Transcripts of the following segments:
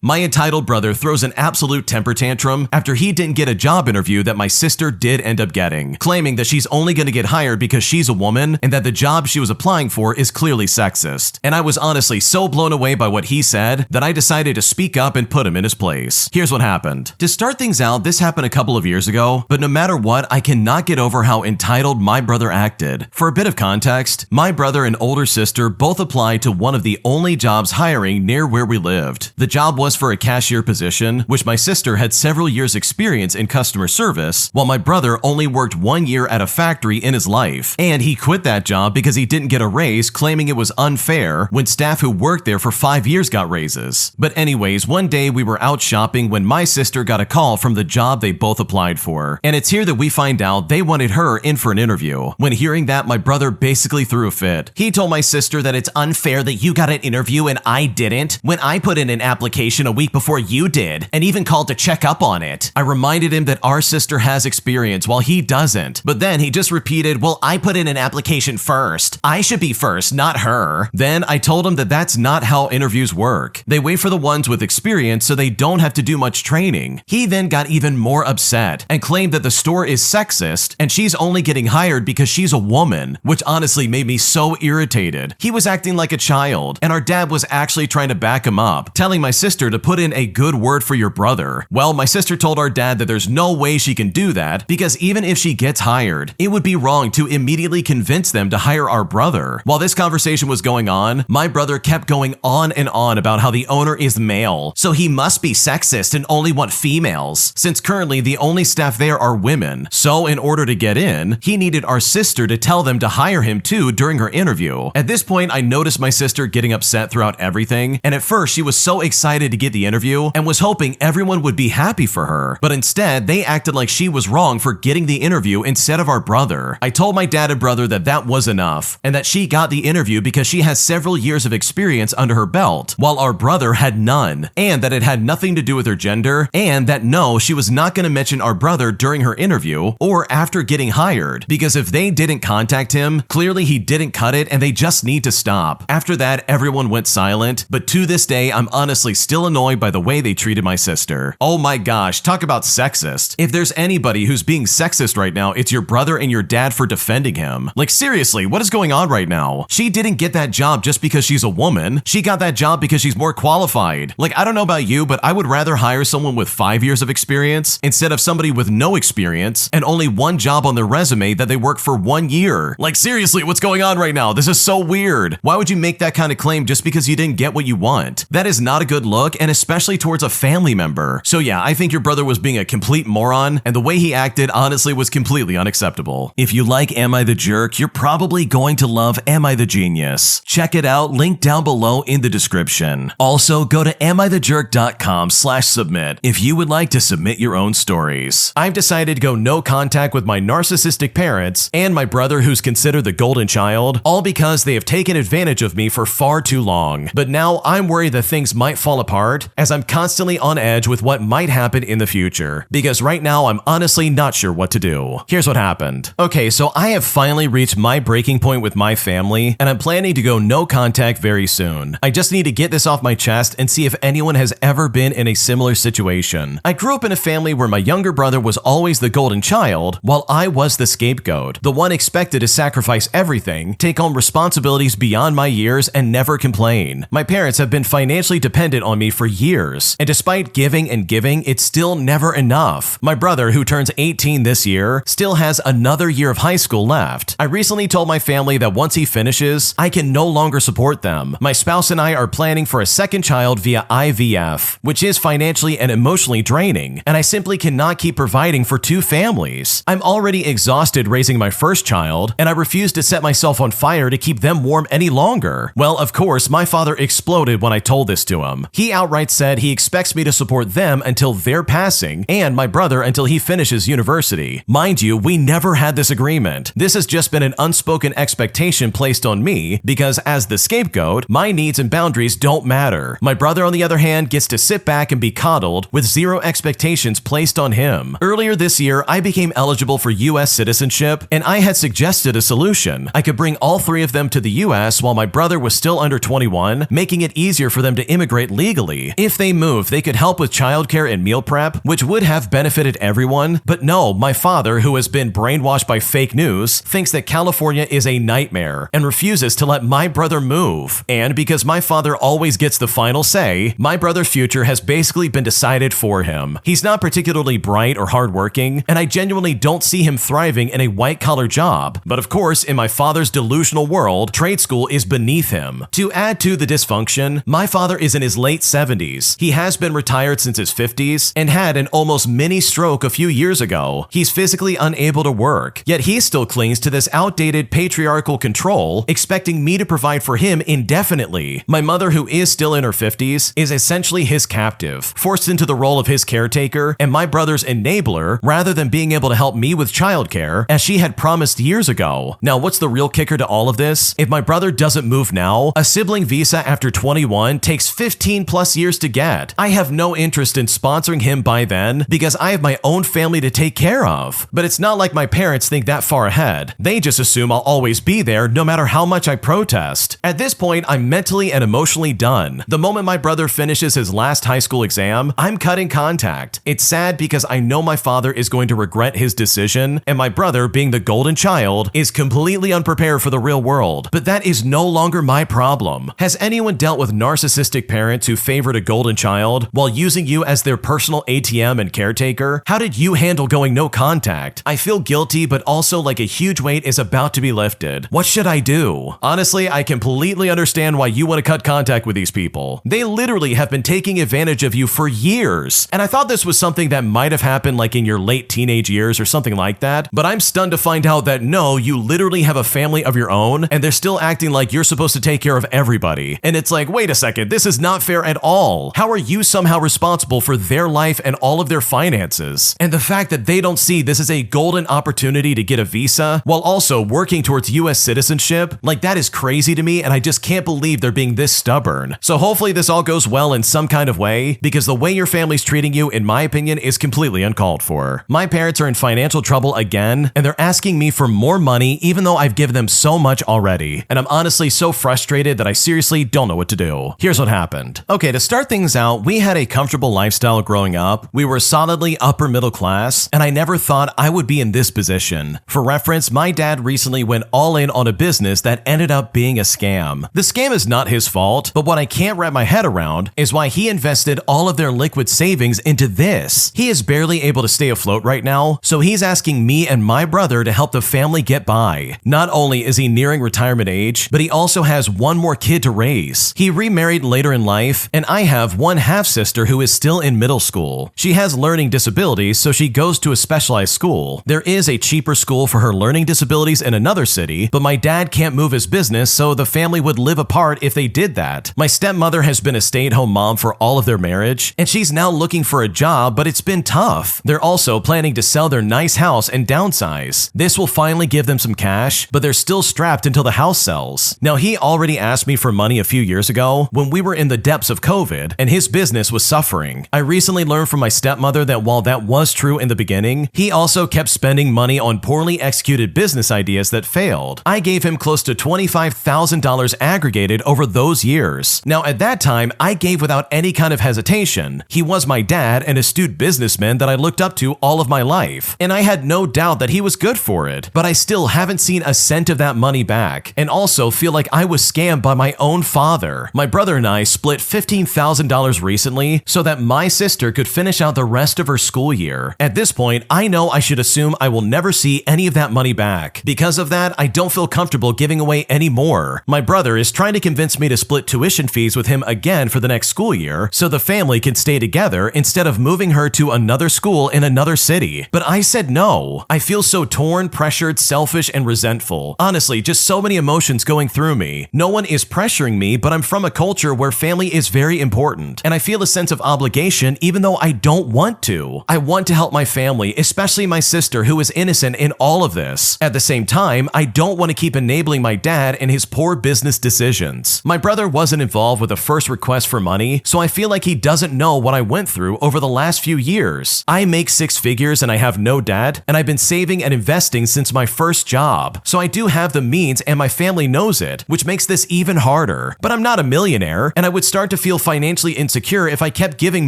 My entitled brother throws an absolute temper tantrum after he didn't get a job interview that my sister did end up getting, claiming that she's only going to get hired because she's a woman and that the job she was applying for is clearly sexist. And I was honestly so blown away by what he said that I decided to speak up and put him in his place. Here's what happened. To start things out, this happened a couple of years ago, but no matter what, I cannot get over how entitled my brother acted. For a bit of context, my brother and older sister both applied to one of the only jobs hiring near where we lived. The job was for a cashier position, which my sister had several years experience in customer service, while my brother only worked 1 year at a factory in his life. And he quit that job because he didn't get a raise, claiming it was unfair when staff who worked there for 5 years got raises. But anyways, one day we were out shopping when my sister got a call from the job they both applied for. And it's here that we find out they wanted her in for an interview. When hearing that, my brother basically threw a fit. He told my sister that it's unfair that you got an interview and I didn't, when I put in an application a week before you did, and even called to check up on it. I reminded him that our sister has experience while he doesn't, but then he just repeated, well, I put in an application first. I should be first, not her. Then I told him that that's not how interviews work. They wait for the ones with experience so they don't have to do much training. He then got even more upset and claimed that the store is sexist and she's only getting hired because she's a woman, which honestly made me so irritated. He was acting like a child, and our dad was actually trying to back him up, telling my sister to put in a good word for your brother. Well, my sister told our dad that there's no way she can do that because even if she gets hired, it would be wrong to immediately convince them to hire our brother. While this conversation was going on, my brother kept going on and on about how the owner is male, so he must be sexist and only want females, since currently the only staff there are women. So in order to get in, he needed our sister to tell them to hire him too during her interview. At this point, I noticed my sister getting upset throughout everything, and at first she was so excited to get the interview and was hoping everyone would be happy for her, but instead they acted like she was wrong for getting the interview instead of our brother. I told my dad and brother that that was enough, and that she got the interview because she has several years of experience under her belt, while our brother had none, and that it had nothing to do with her gender, and that no, she was not going to mention our brother during her interview or after getting hired, because if they didn't contact him, clearly he didn't cut it and they just need to stop. After that, everyone went silent, but to this day, I'm honestly still annoyed by the way they treated my sister. Oh my gosh, talk about sexist. If there's anybody who's being sexist right now, it's your brother and your dad for defending him. Like seriously, what is going on right now? She didn't get that job just because she's a woman. She got that job because she's more qualified. Like, I don't know about you, but I would rather hire someone with 5 years of experience instead of somebody with no experience and only one job on their resume that they worked for 1 year. Like seriously, what's going on right now? This is so weird. Why would you make that kind of claim just because you didn't get what you want? That is not a good look, and especially towards a family member. So yeah, I think your brother was being a complete moron, and the way he acted honestly was completely unacceptable. If you like Am I the Jerk, you're probably going to love Am I the Genius. Check it out, link down below in the description. Also, go to amithejerk.com/submit if you would like to submit your own stories. I've decided to go no contact with my narcissistic parents and my brother who's considered the golden child, all because they have taken advantage of me for far too long. But now I'm worried that things might fall apart as I'm constantly on edge with what might happen in the future, because right now I'm honestly not sure what to do. Here's what happened. Okay, so I have finally reached my breaking point with my family, and I'm planning to go no contact very soon. I just need to get this off my chest and see if anyone has ever been in a similar situation. I grew up in a family where my younger brother was always the golden child, while I was the scapegoat, the one expected to sacrifice everything, take on responsibilities beyond my years, and never complain. My parents have been financially dependent on me for years, and despite giving and giving, it's still never enough. My brother, who turns 18 this year, still has another year of high school left. I recently told my family that once he finishes, I can no longer support them. My spouse and I are planning for a second child via IVF, which is financially and emotionally draining, and I simply cannot keep providing for two families. I'm already exhausted raising my first child, and I refuse to set myself on fire to keep them warm any longer. Well, of course, my father exploded when I told this to him. He outright said he expects me to support them until their passing, and my brother until he finishes university. Mind you, we never had this agreement. This has just been an unspoken expectation placed on me because as the scapegoat, my needs and boundaries don't matter. My brother, on the other hand, gets to sit back and be coddled with zero expectations placed on him. Earlier this year, I became eligible for US citizenship, and I had suggested a solution. I could bring all three of them to the US while my brother was still under 21, making it easier for them to immigrate legally Finally, if they moved, they could help with childcare and meal prep, which would have benefited everyone. But no, my father, who has been brainwashed by fake news, thinks that California is a nightmare and refuses to let my brother move. And because my father always gets the final say, my brother's future has basically been decided for him. He's not particularly bright or hardworking, and I genuinely don't see him thriving in a white-collar job. But of course, in my father's delusional world, trade school is beneath him. To add to the dysfunction, my father is in his late 70s. He has been retired since his 50s and had an almost mini stroke a few years ago. He's physically unable to work, yet he still clings to this outdated patriarchal control, expecting me to provide for him indefinitely. My mother, who is still in her 50s, is essentially his captive, forced into the role of his caretaker and my brother's enabler rather than being able to help me with childcare as she had promised years ago. Now, what's the real kicker to all of this? If my brother doesn't move now, a sibling visa after 21 takes 15 plus years to get. I have no interest in sponsoring him by then because I have my own family to take care of. But it's not like my parents think that far ahead. They just assume I'll always be there no matter how much I protest. At this point, I'm mentally and emotionally done. The moment my brother finishes his last high school exam, I'm cutting contact. It's sad because I know my father is going to regret his decision, and my brother, being the golden child, is completely unprepared for the real world. But that is no longer my problem. Has anyone dealt with narcissistic parents who favored a golden child while using you as their personal ATM and caretaker? How did you handle going no contact? I feel guilty, but also like a huge weight is about to be lifted. What should I do? Honestly, I completely understand why you want to cut contact with these people. They literally have been taking advantage of you for years. And I thought this was something that might have happened like in your late teenage years or something like that. But I'm stunned to find out that no, you literally have a family of your own and they're still acting like you're supposed to take care of everybody. And it's like, wait a second, this is not fair at all. How are you somehow responsible for their life and all of their finances? And the fact that they don't see this as a golden opportunity to get a visa while also working towards US citizenship, like that is crazy to me, and I just can't believe they're being this stubborn. So hopefully this all goes well in some kind of way, because the way your family's treating you, in my opinion, is completely uncalled for. My parents are in financial trouble again, and they're asking me for more money even though I've given them so much already. And I'm honestly so frustrated that I seriously don't know what to do. Here's what happened. Okay, to start things out, we had a comfortable lifestyle growing up. We were solidly upper middle class, and I never thought I would be in this position. For reference, my dad recently went all in on a business that ended up being a scam. The scam is not his fault, but what I can't wrap my head around is why he invested all of their liquid savings into this. He is barely able to stay afloat right now, so he's asking me and my brother to help the family get by. Not only is he nearing retirement age, but he also has one more kid to raise. He remarried later in life, and I have one half-sister who is still in middle school. She has learning disabilities, so she goes to a specialized school. There is a cheaper school for her learning disabilities in another city, but my dad can't move his business, so the family would live apart if they did that. My stepmother has been a stay-at-home mom for all of their marriage, and she's now looking for a job, but it's been tough. They're also planning to sell their nice house and downsize. This will finally give them some cash, but they're still strapped until the house sells. Now, he already asked me for money a few years ago when we were in the depths of COVID and his business was suffering. I recently learned from my stepmother that while that was true in the beginning, he also kept spending money on poorly executed business ideas that failed. I gave him close to $25,000 aggregated over those years. Now, at that time, I gave without any kind of hesitation. He was my dad, an astute businessman that I looked up to all of my life, and I had no doubt that he was good for it, but I still haven't seen a cent of that money back, and also feel like I was scammed by my own father. My brother and I split $15,000 recently so that my sister could finish out the rest of her school year. At this point, I know I should assume I will never see any of that money back. Because of that, I don't feel comfortable giving away any more. My brother is trying to convince me to split tuition fees with him again for the next school year so the family can stay together instead of moving her to another school in another city. But I said no. I feel so torn, pressured, selfish, and resentful. Honestly, just so many emotions going through me. No one is pressuring me, but I'm from a culture where family is very important, and I feel a sense of obligation even though I don't want to. I want to help my family, especially my sister who is innocent in all of this. At the same time, I don't want to keep enabling my dad in his poor business decisions. My brother wasn't involved with the first request for money, so I feel like he doesn't know what I went through over the last few years. I make six figures and I have no debt, and I've been saving and investing since my first job, so I do have the means and my family knows it, which makes this even harder. But I'm not a millionaire, and I would start to feel feel financially insecure if I kept giving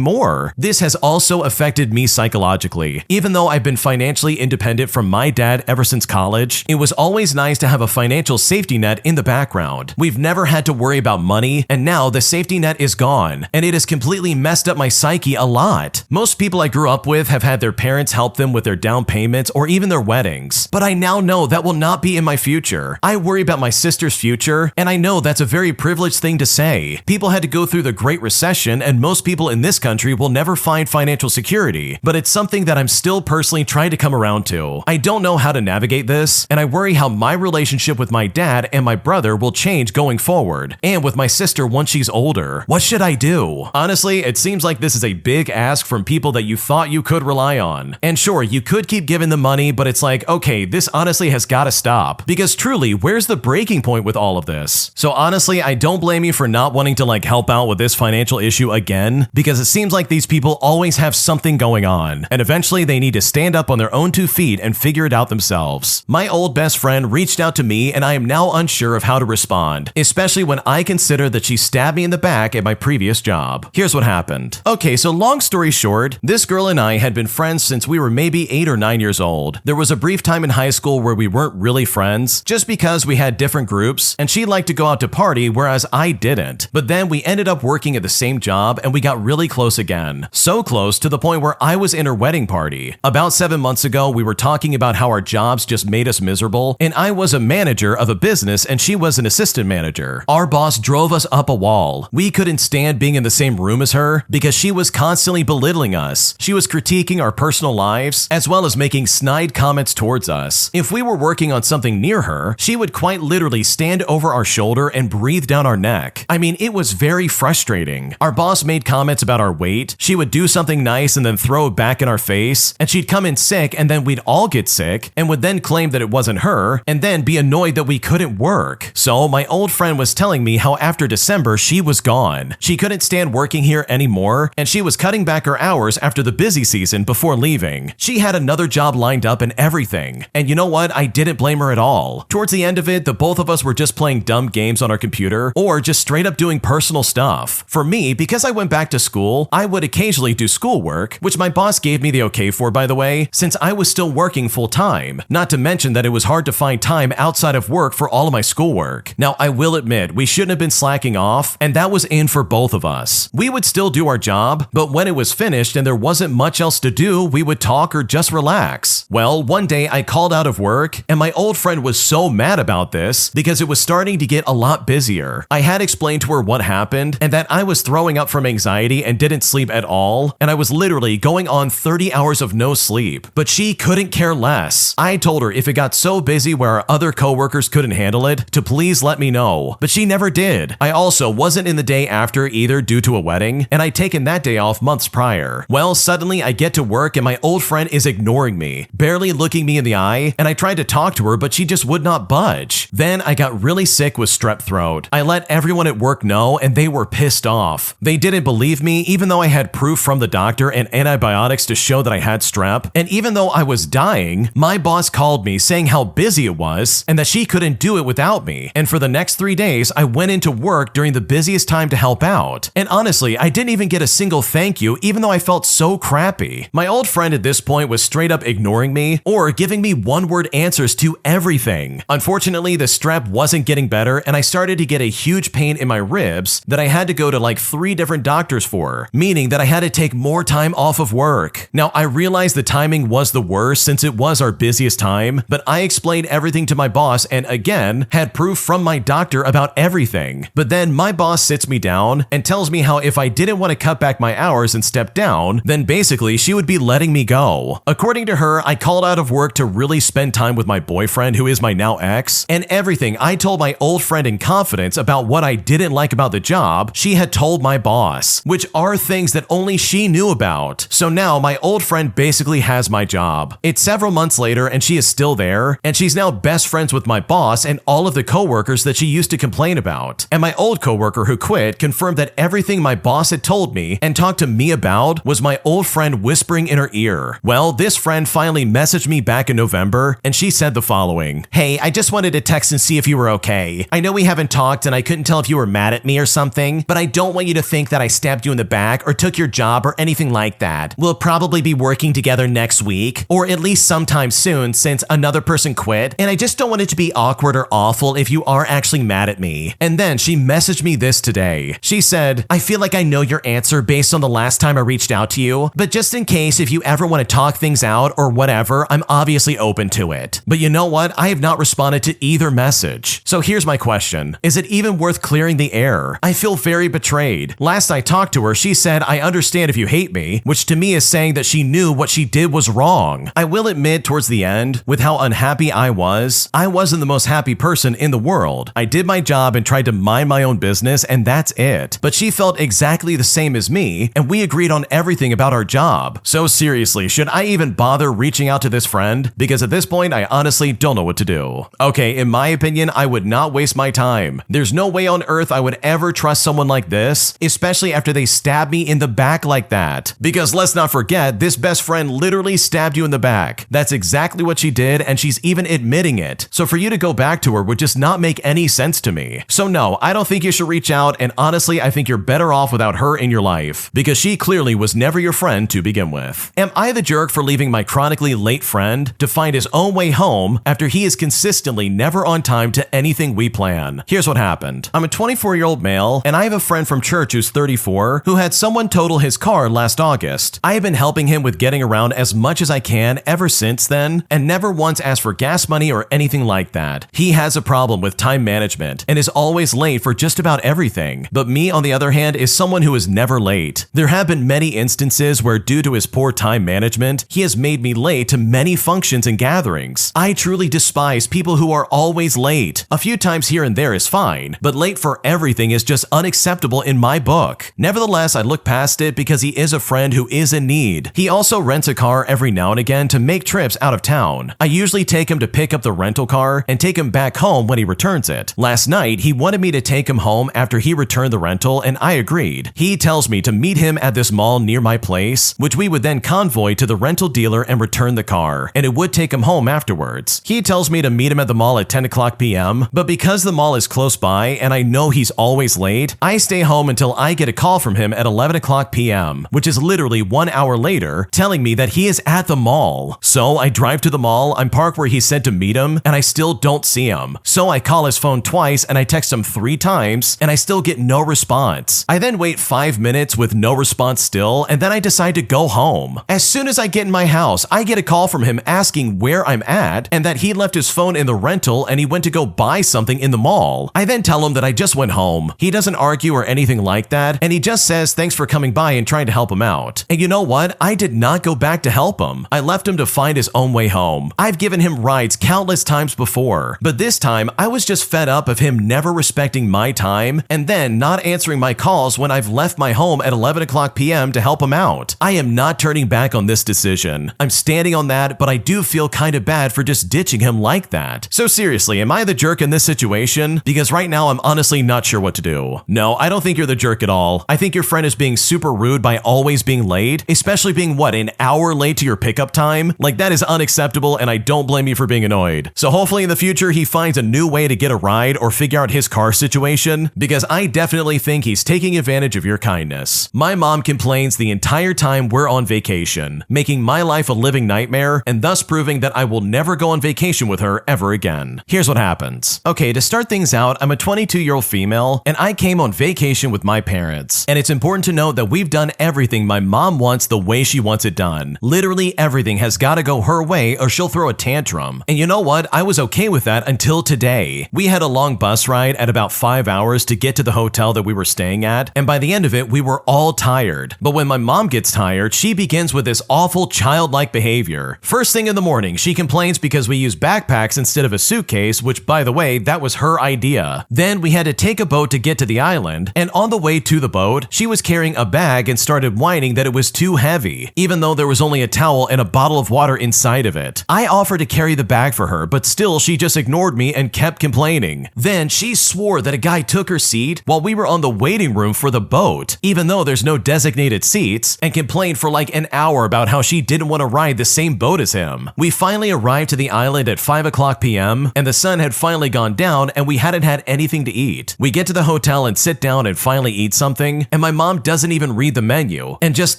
more. This has also affected me psychologically. Even though I've been financially independent from my dad ever since college, it was always nice to have a financial safety net in the background. We've never had to worry about money, and now the safety net is gone, and it has completely messed up my psyche a lot. Most people I grew up with have had their parents help them with their down payments or even their weddings, but I now know that will not be in my future. I worry about my sister's future, and I know that's a very privileged thing to say. People had to go through the Great Recession, and most people in this country will never find financial security, but it's something that I'm still personally trying to come around to. I don't know how to navigate this, and I worry how my relationship with my dad and my brother will change going forward, and with my sister once she's older. What should I do? Honestly, it seems like this is a big ask from people that you thought you could rely on. And sure, you could keep giving them money, but it's like, okay, this honestly has got to stop. Because truly, where's the breaking point with all of this? So honestly, I don't blame you for not wanting to help out with this financial issue again, because it seems like these people always have something going on, and eventually they need to stand up on their own 2 feet and figure it out themselves. My old best friend reached out to me, and I am now unsure of how to respond, especially when I consider that she stabbed me in the back at my previous job. Here's what happened. Okay, so long story short, this girl and I had been friends since we were maybe 8 or 9 years old. There was a brief time in high school where we weren't really friends, just because we had different groups, and she liked to go out to party, whereas I didn't. But then we ended up working at the same job, and we got really close again. So close to the point where I was in her wedding party. About 7 months ago, we were talking about how our jobs just made us miserable, and I was a manager of a business and she was an assistant manager. Our boss drove us up a wall. We couldn't stand being in the same room as her because she was constantly belittling us. She was critiquing our personal lives, as well as making snide comments towards us. If we were working on something near her, she would quite literally stand over our shoulder and breathe down our neck. I mean, it was very frustrating. Our boss made comments about our weight. She would do something nice and then throw it back in our face, and she'd come in sick and then we'd all get sick, and would then claim that it wasn't her, and then be annoyed that we couldn't work. So my old friend was telling me how after December she was gone. She couldn't stand working here anymore, and she was cutting back her hours after the busy season before leaving. She had another job lined up and everything. And you know what? I didn't blame her at all. Towards the end of it, the both of us were just playing dumb games on our computer, or just straight up doing personal stuff. For me, because I went back to school, I would occasionally do schoolwork, which my boss gave me the okay for, by the way, since I was still working full time. Not to mention that it was hard to find time outside of work for all of my schoolwork. Now, I will admit, we shouldn't have been slacking off, and that was in for both of us. We would still do our job, but when it was finished and there wasn't much else to do, we would talk or just relax. Well, one day I called out of work, and my old friend was so mad about this because it was starting to get a lot busier. I had explained to her what happened and that I was throwing up from anxiety and didn't sleep at all, and I was literally going on 30 hours of no sleep, but she couldn't care less. I told her if it got so busy where our other coworkers couldn't handle it, to please let me know, but she never did. I also wasn't in the day after either due to a wedding, and I'd taken that day off months prior. Well, suddenly I get to work and my old friend is ignoring me, barely looking me in the eye, and I tried to talk to her, but she just would not budge. Then I got really sick with strep throat. I let everyone at work know, and they were pissed off. They didn't believe me, even though I had proof from the doctor and antibiotics to show that I had strep. And even though I was dying, my boss called me saying how busy it was and that she couldn't do it without me. And for the next 3 days, I went into work during the busiest time to help out. And honestly, I didn't even get a single thank you, even though I felt so crappy. My old friend at this point was straight up ignoring me or giving me one-word answers to everything. Unfortunately, the strep wasn't getting better, and I started to get a huge pain in my ribs that I had to go to like 3 different doctors for, meaning that I had to take more time off of work. Now, I realized the timing was the worst since it was our busiest time, but I explained everything to my boss and again had proof from my doctor about everything. But then my boss sits me down and tells me how if I didn't want to cut back my hours and step down, then basically she would be letting me go. According to her, I called out of work to really spend time with my boyfriend, who is my now ex, and everything I told my old friend in confidence about what I didn't like about the job, she had told my boss, which are things that only she knew about. So now my old friend basically has my job. It's several months later and she is still there, and she's now best friends with my boss and all of the coworkers that she used to complain about. And my old coworker who quit confirmed that everything my boss had told me and talked to me about was my old friend whispering in her ear. Well, this friend finally messaged me back in November, and she said the following: "Hey, I just wanted to text and see if you were okay. I know we haven't talked and I couldn't tell if you were mad at me or something, but I don't want you to think that I stabbed you in the back or took your job or anything like that. We'll probably be working together next week, or at least sometime soon since another person quit, and I just don't want it to be awkward or awful if you are actually mad at me. And then she messaged me this today. She said, I feel like I know your answer based on the last time I reached out to you, but just in case if you ever want to talk things out or whatever, I'm obviously open to it. But you know what? I have not responded to either message. So here's my question. Is it even worth clearing the air? I feel very betrayed. Last I talked to her, she said, I understand if you hate me, which to me is saying that she knew what she did was wrong. I will admit towards the end, with how unhappy I wasn't the most happy person in the world. I did my job and tried to mind my own business, and that's it. But she felt exactly the same as me, and we agreed on everything about our job. So seriously, should I even bother reaching out to this friend? Because at this point, I honestly don't know what to do. Okay, in my opinion, I would not waste my time. There's no way on earth I would ever trust someone like this, especially after they stab me in the back like that. Because let's not forget, this best friend literally stabbed you in the back. That's exactly what she did, and she's even admitting it. So for you to go back to her would just not make any sense to me. So no, I don't think you should reach out, and honestly, I think you're better off without her in your life, because she clearly was never your friend to begin with. Am I the jerk for leaving my chronically late friend to find his own way home after he is consistently never on time to anything we plan? Here's what happened. I'm a 24-year-old male, and I have a friend from church who's 34 who had someone total his car last August. I have been helping him with getting around as much as I can ever since then, and never once asked for gas money or anything like that. He has a problem with time management and is always late for just about everything, but me, on the other hand, is someone who is never late. There have been many instances where, due to his poor time management, he has made me late to many functions and gatherings. I truly despise people who are always late. A few times here and there is fine, but late for everything is just unacceptable in my book. Nevertheless, I look past it because he is a friend who is in need. He also rents a car every now and again to make trips out of town. I usually take him to pick up the rental car and take him back home when he returns it. Last night, he wanted me to take him home after he returned the rental, and I agreed. He tells me to meet him at this mall near my place, which we would then convoy to the rental dealer and return the car, and it would take him home afterwards. He tells me to meet him at the mall at 10 o'clock p.m., but because the mall is close by and I know he's always late, I stay home until I get a call from him at 11 o'clock p.m., which is literally 1 hour later, telling me that he is at the mall. So I drive to the mall, I'm parked where he said to meet him, and I still don't see him. So I call his phone twice and I text him 3 times, and I still get no response. I then wait 5 minutes with no response still, and then I decide to go home. As soon as I get in my house, I get a call from him asking where I'm at and that he left his phone in the rental and he went to go buy something in the mall. I then tell him that I just went home. He doesn't argue or anything like that, and he just says thanks for coming by and trying to help him out. And you know what? I did not go back to help him. I left him to find his own way home. I've given him rides countless times before, but this time I was just fed up of him never respecting my time and then not answering my calls when I've left my home at 11 o'clock p.m. to help him out. I am not turning back on this decision. I'm standing on that, but I do feel kind of bad for just ditching him like that. So seriously, am I the jerk in this situation? Because right now I'm honestly not sure what to do. No, I don't think you're the jerk at all. I think your friend is being super rude by always being late, especially being an hour late to your pickup time? Like, that is unacceptable, and I don't blame you for being annoyed. So hopefully in the future he finds a new way to get a ride or figure out his car situation, because I definitely think he's taking advantage of your kindness. My mom complains the entire time we're on vacation, making my life a living nightmare and thus proving that I will never go on vacation with her ever again. Here's what happens. Okay, to start things out, I'm a 22-year-old female and I came on vacation with my parents. And it's important to note that we've done everything my mom wants the way she wants it done. Literally everything has got to go her way or she'll throw a tantrum. And you know what? I was okay with that until today. We had a long bus ride at about 5 hours to get to the hotel that we were staying at, and by the end of it, we were all tired. But when my mom gets tired, she begins with this awful childlike behavior. First thing in the morning, she complains because we use backpacks instead of a suitcase, which, by the way, that was her idea. Then we had to take a boat to get to the island, and on the way to the boat, she was carrying a bag and started whining that it was too heavy, even though there was only a towel and a bottle of water inside of it. I offered to carry the bag for her, but still she just ignored me and kept complaining. Then she swore that a guy took her seat while we were on the waiting room for the boat, even though there's no designated seats, and complained for like an hour about how she didn't want to ride the same boat as him. We finally arrived to the island at 5 o'clock p.m. and the sun had finally gone down and we hadn't had anything to eat. We get to the hotel and sit down down and finally eat something, and my mom doesn't even read the menu and just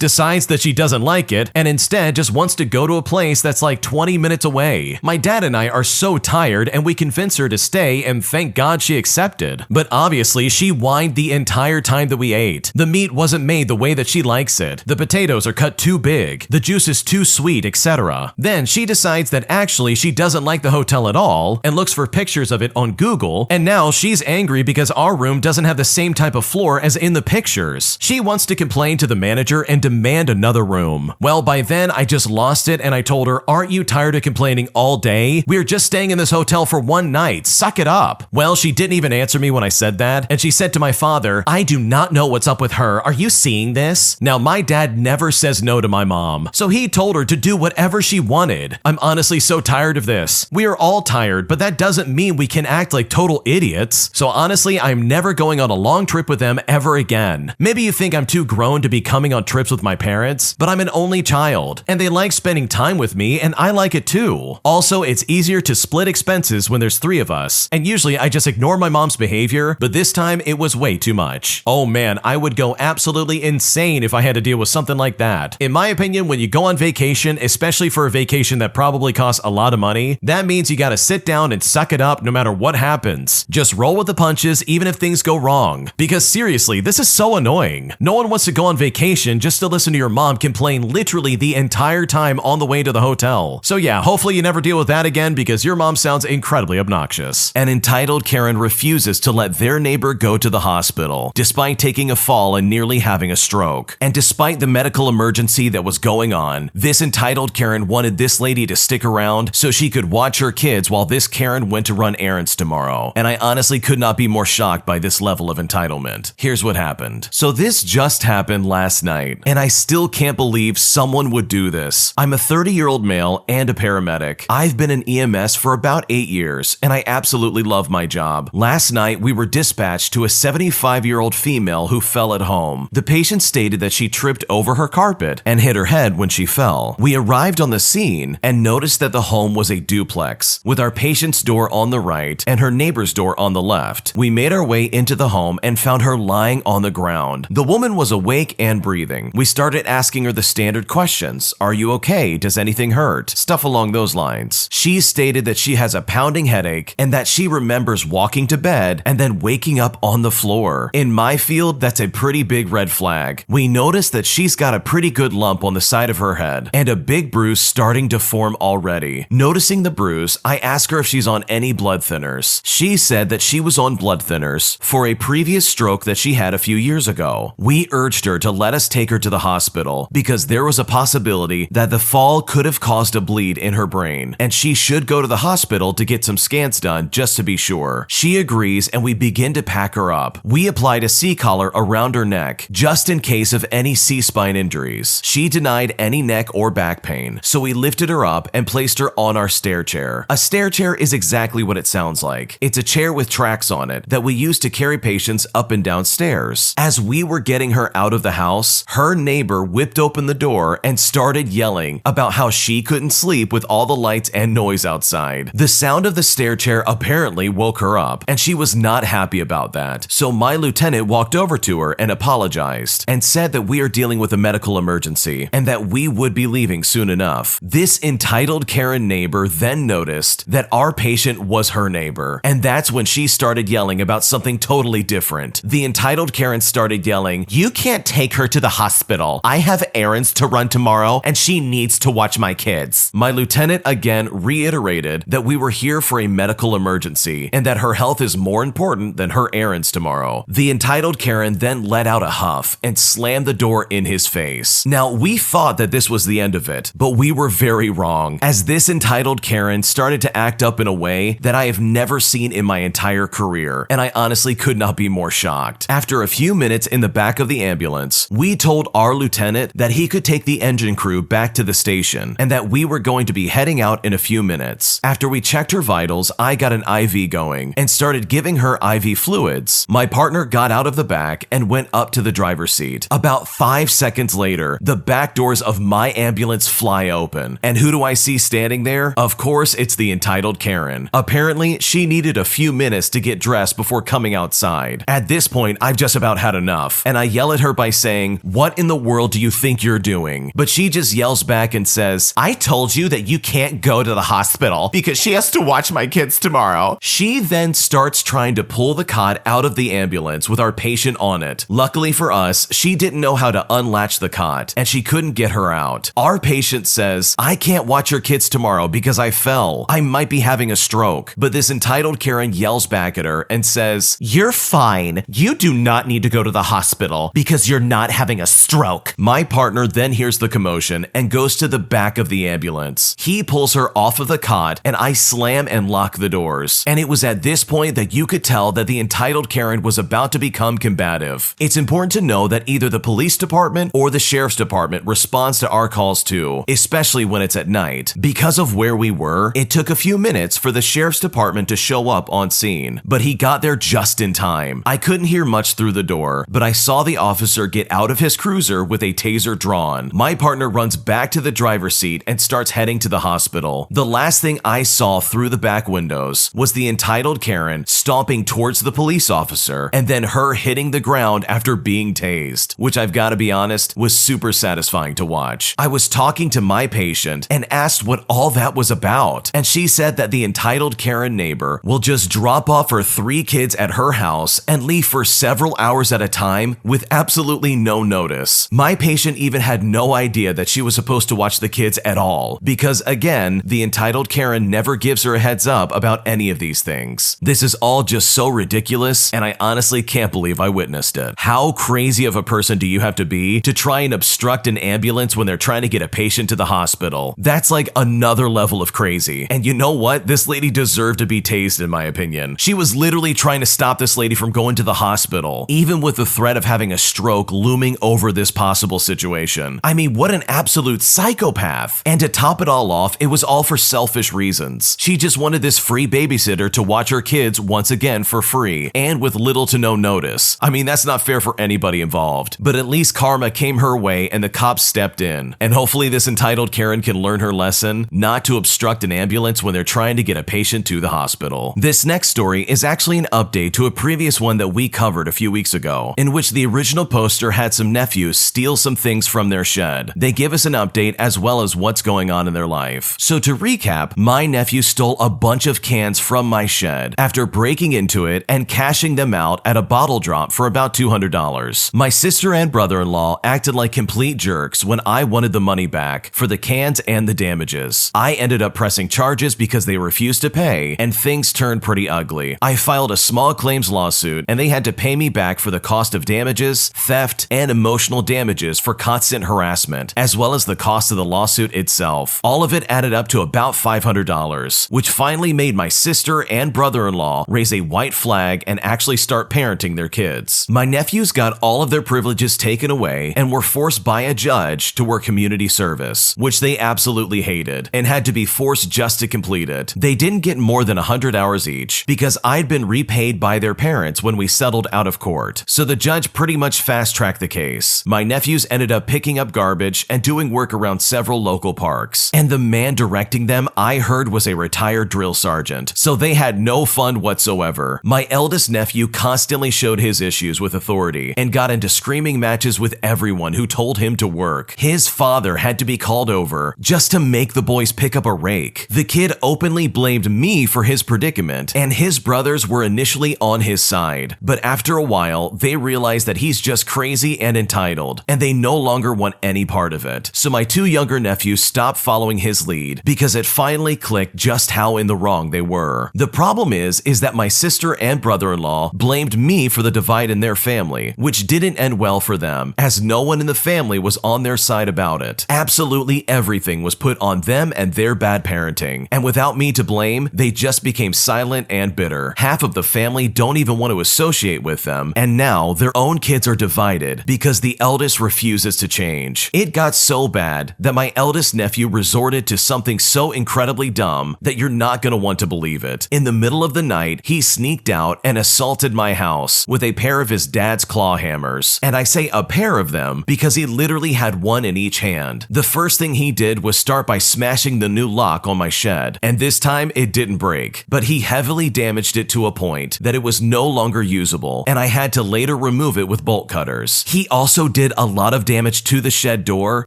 decides that she doesn't like it and instead just wants to go to a place that's like 20 minutes away. My dad and I are so tired and we convince her to stay, and thank God she accepted. But obviously she whined the entire time that we ate. The meat wasn't made the way that she likes it. The potatoes are cut too big. The juice is too sweet, etc. Then she decides that actually she doesn't like the hotel at all and looks for pictures of it on Google, and now she's angry because our room doesn't have the same type of floor as in the pictures. She wants to complain to the manager and demand another room. Well, by then I just lost it and I told her, "Aren't you tired of complaining all day? We're just staying in this hotel for one night. Suck it up." Well, she didn't even answer me when I said that, and she said to my father, "I do not know what's up with her. Are you seeing this?" Now, my dad never says no to my mom, so he told her to do whatever she wanted. I'm honestly so tired of this. We are all tired, but that doesn't mean we can act like total idiots. So honestly, I'm never going on a long trip with them ever again. Maybe you think I'm too grown to be coming on trips with my parents, but I'm an only child, and they like spending time with me, and I like it too. Also, it's easier to split expenses when there's 3 of us, and usually I just ignore my mom's behavior, but this time it was way too much. Oh man, I would go absolutely insane if I had to deal with something like that. In my opinion, when you go on vacation, especially for a vacation that probably costs a lot of money, that means you gotta sit down and suck it up no matter what happens. Just roll with the punches even if things go wrong. Because seriously, this is so annoying. No one wants to go on vacation just to listen to your mom complain literally the entire time on the way to the hotel. So yeah, hopefully you never deal with that again because your mom sounds incredibly obnoxious. An entitled Karen refuses to let their neighbor go to the hospital, despite taking a fall and nearly having a stroke. And despite the medical emergency that was going on, this entitled Karen wanted this lady to stick around so she could watch her kids while this Karen went to run errands tomorrow. And I honestly could not be more shocked by this level of entitlement. Here's what happened. So this just happened last night, and I still can't believe someone would do this. I'm a 30-year-old male and a paramedic. I've been in EMS for about 8 years, and I absolutely love my job. Last night, we were dispatched to a 75-year-old female who fell at home. The patient stated that she tripped over her carpet and hit her head when she fell. We arrived on the scene and noticed that the home was a duplex, with our patient's door on the right and her neighbor's door on the left. We made our way into the home and found her lying on the ground. The woman was awake and breathing. We started asking her the standard questions. Are you okay? Does anything hurt? Stuff along those lines. She stated that she has a pounding headache and that she remembers walking to bed and then waking up on the floor. In my field, that's a pretty big red flag. We noticed that she's got a pretty good lump on the side of her head and a big bruise starting to form already. Noticing the bruise, I asked her if she's on any blood thinners. She said that she was on blood thinners for a previous stroke that she had a few years ago. We urged her to let us take her to the hospital because there was a possibility that the fall could have caused a bleed in her brain, and she should go to the hospital to get some scans done just to be sure. She agrees, and we begin to pack her up. We applied a C-collar around her neck just in case of any C-spine injuries. She denied any neck or back pain, so we lifted her up and placed her on our stair chair. A stair chair is exactly what it sounds like. It's a chair with tracks on it that we use to carry patients up and down stairs. As we were getting her out of the house, her neighbor whipped open the door and started yelling about how she couldn't sleep with all the lights and noise outside. The sound of the stair chair apparently woke her up, and she was not happy about that. So my lieutenant walked over to her and apologized and said that we are dealing with a medical emergency and that we would be leaving soon enough. This entitled Karen neighbor then noticed that our patient was her neighbor, and that's when she started yelling about something totally different. The entitled Karen started yelling, "You can't take her to the hospital. I have errands to run tomorrow and she needs to watch my kids." My lieutenant again reiterated that we were here for a medical emergency and that her health is more important than her errands tomorrow. The entitled Karen then let out a huff and slammed the door in his face. Now, we thought that this was the end of it, but we were very wrong, as this entitled Karen started to act up in a way that I have never seen in my entire career, and I honestly could not be more shocked. After a few minutes in the back of the ambulance, we told our lieutenant that he could take the engine crew back to the station and that we were going to be heading out in a few minutes. After we checked her vitals, I got an IV going and started giving her IV fluids. My partner got out of the back and went up to the driver's seat. About 5 seconds later, the back doors of my ambulance fly open. And who do I see standing there? Of course, it's the entitled Karen. Apparently, she needed a few minutes to get dressed before coming outside. At this point, I've just about had enough, and I yell at her by saying, "What in the world do you think you're doing?" But she just yells back and says, "I told you that you can't go to the hospital because she has to watch my kids tomorrow." She then starts trying to pull the cot out of the ambulance with our patient on it. Luckily for us, she didn't know how to unlatch the cot, and she couldn't get her out. Our patient says, "I can't watch your kids tomorrow because I fell. I might be having a stroke." But this entitled Karen yells back at her and says, "You're fine. You do not need to go to the hospital because you're not having a stroke." My partner then hears the commotion and goes to the back of the ambulance. He pulls her off of the cot, and I slam and lock the doors. And it was at this point that you could tell that the entitled Karen was about to become combative. It's important to know that either the police department or the sheriff's department responds to our calls too, especially when it's at night. Because of where we were, it took a few minutes for the sheriff's department to show up on scene, but he got there just in time. I couldn't hear much through the door, but I saw the officer get out of his cruiser with a taser drawn. My partner runs back to the driver's seat and starts heading to the hospital. The last thing I saw through the back windows was the entitled Karen stomping towards the police officer and then her hitting the ground after being tased, which I've got to be honest, was super satisfying to watch. I was talking to my patient and asked what all that was about, and she said that the entitled Karen neighbor will just drop off her 3 kids at her house and leave for several hours at a time with absolutely no notice. My patient even had no idea that she was supposed to watch the kids at all, because again, the entitled Karen never gives her a heads up about any of these things. This is all just so ridiculous, and I honestly can't believe I witnessed it. How crazy of a person do you have to be to try and obstruct an ambulance when they're trying to get a patient to the hospital? That's like another level of crazy. And you know what? This lady deserved to be tased, in my opinion. She was literally trying to stop this lady from going to the hospital, even with the threat of having a stroke looming over this possible situation. I mean, what an absolute psychopath. And to top it all off, it was all for selfish reasons. She just wanted this free babysitter to watch her kids once again for free and with little to no notice. I mean, that's not fair for anybody involved, but at least karma came her way and the cops stepped in. And hopefully this entitled Karen can learn her lesson not to obstruct an ambulance when they're trying to get a patient to the hospital. This next story is actually an update to a previous one that we covered a few weeks ago, in which the original poster had some nephews steal some things from their shed. They give us an update as well as what's going on in their life. So to recap, my nephew stole a bunch of cans from my shed after breaking into it and cashing them out at a bottle drop for about $200. My sister and brother-in-law acted like complete jerks when I wanted the money back for the cans and the damages. I ended up pressing charges because they refused to pay, and things turned pretty ugly. I filed a small claims lawsuit, and they had to pay me back for the cost of damages, theft, and emotional damages for constant harassment, as well as the cost of the lawsuit itself. All of it added up to about $500, which finally made my sister and brother-in-law raise a white flag and actually start parenting their kids. My nephews got all of their privileges taken away and were forced by a judge to work community service, which they absolutely hated and had to be forced just to complete it. They didn't get more than 100 hours each because I'd been repaid by their parents when we settled out of court, so the judge pretty much fast-tracked the case. My nephews ended up picking up garbage and doing work around several local parks, and the man directing them I heard was a retired drill sergeant, so they had no fun whatsoever. My eldest nephew constantly showed his issues with authority and got into screaming matches with everyone who told him to work. His father had to be called over just to make the boys pick up a rake. The kid openly blamed me for his predicament, and his brothers were initially on his side, but after a while, they realized that he's just crazy and entitled, and they no longer want any part of it. So my 2 younger nephews stopped following his lead because it finally clicked just how in the wrong they were. The problem is that my sister and brother-in-law blamed me for the divide in their family, which didn't end well for them, as no one in the family was on their side about it. Absolutely everything was put on them and their bad parenting, and without me to blame, they just became silent and bitter. Half of the family don't even want to associate with them, and now their own kids are divided because the eldest refuses to change. It got so bad that my eldest nephew resorted to something so incredibly dumb that you're not going to want to believe it. In the middle of the night, he sneaked out and assaulted my house with a pair of his dad's claw hammers. And I say a pair of them because he literally had one in each hand. The first thing he did was start by smashing the new lock on my shed, and this time it didn't break, but he heavily damaged it to a point that it was no longer usable, and I had to later remove it with bolt cutters. He also did a lot of damage to the shed door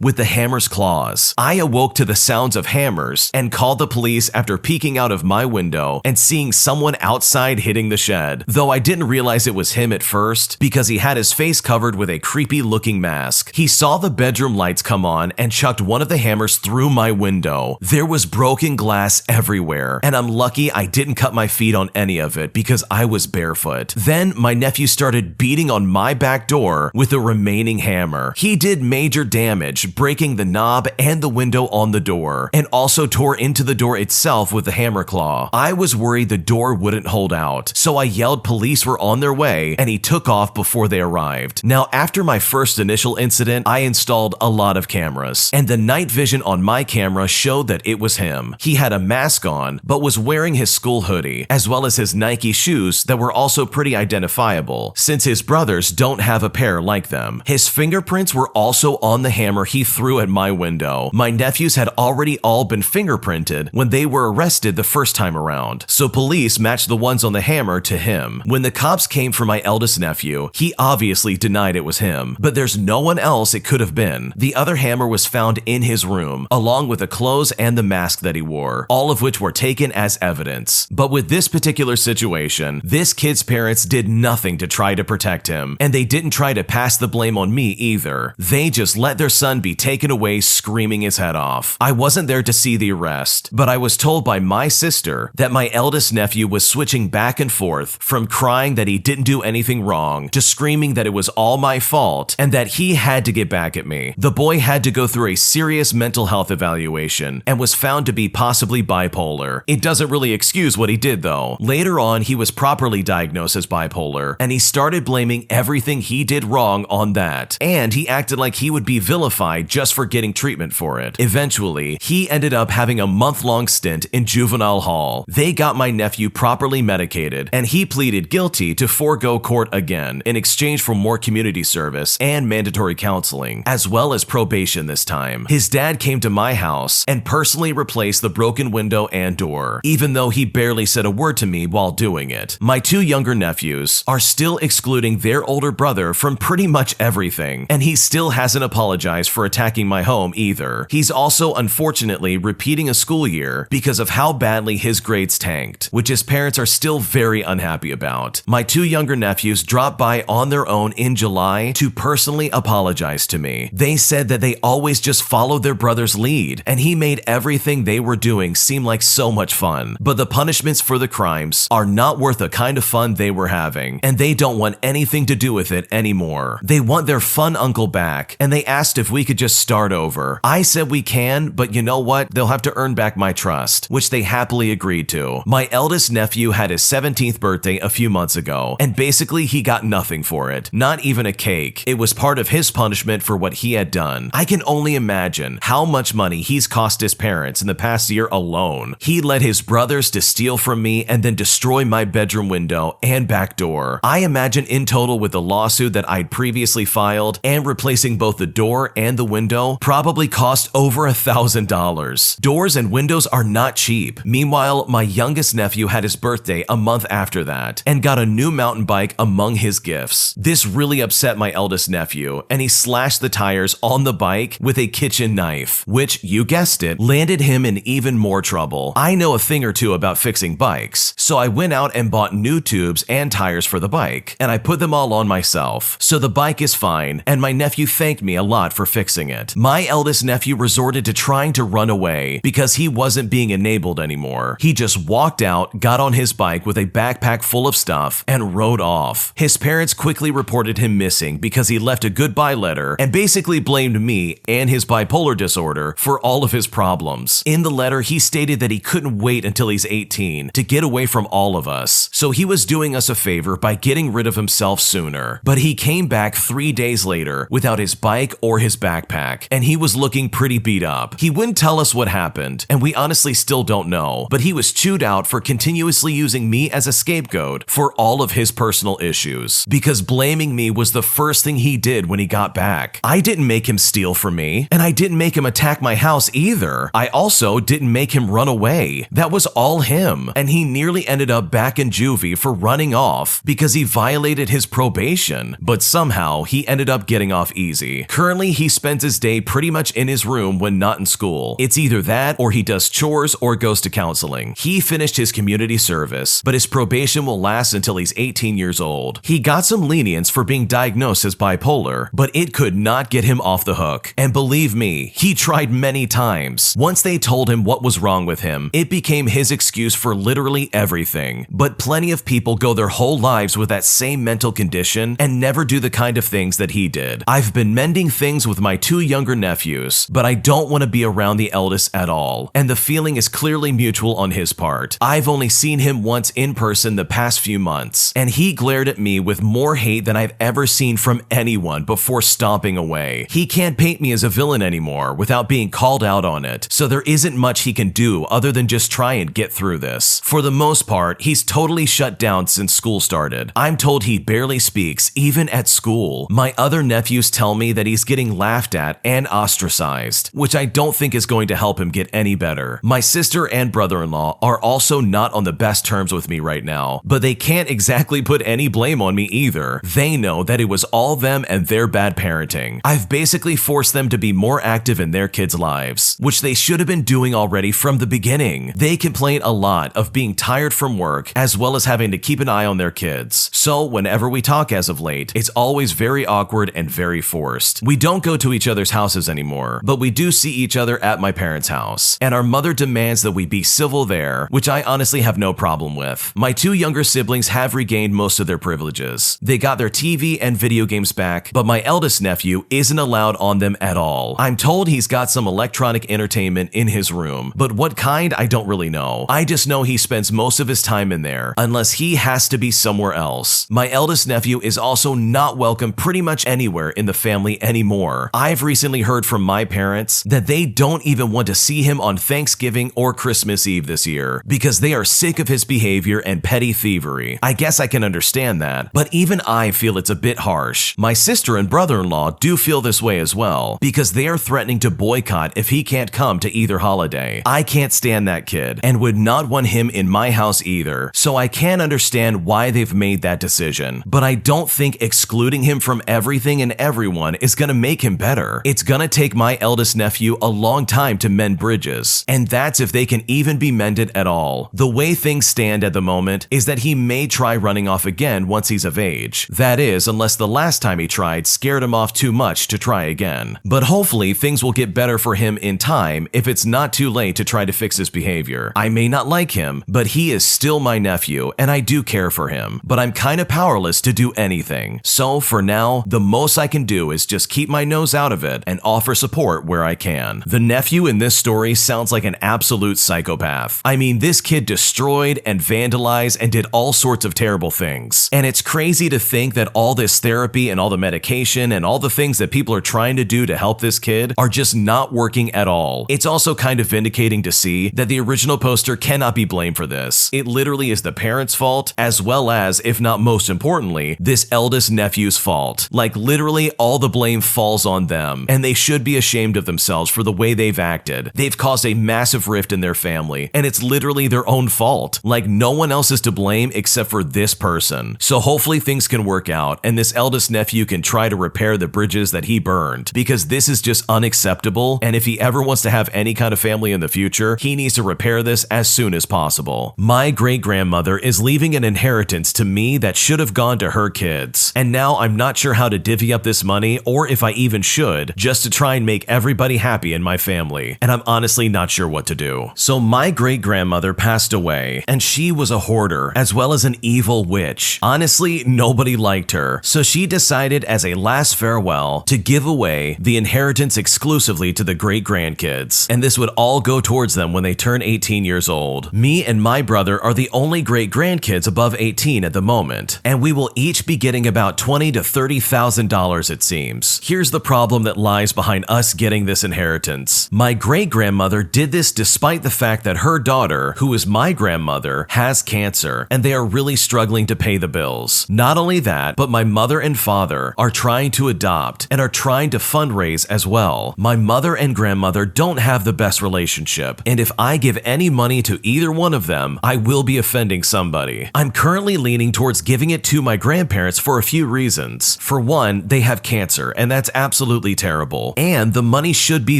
with the hammer's claws. I awoke to the sounds of hammers and called the police after peeking out of my window and seeing someone outside hitting the shed, though I didn't realize it was him at first because he had his face covered with a creepy looking mask. He saw the bedroom lights come on and chucked one of the hammers through my window. There was broken glass everywhere, and I'm lucky I didn't cut my feet on any of it because I was barefoot. Then my nephew started beating on my back door with the remaining hammer. He did major damage, breaking the knob and the window on the door, and also tore into the door itself with the hammer claw. I was worried the door wouldn't hold out, so I yelled police were on their way, and he took off before they arrived. Now, after my first initial incident, I installed a lot of cameras, and the night vision on my camera showed that it was him. He had a mask on, but was wearing his school hoodie, as well as his Nike shoes that were also pretty identifiable, since his brothers don't have a pair like them. His fingerprints were also on the hammer he threw at my window. My nephews had already all been fingerprinted when they were arrested the first time around, so police matched the ones on the hammer to him. When the cops came for my eldest nephew, he obviously denied it was him, but there's no one else it could have been. The other hammer was found in his room, along with the clothes and the mask that he wore, all of which were taken as evidence. But with this particular situation, this kid's parents did nothing to try to protect him, and they didn't try to pass the blame on me either. They just let their son be taken away screaming his head off. I wasn't there to see the arrest, but I was told by my sister that my eldest nephew was switching back and forth from crying that he didn't do anything wrong to screaming that it was all my fault and that he had to get back at me. The boy had to go through a serious mental health evaluation and was found to be possibly bipolar. It doesn't really excuse what he did though. Later on, he was properly diagnosed as bipolar, and he started blaming everything he did wrong on that, and he acted like he would be vilified just for getting treatment for it. Eventually, he ended up having a month-long stint in juvenile hall. They got my nephew properly medicated, and he pleaded guilty to forego court again in exchange for more community service and mandatory counseling, as well as probation this time. His dad came to my house and personally replaced the broken window and door, even though he barely said a word to me while doing it. My two younger nephews are still excluding their older brother from pretty much everything, and he still hasn't apologized for attacking my home either. He's also unfortunately repeating a school year because of how badly his grades tanked, which his parents are still very unhappy about. My two younger nephews dropped by on their own in July to personally apologize to me. They said that they always just followed their brother's lead, and he made everything they were doing seem like so much fun. But the punishments for the crimes are not worth the kind of fun they were having, and they don't want anything to do with it anymore. They want their fun uncle back, and they asked if we could just start over. I said we can, but you know what? They'll have to earn back my trust, which they happily agreed to. My eldest nephew had his 17th birthday a few months ago, and basically he got nothing for it, not even a cake. It was part of his punishment for what he had done. I can only imagine how much money he's cost his parents in the past year alone. He led his brothers to steal from me and then destroy my bedroom window and back door. I imagine in total with the lawsuit that I'd previously filed and replacing both the door and the window probably cost over $1,000. Doors and windows are not cheap. Meanwhile, my youngest nephew had his birthday a month after that and got a new mountain bike among his gifts. This really upset my eldest nephew, and he slashed the tires on the bike with a kitchen knife, which, you guessed it, landed him in even more trouble. I know a thing or two about fixing bikes, so I went out and bought new tubes and tires for the bike, and I put them all on myself. So the bike is fine, and my nephew thanked me a lot for fixing it. My eldest nephew resorted to trying to run away because he wasn't being enabled anymore. He just walked out, got on his bike with a backpack full of stuff, and rode off. His parents quickly reported him missing because he left a goodbye letter and basically blamed me and his bipolar disorder for all of his problems. In the letter, he stated that he couldn't wait until he's 18 to get away from all of us, so he was doing us a favor by getting rid of himself sooner. But he came back 3 days later without his bike or his backpack, and he was looking pretty beat up. He wouldn't tell us what happened, and we honestly still don't know, but he was chewed out for continuously using me as a scapegoat for all of his personal issues, because blaming me was the first thing he did when he got back. I didn't make him steal from me, and I didn't make him attack my house either. I also didn't make him run away. That was all him, and he nearly ended up back in juvie for running off off because he violated his probation, but somehow he ended up getting off easy. Currently, he spends his day pretty much in his room when not in school. It's either that or he does chores or goes to counseling. He finished his community service, but his probation will last until he's 18 years old. He got some lenience for being diagnosed as bipolar, but it could not get him off the hook. And believe me, he tried many times. Once they told him what was wrong with him, it became his excuse for literally everything. But plenty of people go their whole lives with that same mental condition and never do the kind of things that he did. I've been mending things with my 2 younger nephews, but I don't want to be around the eldest at all. And the feeling is clearly mutual on his part. I've only seen him once in person the past few months, and he glared at me with more hate than I've ever seen from anyone before stomping away. He can't paint me as a villain anymore without being called out on it, so there isn't much he can do other than just try and get through this. For the most part, he's totally shut down since school started. I'm told he barely speaks, even at school. My other nephews tell me that he's getting laughed at and ostracized, which I don't think is going to help him get any better. My sister and brother-in-law are also not on the best terms with me right now, but they can't exactly put any blame on me either. They know that it was all them and their bad parenting. I've basically forced them to be more active in their kids' lives, which they should have been doing already from the beginning. They complain a lot of being tired from work as well as having to keep an eye on their kids. So whenever we talk as of late, it's always very awkward and very forced. We don't go to each other's houses anymore, but we do see each other at my parents' house, and our mother demands that we be civil there, which I honestly have no problem with. My 2 younger siblings have regained most of their privileges. They got their TV and video games back, but my eldest nephew isn't allowed on them at all. I'm told he's got some electronic entertainment in his room, but what kind I don't really know. I just know he spends most of his time in there, unless he has to be somewhere else. My eldest nephew is also not welcome pretty much anywhere in the family anymore. I've recently heard from my parents that they don't even want to see him on Thanksgiving or Christmas Eve this year because they are sick of his behavior and petty thievery. I guess I can understand that, but even I feel it's a bit harsh. My sister and brother-in-law do feel this way as well because they are threatening to boycott if he can't come to either holiday. I can't stand that kid and would not want him in my house either, so I can understand why they've made that decision, but I don't think excluding him from everything and everyone is gonna make him better. It's gonna take my eldest nephew a long time to mend bridges, and that's if they can even be mended at all. The way things stand at the moment is that he may try running off again once he's of age. That is, unless the last time he tried scared him off too much to try again. But hopefully things will get better for him in time if it's not too late to try to fix his behavior. I may not like him, but he is still my nephew and I do care for him, but I'm kinda powerless to do anything. So for now, the most I can do is just keep my nose out of it and offer support where I can. The nephew in this story sounds like an absolute psychopath. I mean, this kid destroyed and vandalized and did all sorts of terrible things. And it's crazy to think that all this therapy and all the medication and all the things that people are trying to do to help this kid are just not working at all. It's also kind of vindicating to see that the original poster cannot be blamed for this. It literally is the parents' fault, as well as, if not most importantly, this eldest nephew's fault. Like literally all the blame falls on them, and they should be ashamed of themselves for the way they've acted. They've caused a massive rift in their family, and it's literally their own fault. Like no one else is to blame except for this person. So hopefully things can work out, and this eldest nephew can try to repair the bridges that he burned, because this is just unacceptable, and if he ever wants to have any kind of family in the future, he needs to repair this as soon as possible. My great-grandmother is leaving an inheritance to me that should have gone to her kids, and now I'm not sure how to divvy up this money, or if I even should, just to try and make everybody happy in my family, and I'm honestly not sure what to do. So my great-grandmother passed away, and she was a hoarder, as well as an evil witch. Honestly, nobody liked her, so she decided as a last farewell to give away the inheritance exclusively to the great-grandkids, and this would all go towards them when they turn 18 years old. Me and my brother are the only great-grandkids above 18 at the moment, and we will each be getting about $20,000 to $30,000 it seems. Here's the problem that lies behind us getting this inheritance. My great-grandmother did this despite the fact that her daughter, who is my grandmother, has cancer, and they are really struggling to pay the bills. Not only that, but my mother and father are trying to adopt and are trying to fundraise as well. My mother and grandmother don't have the best relationship, and if I give any money to either one of them, I will be offending somebody. I'm currently currently leaning towards giving it to my grandparents for a few reasons. For one, they have cancer, and that's absolutely terrible. And the money should be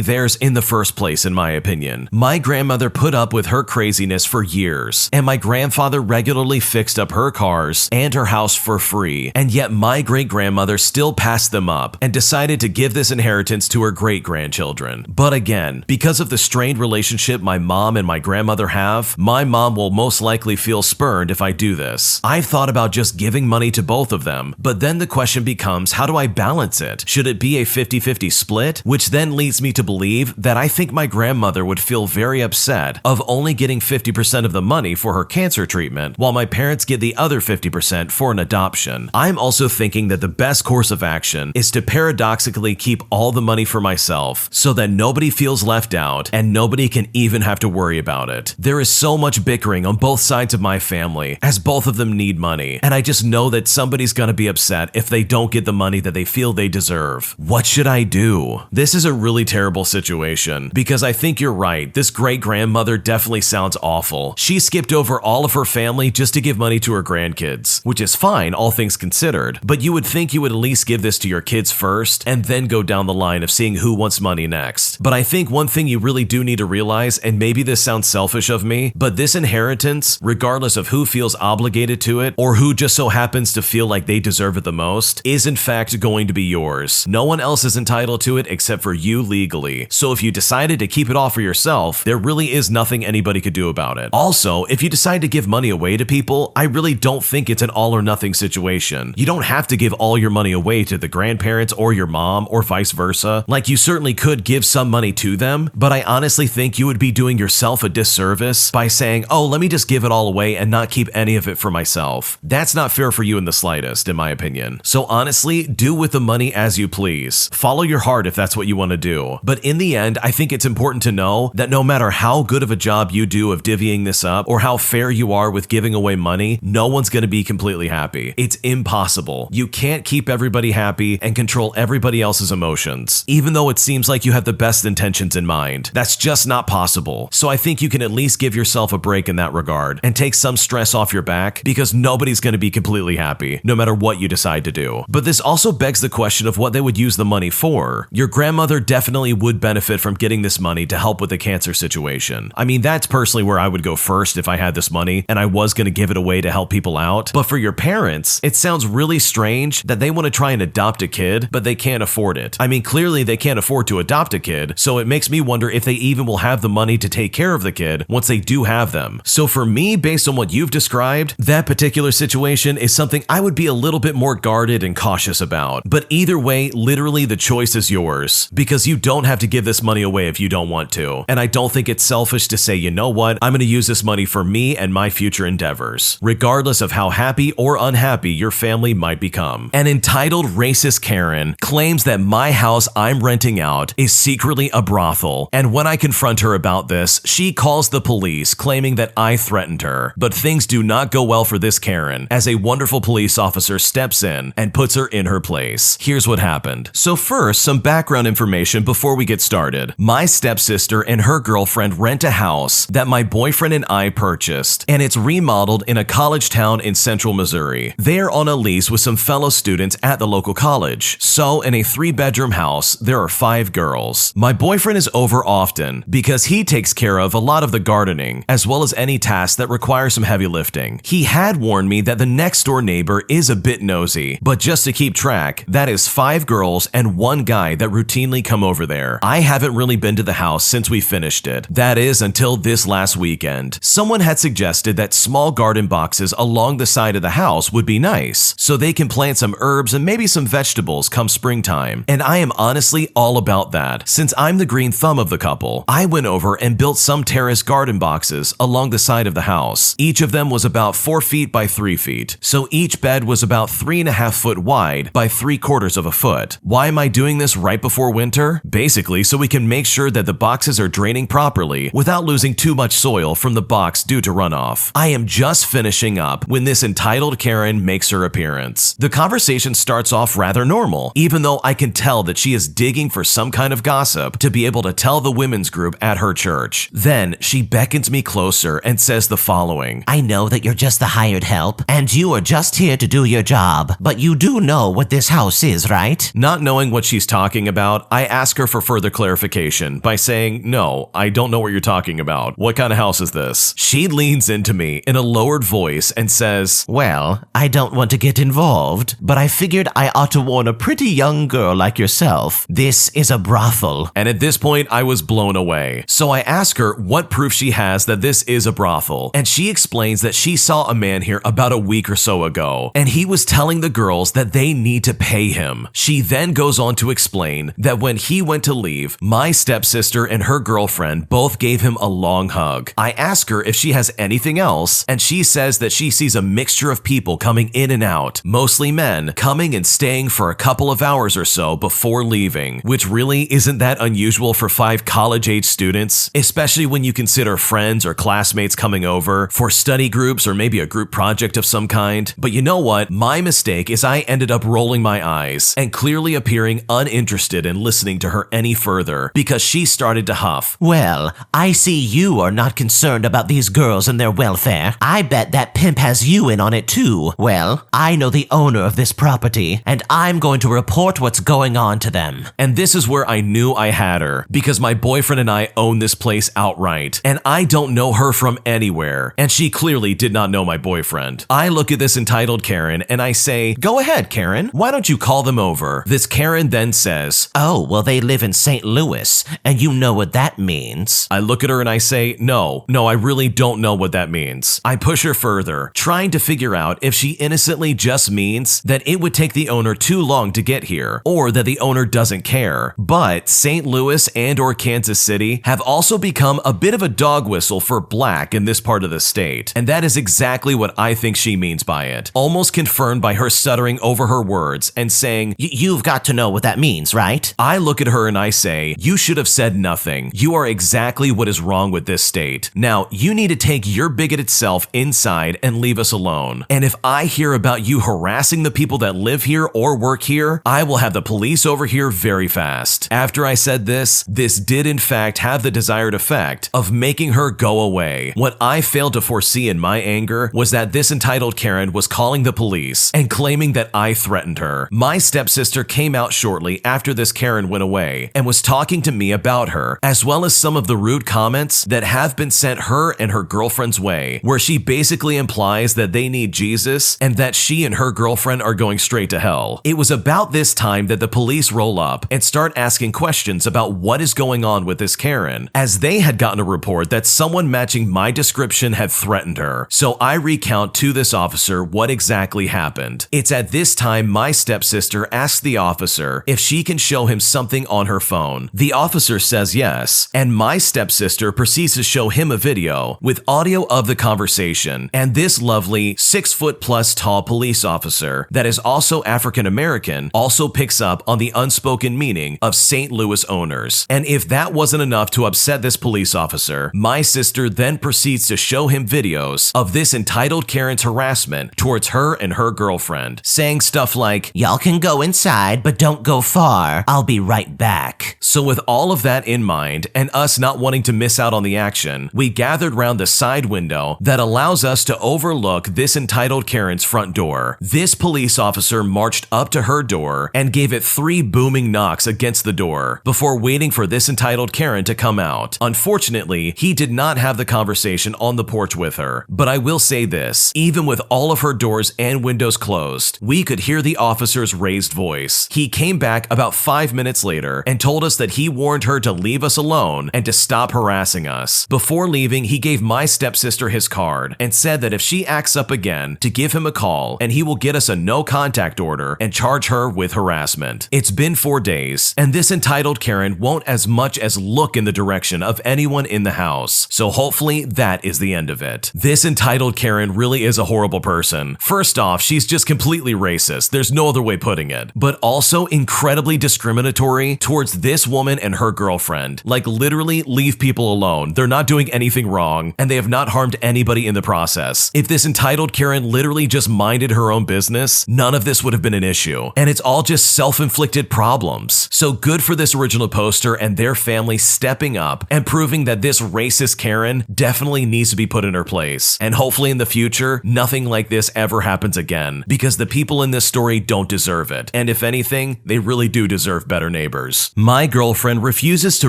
theirs in the first place, in my opinion. My grandmother put up with her craziness for years, and my grandfather regularly fixed up her cars and her house for free, and yet my great-grandmother still passed them up and decided to give this inheritance to her great-grandchildren. But again, because of the strained relationship my mom and my grandmother have, my mom will most likely feel spurned if I do this. I've thought about just giving money to both of them, but then the question becomes, how do I balance it? Should it be a 50-50 split? Which then leads me to believe that I think my grandmother would feel very upset of only getting 50% of the money for her cancer treatment, while my parents get the other 50% for an adoption. I'm also thinking that the best course of action is to paradoxically keep all the money for myself so that nobody feels left out and nobody can even have to worry about it. There is so much bickering on both sides of my family as both of them need money, and I just know that somebody's gonna be upset if they don't get the money that they feel they deserve. What should I do? This is a really terrible situation because I think you're right. This great-grandmother definitely sounds awful. She skipped over all of her family just to give money to her grandkids, which is fine, all things considered, but you would think you would at least give this to your kids first and then go down the line of seeing who wants money next. But I think one thing you really do need to realize, and maybe this sounds selfish of me, but this inheritance, regardless of who feels obligated to it or who just so happens to feel like they deserve it the most, is in fact going to be yours. No one else is entitled to it except for you legally. So if you decided to keep it all for yourself, there really is nothing anybody could do about it. Also, if you decide to give money away to people, I really don't think it's an all or nothing situation. You don't have to give all your money away to the grandparents or your mom or vice versa. Like, you certainly could give some money to them, but I honestly think you would be doing yourself a disservice by saying, oh, let me just give it all away and not keep any of it for myself. That's not fair for you in the slightest, in my opinion. So honestly, do with the money as you please. Follow your heart if that's what you want to do. But in the end, I think it's important to know that no matter how good of a job you do of divvying this up or how fair you are with giving away money, no one's going to be completely happy. It's impossible. You can't keep everybody happy and control everybody else's emotions, even though it seems like you have the best intentions in mind. That's just not possible. So I think you can at least give yourself a break in that regard and take some stress off your back, because nobody's going to be completely happy, no matter what you decide to do. But this also begs the question of what they would use the money for. Your grandmother definitely would benefit from getting this money to help with the cancer situation. I mean, that's personally where I would go first if I had this money and I was going to give it away to help people out. But for your parents, it sounds really strange that they want to try and adopt a kid, but they can't afford it. I mean, clearly they can't afford to adopt a kid, so it makes me wonder if they even will have the money to take care of the kid once they do have them. So for me, based on what you've described, that particular situation is something I would be a little bit more guarded and cautious about. But either way, literally the choice is yours, because you don't have to give this money away if you don't want to. And I don't think it's selfish to say, you know what, I'm going to use this money for me and my future endeavors, regardless of how happy or unhappy your family might become. An entitled racist Karen claims that my house I'm renting out is secretly a brothel, and when I confront her about this, she calls the police, claiming that I threatened her. But things do not go well for this Karen, as a wonderful police officer steps in and puts her in her place. Here's what happened. So first, some background information before we get started. My stepsister and her girlfriend rent a house that my boyfriend and I purchased, and it's remodeled in a college town in central Missouri. They are on a lease with some fellow students at the local college. So in a 3-bedroom house, there are 5 girls. My boyfriend is over often because he takes care of a lot of the gardening, as well as any tasks that require some heavy lifting. He had warned me that the next door neighbor is a bit nosy, but just to keep track, that is 5 girls and 1 guy that routinely come over there. I haven't really been to the house since we finished it. That is, until this last weekend. Someone had suggested that small garden boxes along the side of the house would be nice, so they can plant some herbs and maybe some vegetables come springtime. And I am honestly all about that. Since I'm the green thumb of the couple, I went over and built some terrace garden boxes along the side of the house. Each of them was about 4 feet by 3 feet, so each bed was about 3.5 foot wide by 3/4 of a foot. Why am I doing this right before winter? Basically, so we can make sure that the boxes are draining properly without losing too much soil from the box due to runoff. I am just finishing up when this entitled Karen makes her appearance. The conversation starts off rather normal, even though I can tell that she is digging for some kind of gossip to be able to tell the women's group at her church. Then she beckons me closer and says the following: "I know that you're just the hired help, and you are just here to do your job. But you do know what this house is, right? Not knowing what she's talking about, I ask her for further clarification by saying, no, I don't know what you're talking about. What kind of house is this? She leans into me in a lowered voice and says, well, I don't want to get involved, but I figured I ought to warn a pretty young girl like yourself. This is a brothel. And at this point, I was blown away. So I ask her what proof she has that this is a brothel, and she explains that she saw a man here about a week or so ago, and he was telling the girls that they need to pay him. She then goes on to explain that when he went to leave, my stepsister and her girlfriend both gave him a long hug. I ask her if she has anything else, and she says that she sees a mixture of people coming in and out, mostly men, coming and staying for a couple of hours or so before leaving, which really isn't that unusual for 5 college-age students, especially when you consider friends or classmates coming over for study groups or maybe a group project of some kind. But you know what? My mistake is I ended up rolling my eyes and clearly appearing uninterested in listening to her any further because she started to huff. Well, I see you are not concerned about these girls and their welfare. I bet that pimp has you in on it too. Well, I know the owner of this property, and I'm going to report what's going on to them. And this is where I knew I had her, because my boyfriend and I own this place outright, and I don't know her from anywhere, and she clearly did not know my boyfriend. I look at this entitled Karen and I say, go ahead, Karen, why don't you call them over? This Karen then says, oh, well, they live in St. Louis, and you know what that means. I look at her and I say, no, I really don't know what that means. I push her further, trying to figure out if she innocently just means that it would take the owner too long to get here, or that the owner doesn't care. But St. Louis and or Kansas City have also become a bit of a dog whistle for black in this part of the state, and that is exactly what I think she means by it, almost confirmed by her stuttering over her words and saying, you've got to know what that means, right? I look at her and I say, you should have said nothing. You are exactly what is wrong with this state. Now, you need to take your bigoted self inside and leave us alone. And if I hear about you harassing the people that live here or work here, I will have the police over here very fast. After I said this did in fact have the desired effect of making her go away. What I failed to foresee in my anger was that this entitled Karen was calling the police and claiming that I threatened her. My stepsister came out shortly after this Karen went away and was talking to me about her, as well as some of the rude comments that have been sent her and her girlfriend's way, where she basically implies that they need Jesus and that she and her girlfriend are going straight to hell. It was about this time that the police roll up and start asking questions about what is going on with this Karen, as they had gotten a report that someone matching my description had threatened her. So I recount to this officer what exactly happened. It's at this time my stepsister asks the officer if she can show him something on her phone. The officer says yes, and my stepsister proceeds to show him a video with audio of the conversation, and this lovely 6-foot+ tall police officer that is also African American also picks up on the unspoken meaning of St. Louis owners. And if that wasn't enough to upset this police officer, my sister then proceeds to show him videos of this entitled Karen's harassment towards her and her girlfriend, saying stuff like, y'all can go inside, but don't go far. I'll be right back. So with all of that in mind, and us not wanting to miss out on the action, we gathered round the side window that allows us to overlook this entitled Karen's front door. This police officer marched up to her door and gave it 3 booming knocks against the door before waiting for this entitled Karen to come out. Unfortunately, he did not have the conversation on the porch with her, but I will say this, even with all of her doors and windows closed, we could hear the officer's raised voice. He came back about 5 minutes later and told us that he warned her to leave us alone and to stop harassing us. Before leaving, he gave my stepsister his card and said that if she acts up again, to give him a call and he will get us a no contact order and charge her with harassment. It's been 4 days, and this entitled Karen won't as much as look in the direction of anyone in the house, so hopefully that is the end of it. This entitled Karen really is a horrible person. First off, she's just completely racist, there's no other way putting it, but also incredibly discriminatory towards this woman and her girlfriend. Like, literally leave people alone. They're not doing anything wrong, and they have not harmed anybody in the process. If this entitled Karen literally just minded her own business, none of this would have been an issue, and it's all just self-inflicted problems. So good for this original poster and their family stepping up and proving that this racist Karen definitely needs to be put in her place. And hopefully hopefully in the future, nothing like this ever happens again, because the people in this story don't deserve it. And if anything, they really do deserve better neighbors. My girlfriend refuses to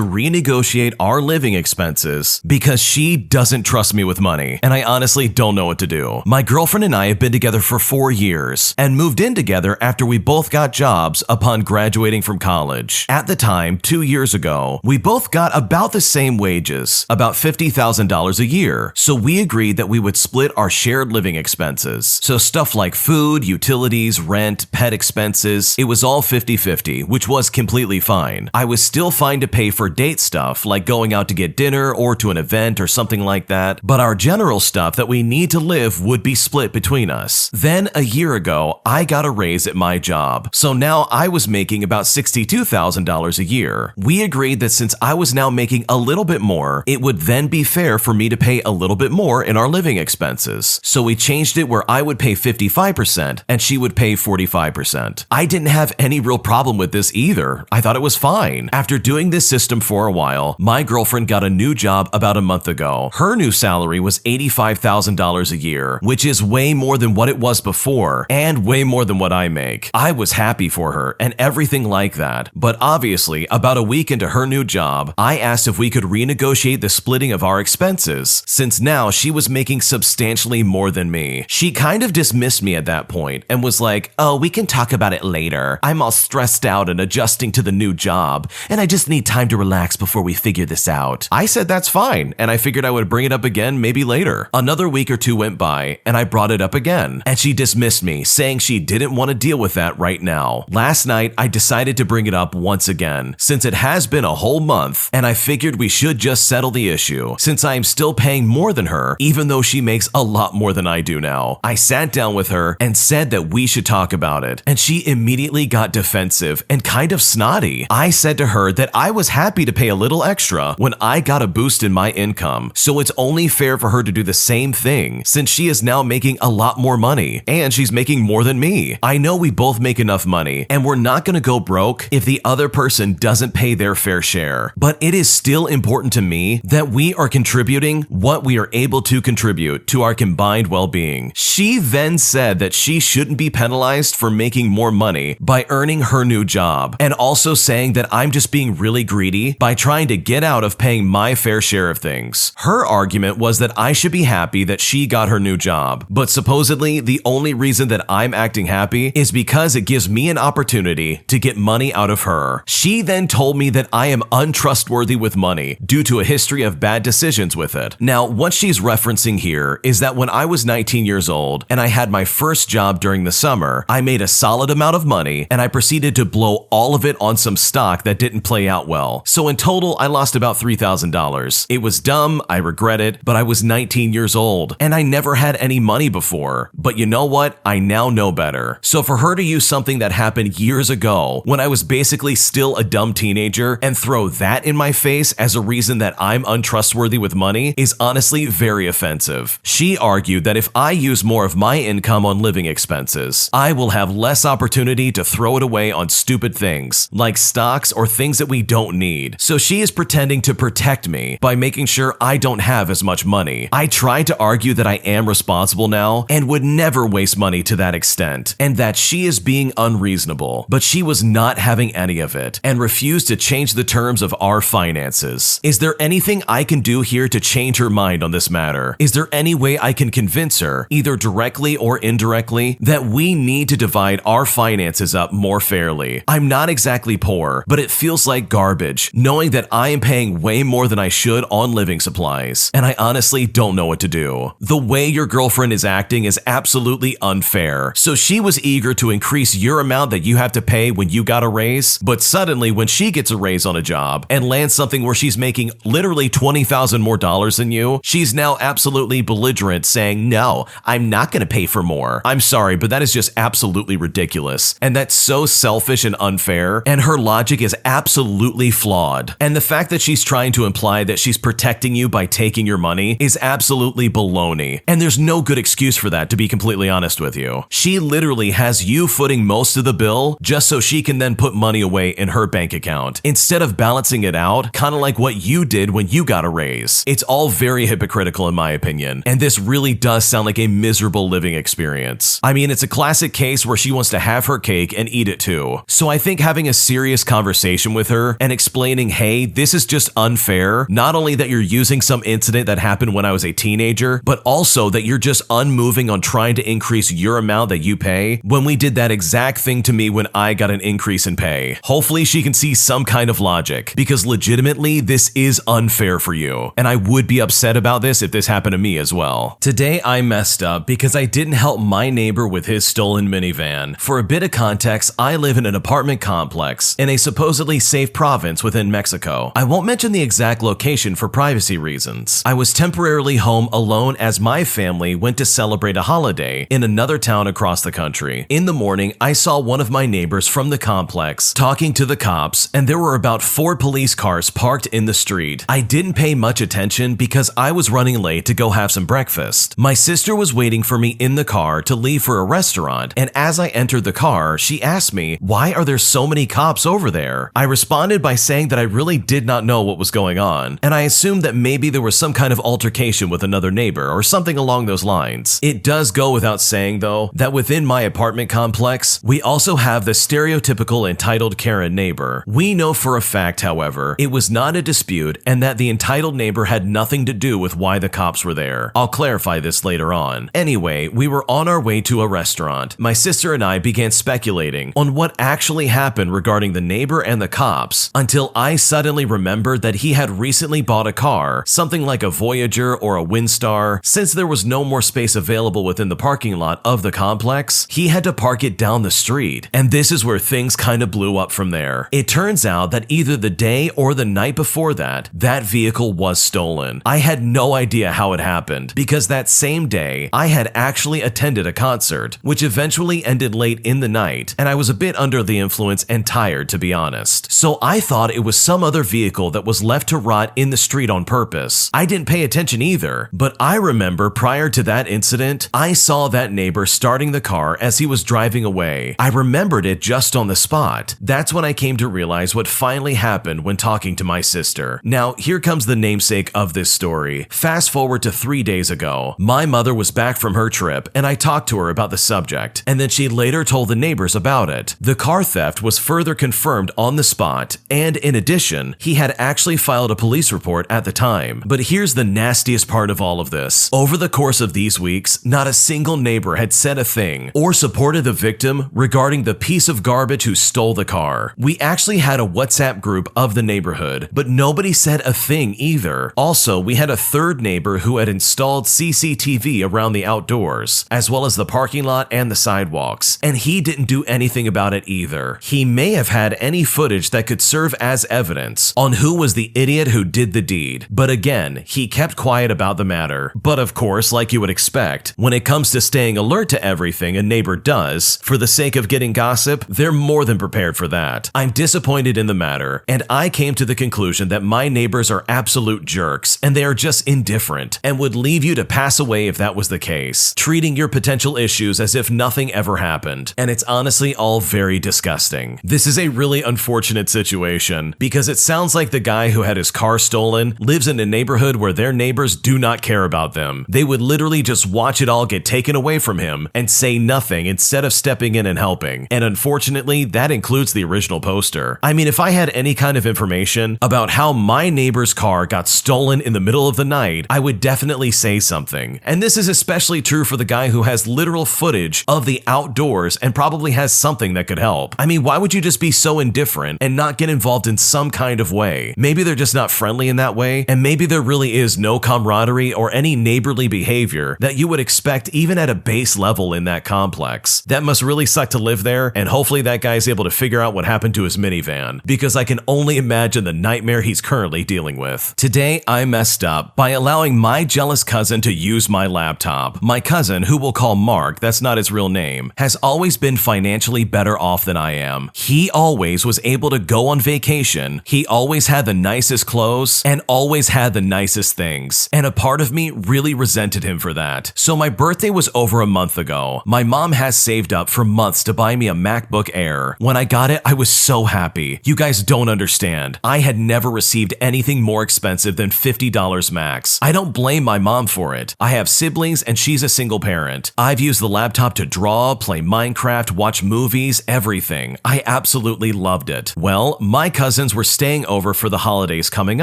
renegotiate our living expenses because she doesn't trust me with money, and I honestly don't know what to do. My girlfriend and I have been together for 4 years and moved in together after we both got jobs upon graduating from college. At the time, 2 years ago, we both got about the same wages, about $50,000 a year, so we agreed that we would split our shared living expenses. So stuff like food, utilities, rent, pet expenses, it was all 50-50, which was completely fine. I was still fine to pay for date stuff, like going out to get dinner or to an event or something like that, but our general stuff that we need to live would be split between us. Then a year ago, I got a raise at my job, so now I was making about $62,000 a year. We agreed that since I was now making a little bit more, it would then be fair for me to pay a little bit more in our living expenses. So we changed it where I would pay 55% and she would pay 45%. I didn't have any real problem with this either. I thought it was fine. After doing this system for a while, my girlfriend got a new job about a month ago. Her new salary was $85,000 a year, which is way more than what it was before and way more than what I make. I was happy for her and everything like that. But obviously, about a week into her new job, I asked if we could renegotiate the splitting of our expenses, since now she was making substantially more than me. She kind of dismissed me at that point and was like, "Oh, we can talk about it later. I'm all stressed out and adjusting to the new job, and I just need time to relax before we figure this out." I said that's fine, and I figured I would bring it up again maybe later. Another week or two went by, and I brought it up again, and she dismissed me, saying she didn't want to deal with that right now. Last night, I decided to bring it up once again, since it has been a whole month, and I figured we should just settle the issue, since I am still paying more than her, even though she makes a lot more than I do now. I sat down with her and said that we should talk about it, and she immediately got defensive and kind of snotty. I said to her that I was happy to pay a little extra when I got a boost in my income, so it's only fair for her to do the same thing, since she is now making a lot more money, and she's making more than me. I know we both make enough money, and we're not gonna go broke if the other person doesn't pay their fair share, but it is still important to me that we are contributing what we are able to contribute to our combined well-being. She then said that she shouldn't be penalized for making more money by earning her new job, and also saying that I'm just being really greedy by trying to get out of paying my fair share of things. Her argument was that I should be happy that she got her new job, but supposedly the only reason that I'm acting happy is because it gives me an opportunity to get money out of her. She then told me that I am untrustworthy with money due to a history of bad decisions with it. Now, what she's referencing here is that when I was 19 years old and I had my first job during the summer, I made a solid amount of money and I proceeded to blow all of it on some stock that didn't play out well. So in total, I lost about $3,000. It was dumb, I regret it, but I was 19 years old and I never had any money before. But you know what? I now know better. So for her to use something that happened years ago when I was basically still a dumb teenager and throw that in my face as a reason that I'm untrustworthy with money is honestly very offensive. She argued that if I use more of my income on living expenses, I will have less opportunity to throw it away on stupid things like stocks or things that we don't need. So she is pretending to protect me by making sure I don't have as much money. I tried to argue that I am responsible now and would never waste money to that extent, and that she is being unreasonable, but she was not having any of it and refused to change the terms of our finances. Is there anything I can do here to change her mind on this matter? Is there any way I can convince her, either directly or indirectly, that we need to divide our finances up more fairly? I'm not exactly poor, but it feels like garbage knowing that I am paying way more than I should on living supplies, and I honestly don't know what to do. The way your girlfriend is acting is absolutely unfair. So she was eager to increase your amount that you have to pay when you got a raise, but suddenly when she gets a raise on a job and lands something where she's making literally $20,000 more than you, she's now absolutely belligerent, saying, "No, I'm not going to pay for more." I'm sorry, but that is just absolutely ridiculous, and that's so selfish and unfair, and her logic is absolutely flawed. And the fact that she's trying to imply that she's protecting you by taking your money is absolutely baloney, and there's no good excuse for that, to be completely honest with you. She literally has you footing most of the bill just so she can then put money away in her bank account, instead of balancing it out, kind of like what you did when you got a raise. It's all very hypocritical in my opinion, and this this really does sound like a miserable living experience. I mean, it's a classic case where she wants to have her cake and eat it too. So I think having a serious conversation with her and explaining, hey, this is just unfair, not only that you're using some incident that happened when I was a teenager, but also that you're just unmoving on trying to increase your amount that you pay when we did that exact thing to me when I got an increase in pay. Hopefully she can see some kind of logic, because legitimately this is unfair for you, and I would be upset about this if this happened to me as well. Today I messed up because I didn't help my neighbor with his stolen minivan. For a bit of context, I live in an apartment complex in a supposedly safe province within Mexico. I won't mention the exact location for privacy reasons. I was temporarily home alone as my family went to celebrate a holiday in another town across the country. In the morning, I saw one of my neighbors from the complex talking to the cops, and there were about 4 police cars parked in the street. I didn't pay much attention because I was running late to go have some breakfast. My sister was waiting for me in the car to leave for a restaurant, and as I entered the car, she asked me, "Why are there so many cops over there?" I responded by saying that I really did not know what was going on, and I assumed that maybe there was some kind of altercation with another neighbor or something along those lines. It does go without saying, though, that within my apartment complex, we also have the stereotypical entitled Karen neighbor. We know for a fact, however, it was not a dispute and that the entitled neighbor had nothing to do with why the cops were there. I'll clarify this later on. Anyway, we were on our way to a restaurant. My sister and I began speculating on what actually happened regarding the neighbor and the cops until I suddenly remembered that he had recently bought a car, something like a Voyager or a Windstar. Since there was no more space available within the parking lot of the complex, he had to park it down the street. And this is where things kind of blew up from there. It turns out that either the day or the night before that vehicle was stolen. I had no idea how it happened because that same day, I had actually attended a concert, which eventually ended late in the night, and I was a bit under the influence and tired, to be honest. So I thought it was some other vehicle that was left to rot in the street on purpose. I didn't pay attention either, but I remember prior to that incident, I saw that neighbor starting the car as he was driving away. I remembered it just on the spot. That's when I came to realize what finally happened when talking to my sister. Now, here comes the namesake of this story. Fast forward to 3 days ago. My mother was back from her trip, and I talked to her about the subject, and then she later told the neighbors about it. The car theft was further confirmed on the spot, and in addition, he had actually filed a police report at the time. But here's the nastiest part of all of this. Over the course of these weeks, not a single neighbor had said a thing or supported the victim regarding the piece of garbage who stole the car. We actually had a WhatsApp group of the neighborhood, but nobody said a thing either. Also, we had a third neighbor who had installed CCTV around the outdoors, as well as the parking lot and the sidewalks, and he didn't do anything about it either. He may have had any footage that could serve as evidence on who was the idiot who did the deed, but again, he kept quiet about the matter. But of course, like you would expect, when it comes to staying alert to everything a neighbor does, for the sake of getting gossip, they're more than prepared for that. I'm disappointed in the matter, and I came to the conclusion that my neighbors are absolute jerks, and they are just indifferent, and would leave you to pass away if that was the case, treating your potential issues as if nothing ever happened, and it's honestly all very disgusting. This is a really unfortunate situation, because it sounds like the guy who had his car stolen lives in a neighborhood where their neighbors do not care about them. They would literally just watch it all get taken away from him and say nothing instead of stepping in and helping, and unfortunately, that includes the original poster. I mean, if I had any kind of information about how my neighbor's car got stolen in the middle of the night, I would definitely say something. And this is especially true for the guy who has literal footage of the outdoors and probably has something that could help. I mean, why would you just be so indifferent and not get involved in some kind of way? Maybe they're just not friendly in that way, and maybe there really is no camaraderie or any neighborly behavior that you would expect even at a base level in that complex. That must really suck to live there, and hopefully that guy's able to figure out what happened to his minivan, because I can only imagine the nightmare he's currently dealing with. Today, I messed up by allowing my jealous cousin to use my laptop. My cousin, who we'll call Mark, that's not his real name, has always been financially better off than I am. He always was able to go on vacation, he always had the nicest clothes, and always had the nicest things, and a part of me really resented him for that. So my birthday was over a month ago. My mom has saved up for months to buy me a MacBook Air. When I got it, I was so happy. You guys don't understand. I had never received anything more expensive than $50 max. I don't blame my mom for for it. I have siblings and she's a single parent. I've used the laptop to draw, play Minecraft, watch movies, everything. I absolutely loved it. Well, my cousins were staying over for the holidays coming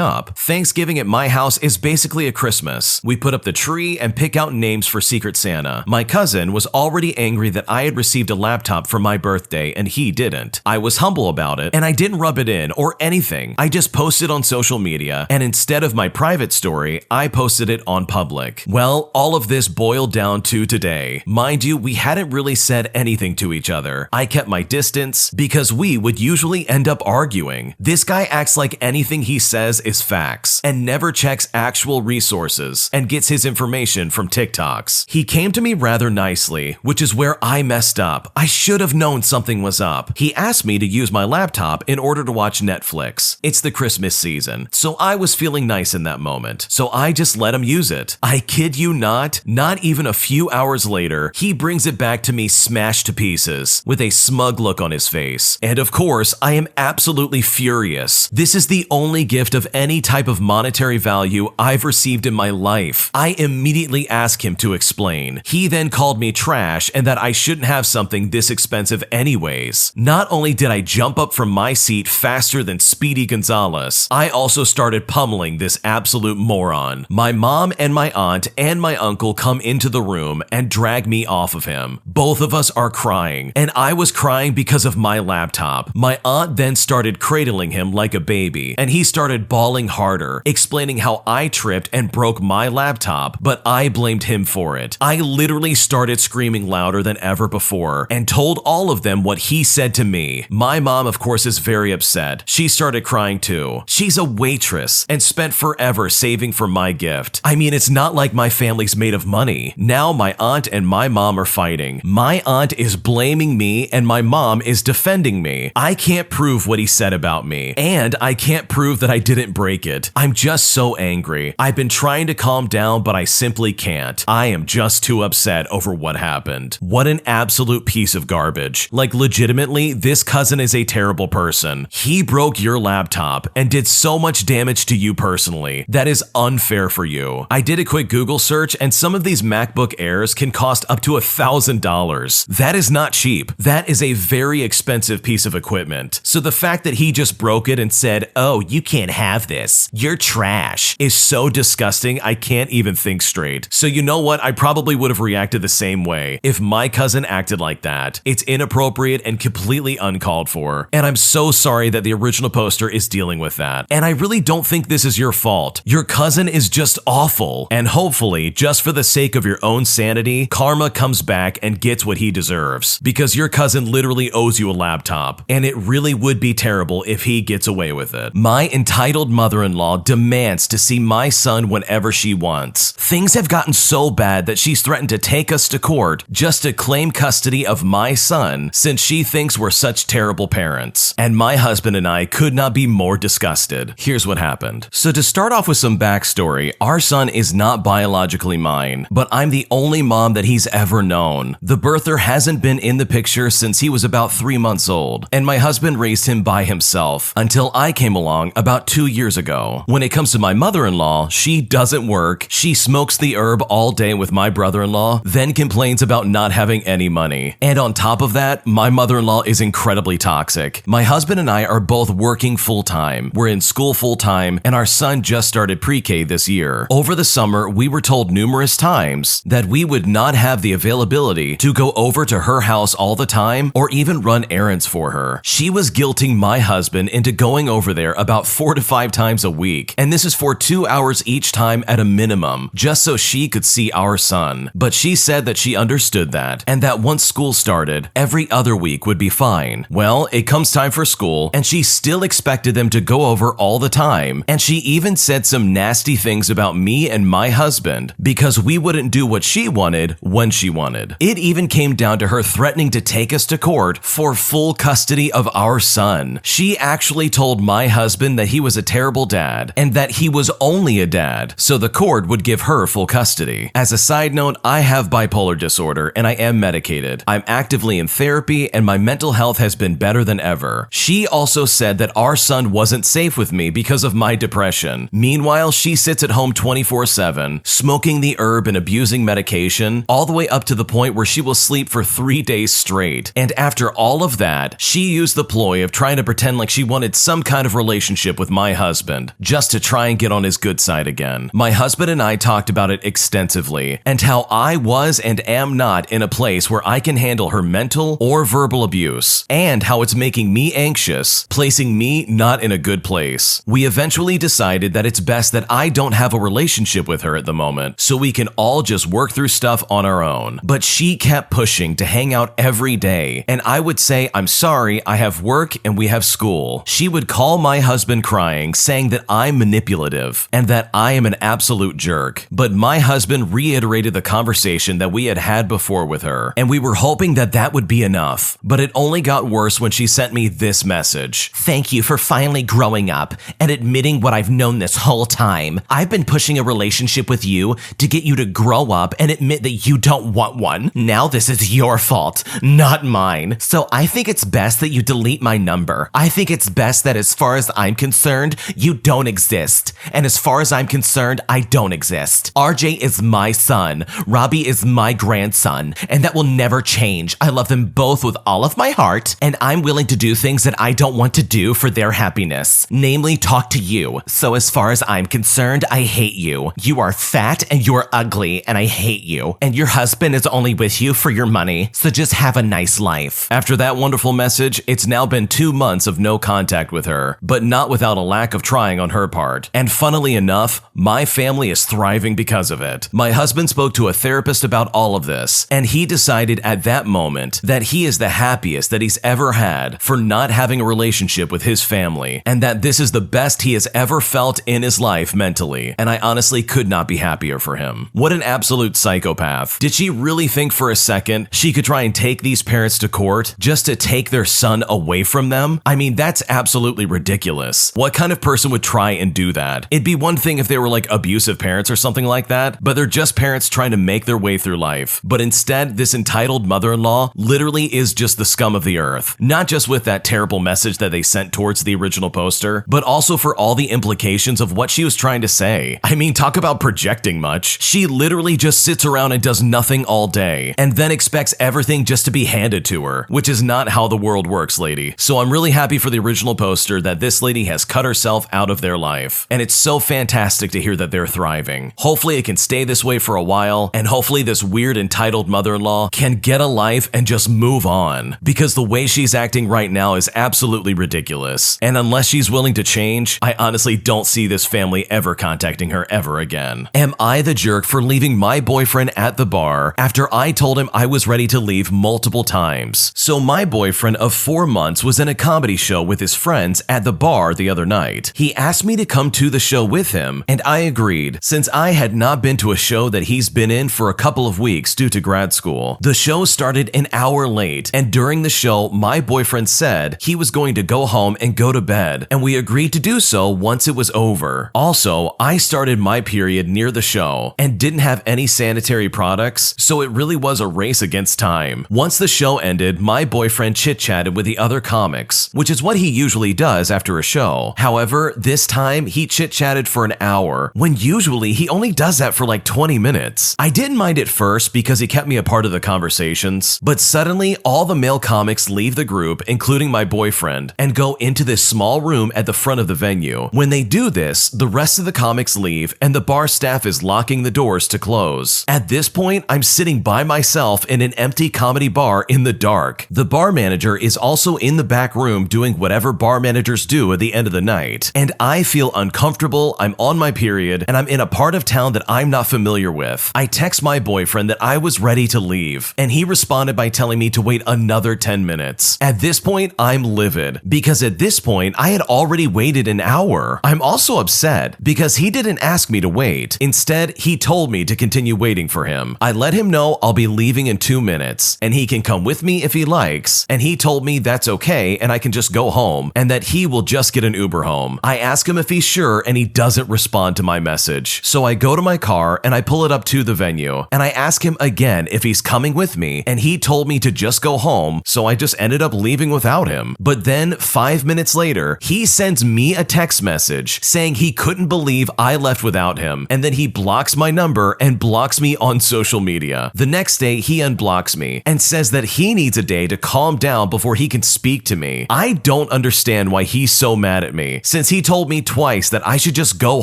up. Thanksgiving at my house is basically a Christmas. We put up the tree and pick out names for Secret Santa. My cousin was already angry that I had received a laptop for my birthday and he didn't. I was humble about it and I didn't rub it in or anything. I just posted on social media, and instead of my private story, I posted it on public. Well, all of this boiled down to today. Mind you, we hadn't really said anything to each other. I kept my distance because we would usually end up arguing. This guy acts like anything he says is facts and never checks actual resources and gets his information from TikToks. He came to me rather nicely, which is where I messed up. I should have known something was up. He asked me to use my laptop in order to watch Netflix. It's the Christmas season, so I was feeling nice in that moment, so I just let him use it. I kid you not even a few hours later, he brings it back to me smashed to pieces with a smug look on his face. And of course, I am absolutely furious. This is the only gift of any type of monetary value I've received in my life. I immediately asked him to explain. He then called me trash and that I shouldn't have something this expensive anyways. Not only did I jump up from my seat faster than Speedy Gonzalez, I also started pummeling this absolute moron. My mom and my aunt and my uncle come into the room and drag me off of him. Both of us are crying, and I was crying because of my laptop. My aunt then started cradling him like a baby, and he started bawling harder, explaining how I tripped and broke my laptop, but I blamed him for it. I literally started screaming louder than ever before and told all of them what he said to me. My mom, of course, is very upset. She started crying too. She's a waitress and spent forever saving for my gift. I mean, it's not like my family's made of money. Now my aunt and my mom are fighting. My aunt is blaming me and my mom is defending me. I can't prove what he said about me, and I can't prove that I didn't break it. I'm just so angry. I've been trying to calm down, but I simply can't. I am just too upset over what happened. What an absolute piece of garbage. Like, legitimately, this cousin is a terrible person. He broke your laptop and did so much damage to you personally. That is unfair for you. I did a quick Google search and some of these MacBook Airs can cost up to $1,000. That is not cheap. That is a very expensive piece of equipment. So the fact that he just broke it and said, "Oh, you can't have this. You're trash," is so disgusting I can't even think straight. So you know what? I probably would have reacted the same way if my cousin acted like that. It's inappropriate and completely uncalled for. And I'm so sorry that the original poster is dealing with that. And I really don't think this is your fault. Your cousin is just awful. And hopefully, just for the sake of your own sanity, karma comes back and gets what he deserves. Because your cousin literally owes you a laptop. And it really would be terrible if he gets away with it. My entitled mother-in-law demands to see my son whenever she wants. Things have gotten so bad that she's threatened to take us to court just to claim custody of my son since she thinks we're such terrible parents. And my husband and I could not be more disgusted. Here's what happened. So to start off with some backstory, our son is not biologically mine, but I'm the only mom that he's ever known. The birther hasn't been in the picture since he was about 3 months old, and my husband raised him by himself until I came along about 2 years ago. When it comes to my mother-in-law, she doesn't work, she smokes the herb all day with my brother-in-law, then complains about not having any money. And on top of that, my mother-in-law is incredibly toxic. My husband and I are both working full-time. We're in school full-time, and our son just started pre-K this year. Over the summer, we were told numerous times that we would not have the availability to go over to her house all the time or even run errands for her. She was guilting my husband into going over there about 4 to 5 times a week, and this is for 2 hours each time at a minimum, just so she could see our son. But she said that she understood that, and that once school started, every other week would be fine. Well, it comes time for school, and she still expected them to go over all the time, and she even said some nasty things about me and my husband because we wouldn't do what she wanted when she wanted. It even came down to her threatening to take us to court for full custody of our son. She actually told my husband that he was a terrible dad and that he was only a dad, so the court would give her full custody. As a side note, I have bipolar disorder and I am medicated. I'm actively in therapy and my mental health has been better than ever. She also said that our son wasn't safe with me because of my depression. Meanwhile, she sits at home 24/7 again, smoking the herb and abusing medication, all the way up to the point where she will sleep for 3 days straight. And after all of that, she used the ploy of trying to pretend like she wanted some kind of relationship with my husband, just to try and get on his good side again. My husband and I talked about it extensively, and how I was and am not in a place where I can handle her mental or verbal abuse, and how it's making me anxious, placing me not in a good place. We eventually decided that it's best that I don't have a relationship with her at the moment, so we can all just work through stuff on our own. But she kept pushing to hang out every day, and I would say, I'm sorry, I have work and we have school. She would call my husband crying, saying that I'm manipulative and that I am an absolute jerk. But my husband reiterated the conversation that we had had before with her, and we were hoping that that would be enough. But it only got worse when she sent me this message. Thank you for finally growing up and admitting what I've known this whole time. I've been pushing a relationship with you to get you to grow up and admit that you don't want one. Now this is your fault, not mine. So I think it's best that you delete my number. I think it's best that as far as I'm concerned, you don't exist. And as far as I'm concerned, I don't exist. RJ is my son. Robbie is my grandson. And that will never change. I love them both with all of my heart. And I'm willing to do things that I don't want to do for their happiness. Namely, talk to you. So as far as I'm concerned, I hate you. You are fat and you're ugly and I hate you. And your husband is only with you for your money. So just have a nice life. After that wonderful message, it's now been 2 months of no contact with her, but not without a lack of trying on her part. And funnily enough, my family is thriving because of it. My husband spoke to a therapist about all of this, and he decided at that moment that he is the happiest that he's ever had for not having a relationship with his family, and that this is the best he has ever felt in his life mentally, and I honestly could not be happier for him. What an absolute psychopath. Did she really think for a second she could try and take these parents to court just to take their son away from them? I mean, that's absolutely ridiculous. What kind of person would try and do that? It'd be one thing if they were like abusive parents or something like that, but they're just parents trying to make their way through life. But instead, this entitled mother-in-law literally is just the scum of the earth. Not just with that terrible message that they sent towards the original poster, but also for all the implications of what she was trying to say. I mean, talk about projecting much. She literally just sits around and does nothing all day, and then expects everything just to be handed to her, which is not how the world works, lady. So I'm really happy for the original poster that this lady has cut herself out of their life, and it's so fantastic to hear that they're thriving. Hopefully it can stay this way for a while, and hopefully this weird entitled mother-in-law can get a life and just move on, because the way she's acting right now is absolutely ridiculous. And unless she's willing to change, I honestly don't see this family ever contacting her ever again. Am I the jerk for leaving my boyfriend at the bar after I told him I was ready to leave multiple times? So my boyfriend of 4 months was in a comedy show with his friends at the bar the other night. He asked me to come to the show with him, and I agreed, since I had not been to a show that he's been in for a couple of weeks due to grad school. The show started an hour late, and during the show, my boyfriend said he was going to go home and go to bed, and we agreed to do so once it was over. Also, I started my period near the show and didn't have any sanitary products, so it really was a race against time. Once the show ended, my boyfriend chit-chatted with the other comics, which is what he usually does after a show. However, this time he chit-chatted for an hour, when usually he only does that for like 20 minutes. I didn't mind at first because he kept me a part of the conversations, but suddenly all the male comics leave the group, including my boyfriend, and go into this small room at the front of the venue. When they do this, the rest of the comics leave and the bar staff is locking the doors to close. At this point, I'm sitting by myself in an empty comedy bar in the dark. The bar manager is also in the back room doing whatever bar managers do at the end of the night, and I feel uncomfortable, I'm on my period, and I'm in a part of town that I'm not familiar with. I text my boyfriend that I was ready to leave, and he responded by telling me to wait another 10 minutes. At this point, I'm livid, because at this point, I had already waited an hour. I'm also upset, because he didn't ask me to wait. Instead, he told me to continue waiting for him. I let him know I'll be leaving in 2 minutes, and he can come with me if he likes, and he told me that's okay and I can just go home, and that he will just get an Uber home. I ask him if he's sure, and he doesn't respond to my message. So I go to my car and I pull it up to the venue, and I ask him again if he's coming with me, and he told me to just go home, so I just ended up leaving without him. But then 5 minutes later, he sends me a text message saying he couldn't believe I left without him, and and then he blocks my number and blocks me on social media. The next day, he unblocks me and says that he needs a day to calm down before he can speak to me. I don't understand why he's so mad at me, since he told me twice that I should just go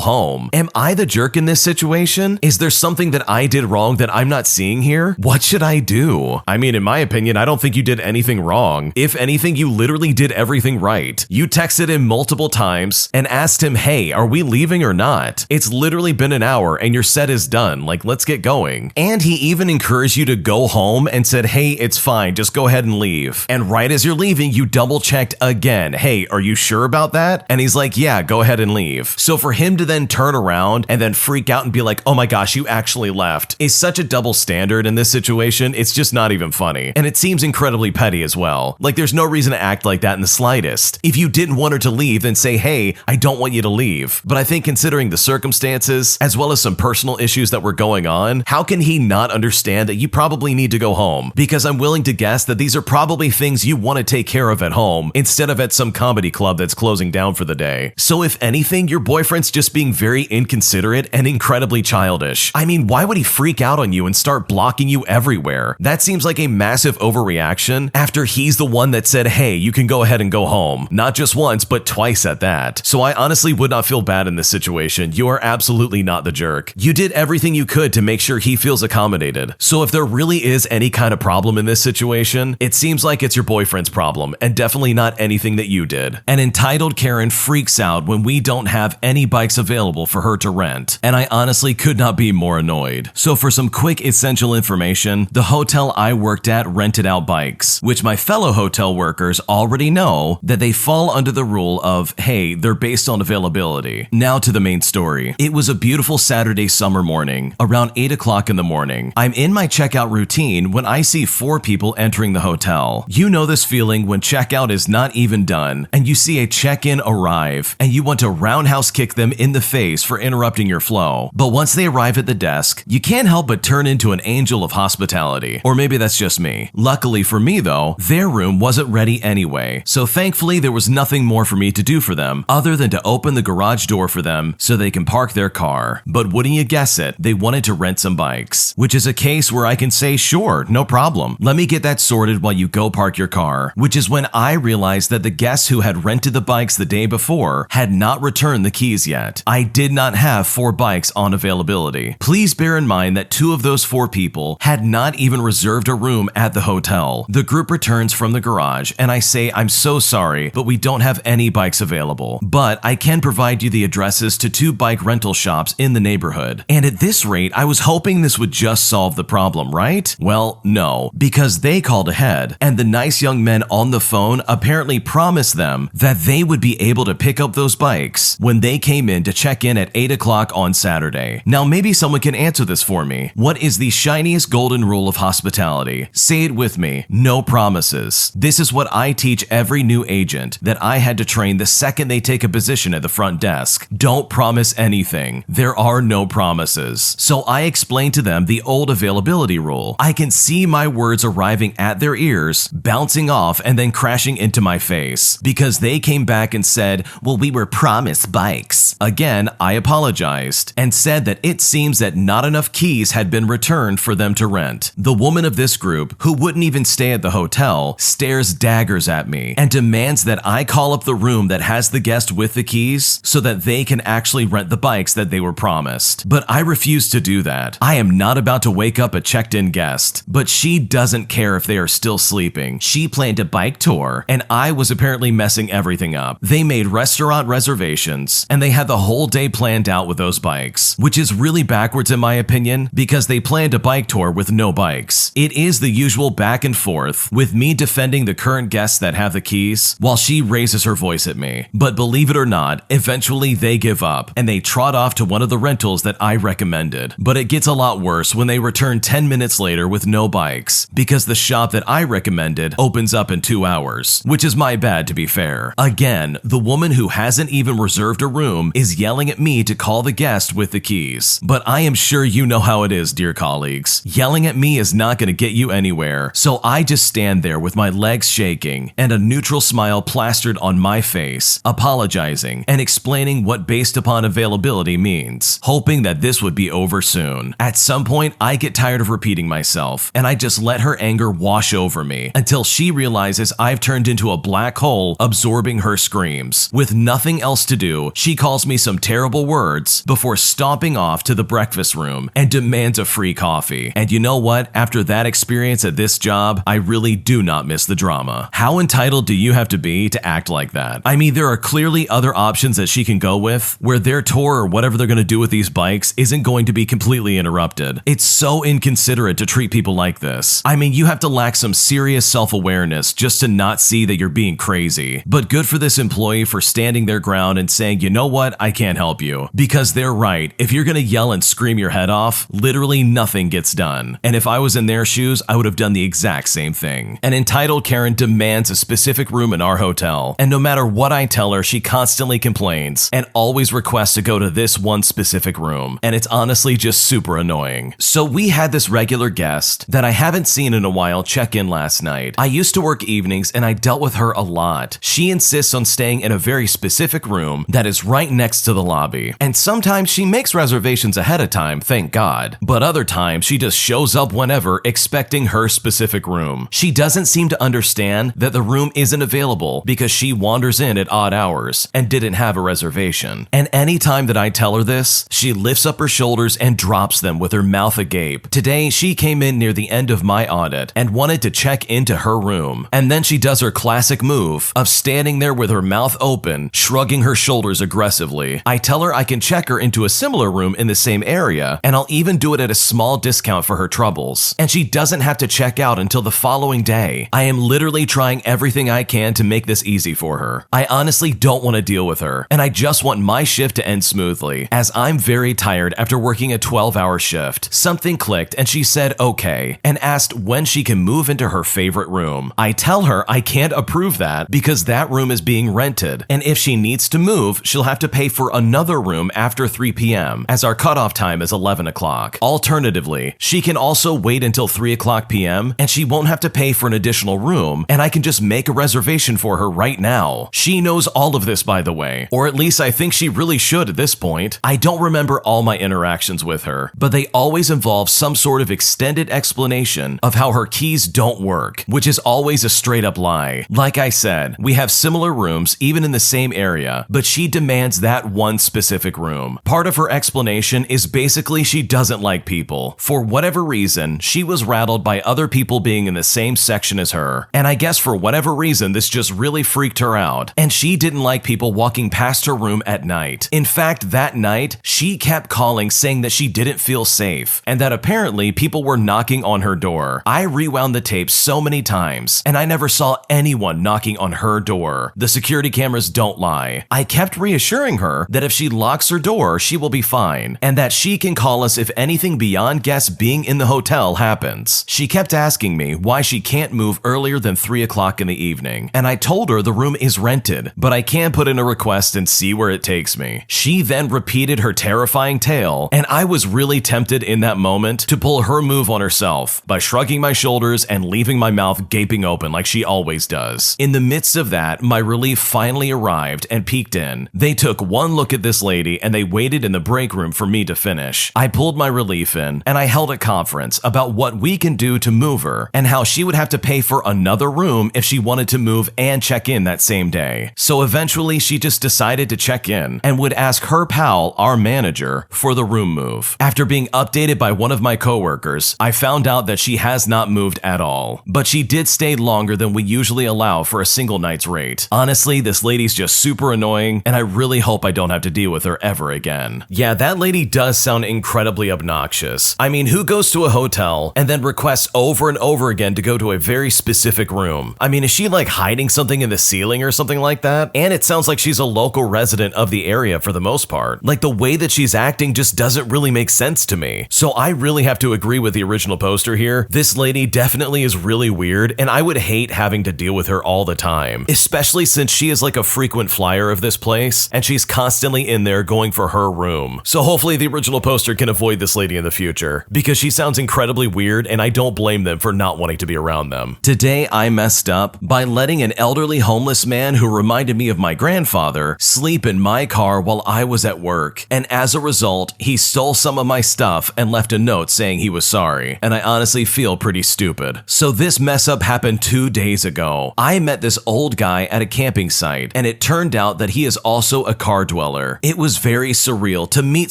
home. Am I the jerk in this situation? Is there something that I did wrong that I'm not seeing here? What should I do? I mean, in my opinion, I don't think you did anything wrong. If anything, you literally did everything right. You texted him multiple times and asked him, hey, are we leaving or not? It's literally been an hour and your set is done. Like, let's get going. And he even encouraged you to go home and said, hey, it's fine, just go ahead and leave. And right as you're leaving, you double checked again. Hey, are you sure about that? And he's like, yeah, go ahead and leave. So for him to then turn around and then freak out and be like, oh my gosh, you actually left, is such a double standard in this situation. It's just not even funny. And it seems incredibly petty as well. Like, there's no reason to act like that in the slightest. If you didn't want her to leave, then say, hey, I don't want you to leave. But I think considering the circumstances, as well as some personal issues that were going on, how can he not understand that you probably need to go home? Because I'm willing to guess that these are probably things you want to take care of at home instead of at some comedy club that's closing down for the day. So if anything, your boyfriend's just being very inconsiderate and incredibly childish. I mean, why would he freak out on you and start blocking you everywhere? That seems like a massive overreaction after he's the one that said, hey, you can go ahead and go home. Not just once, but twice at that. So I honestly would not feel bad in this situation. You are absolutely not the jerk. You did everything you could to make sure he feels accommodated. So if there really is any kind of problem in this situation, it seems like it's your boyfriend's problem and definitely not anything that you did. An entitled Karen freaks out when we don't have any bikes available for her to rent, and I honestly could not be more annoyed. So for some quick essential information, the hotel I worked at rented out bikes, which my fellow hotel workers already know that they fall under the rule of, hey, they're based on availability. Now to the main story. It was a beautiful Saturday summer morning, around 8 o'clock in the morning. I'm in my checkout routine when I see 4 people entering the hotel. You know this feeling when checkout is not even done, and you see a check-in arrive, and you want to roundhouse kick them in the face for interrupting your flow. But once they arrive at the desk, you can't help but turn into an angel of hospitality. Or maybe that's just me. Luckily for me though, their room wasn't ready anyway, so thankfully there was nothing more for me to do for them other than to open the garage door for them so they can park their car. But wouldn't you guess it, they wanted to rent some bikes, which is a case where I can say, sure, no problem. Let me get that sorted while you go park your car, which is when I realized that the guests who had rented the bikes the day before had not returned the keys yet. I did not have 4 bikes on availability. Please bear in mind that 2 of those 4 people had not even reserved a room at the hotel. The group returns from the garage and I say, I'm so sorry, but we don't have any bikes available. But I can provide you the addresses to 2 bike rental shops in the neighborhood. And at this rate, I was hoping this would just solve the problem, right? Well, no, because they called ahead and the nice young men on the phone apparently promised them that they would be able to pick up those bikes when they came in to check in at 8 o'clock on Saturday. Now maybe someone can answer this for me. What is the shiniest golden rule of hospitality? Say it with me. No promises. This is what I teach every new agent that I had to train the second they take a position at the front desk. Don't promise anything. There are no promises. So I explained to them the old availability rule. I can see my words arriving at their ears, bouncing off, and then crashing into my face because they came back and said, well, we were promised bikes. Again, I apologized and said that it seems that not enough keys had been returned for them to rent. The woman of this group, who wouldn't even stay at the hotel, stares daggers at me and demands that I call up the room that has the guest with the keys so that they can actually rent the bikes that they were promised. But I refuse to do that. I am not about to wake up a checked-in guest, but she doesn't care if they are still sleeping. She planned a bike tour, and I was apparently messing everything up. They made restaurant reservations, and they had the whole day planned out with those bikes, which is really backwards in my opinion, because they planned a bike tour with no bikes. It is the usual back and forth, with me defending the current guests that have the keys, while she raises her voice at me. But believe it or not, eventually they give up, and they trot off to one of the rentals that I recommended. But it gets a lot worse when they return 10 minutes later with no bikes, because the shop that I recommended opens up in 2 hours, which is my bad to be fair. Again, the woman who hasn't even reserved a room is yelling at me to call the guest with the keys. But I am sure you know how it is, dear colleagues. Yelling at me is not going to get you anywhere, so I just stand there with my legs shaking and a neutral smile plastered on my face, apologizing and explaining what based upon availability means. minds, hoping that this would be over soon. At some point, I get tired of repeating myself, and I just let her anger wash over me until she realizes I've turned into a black hole absorbing her screams. With nothing else to do, she calls me some terrible words before stomping off to the breakfast room and demands a free coffee. And you know what? After that experience at this job, I really do not miss the drama. How entitled do you have to be to act like that? I mean, there are clearly other options that she can go with where their tour or whatever they're going to do with these bikes isn't going to be completely interrupted. It's so inconsiderate to treat people like this. I mean, you have to lack some serious self-awareness just to not see that you're being crazy. But good for this employee for standing their ground and saying, you know what, I can't help you. Because they're right. If you're going to yell and scream your head off, literally nothing gets done. And if I was in their shoes, I would have done the exact same thing. An entitled Karen demands a specific room in our hotel, and no matter what I tell her, she constantly complains and always requests to go to this one specific room, and it's honestly just super annoying. So we had this regular guest that I haven't seen in a while check in last night. I used to work evenings and I dealt with her a lot. She insists on staying in a very specific room that is right next to the lobby, and sometimes she makes reservations ahead of time, thank God, but other times she just shows up whenever expecting her specific room. She doesn't seem to understand that the room isn't available because she wanders in at odd hours and didn't have a reservation. And anytime that I tell her this, she lifts up her shoulders and drops them with her mouth agape. Today, she came in near the end of my audit and wanted to check into her room. And then she does her classic move of standing there with her mouth open, shrugging her shoulders aggressively. I tell her I can check her into a similar room in the same area, and I'll even do it at a small discount for her troubles. And she doesn't have to check out until the following day. I am literally trying everything I can to make this easy for her. I honestly don't want to deal with her, and I just want my shift to end smoothly, as I'm very tired after working a 12-hour shift. Something clicked and she said okay, and asked when she can move into her favorite room. I tell her I can't approve that because that room is being rented, and if she needs to move, she'll have to pay for another room after 3 p.m., as our cutoff time is 11 o'clock. Alternatively, she can also wait until 3 o'clock p.m., and she won't have to pay for an additional room, and I can just make a reservation for her right now. She knows all of this, by the way, or at least I think she really should at this point. I don't remember all my interactions with her, but they always involve some sort of extended explanation of how her keys don't work, which is always a straight up lie. Like I said, we have similar rooms even in the same area, but she demands that one specific room. Part of her explanation is basically she doesn't like people. For whatever reason, she was rattled by other people being in the same section as her, and I guess for whatever reason this just really freaked her out, and she didn't like people walking past her room at night. In fact, that night, she kept calling saying that she didn't feel safe, and that apparently people were knocking on her door. I rewound the tape so many times, and I never saw anyone knocking on her door. The security cameras don't lie. I kept reassuring her that if she locks her door, she will be fine, and that she can call us if anything beyond guests being in the hotel happens. She kept asking me why she can't move earlier than 3 o'clock in the evening, and I told her the room is rented, but I can put in a request and see where it takes me. She then repeated her terrifying tale, and I was really tempted in that moment to pull her move on herself by shrugging my shoulders and leaving my mouth gaping open like she always does. In the midst of that, my relief finally arrived and peeked in. They took one look at this lady and they waited in the break room for me to finish. I pulled my relief in and I held a conference about what we can do to move her and how she would have to pay for another room if she wanted to move and check in that same day. So eventually she just decided to check in and would ask her pal, our manager, for the room move. After being updated by one of my coworkers, I found out that she has not moved at all, but she did stay longer than we usually allow for a single night's rate. Honestly, this lady's just super annoying, and I really hope I don't have to deal with her ever again. Yeah, that lady does sound incredibly obnoxious. I mean, who goes to a hotel and then requests over and over again to go to a very specific room? I mean, is she like hiding something in the ceiling or something like that? And it sounds like she's a local resident of the area for the most part. Like, the way that she's acting just doesn't really make sense to me. So I really have to agree with the original poster here. This lady definitely is really weird, and I would hate having to deal with her all the time, especially since she is like a frequent flyer of this place, and she's constantly in there going for her room. So hopefully the original poster can avoid this lady in the future, because she sounds incredibly weird, and I don't blame them for not wanting to be around them. Today I messed up by letting an elderly homeless man who reminded me of my grandfather sleep in my car while I was at work. work. And as a result, he stole some of my stuff and left a note saying he was sorry. And I honestly feel pretty stupid. So this mess up happened 2 days ago. I met this old guy at a camping site, and it turned out that he is also a car dweller. It was very surreal to meet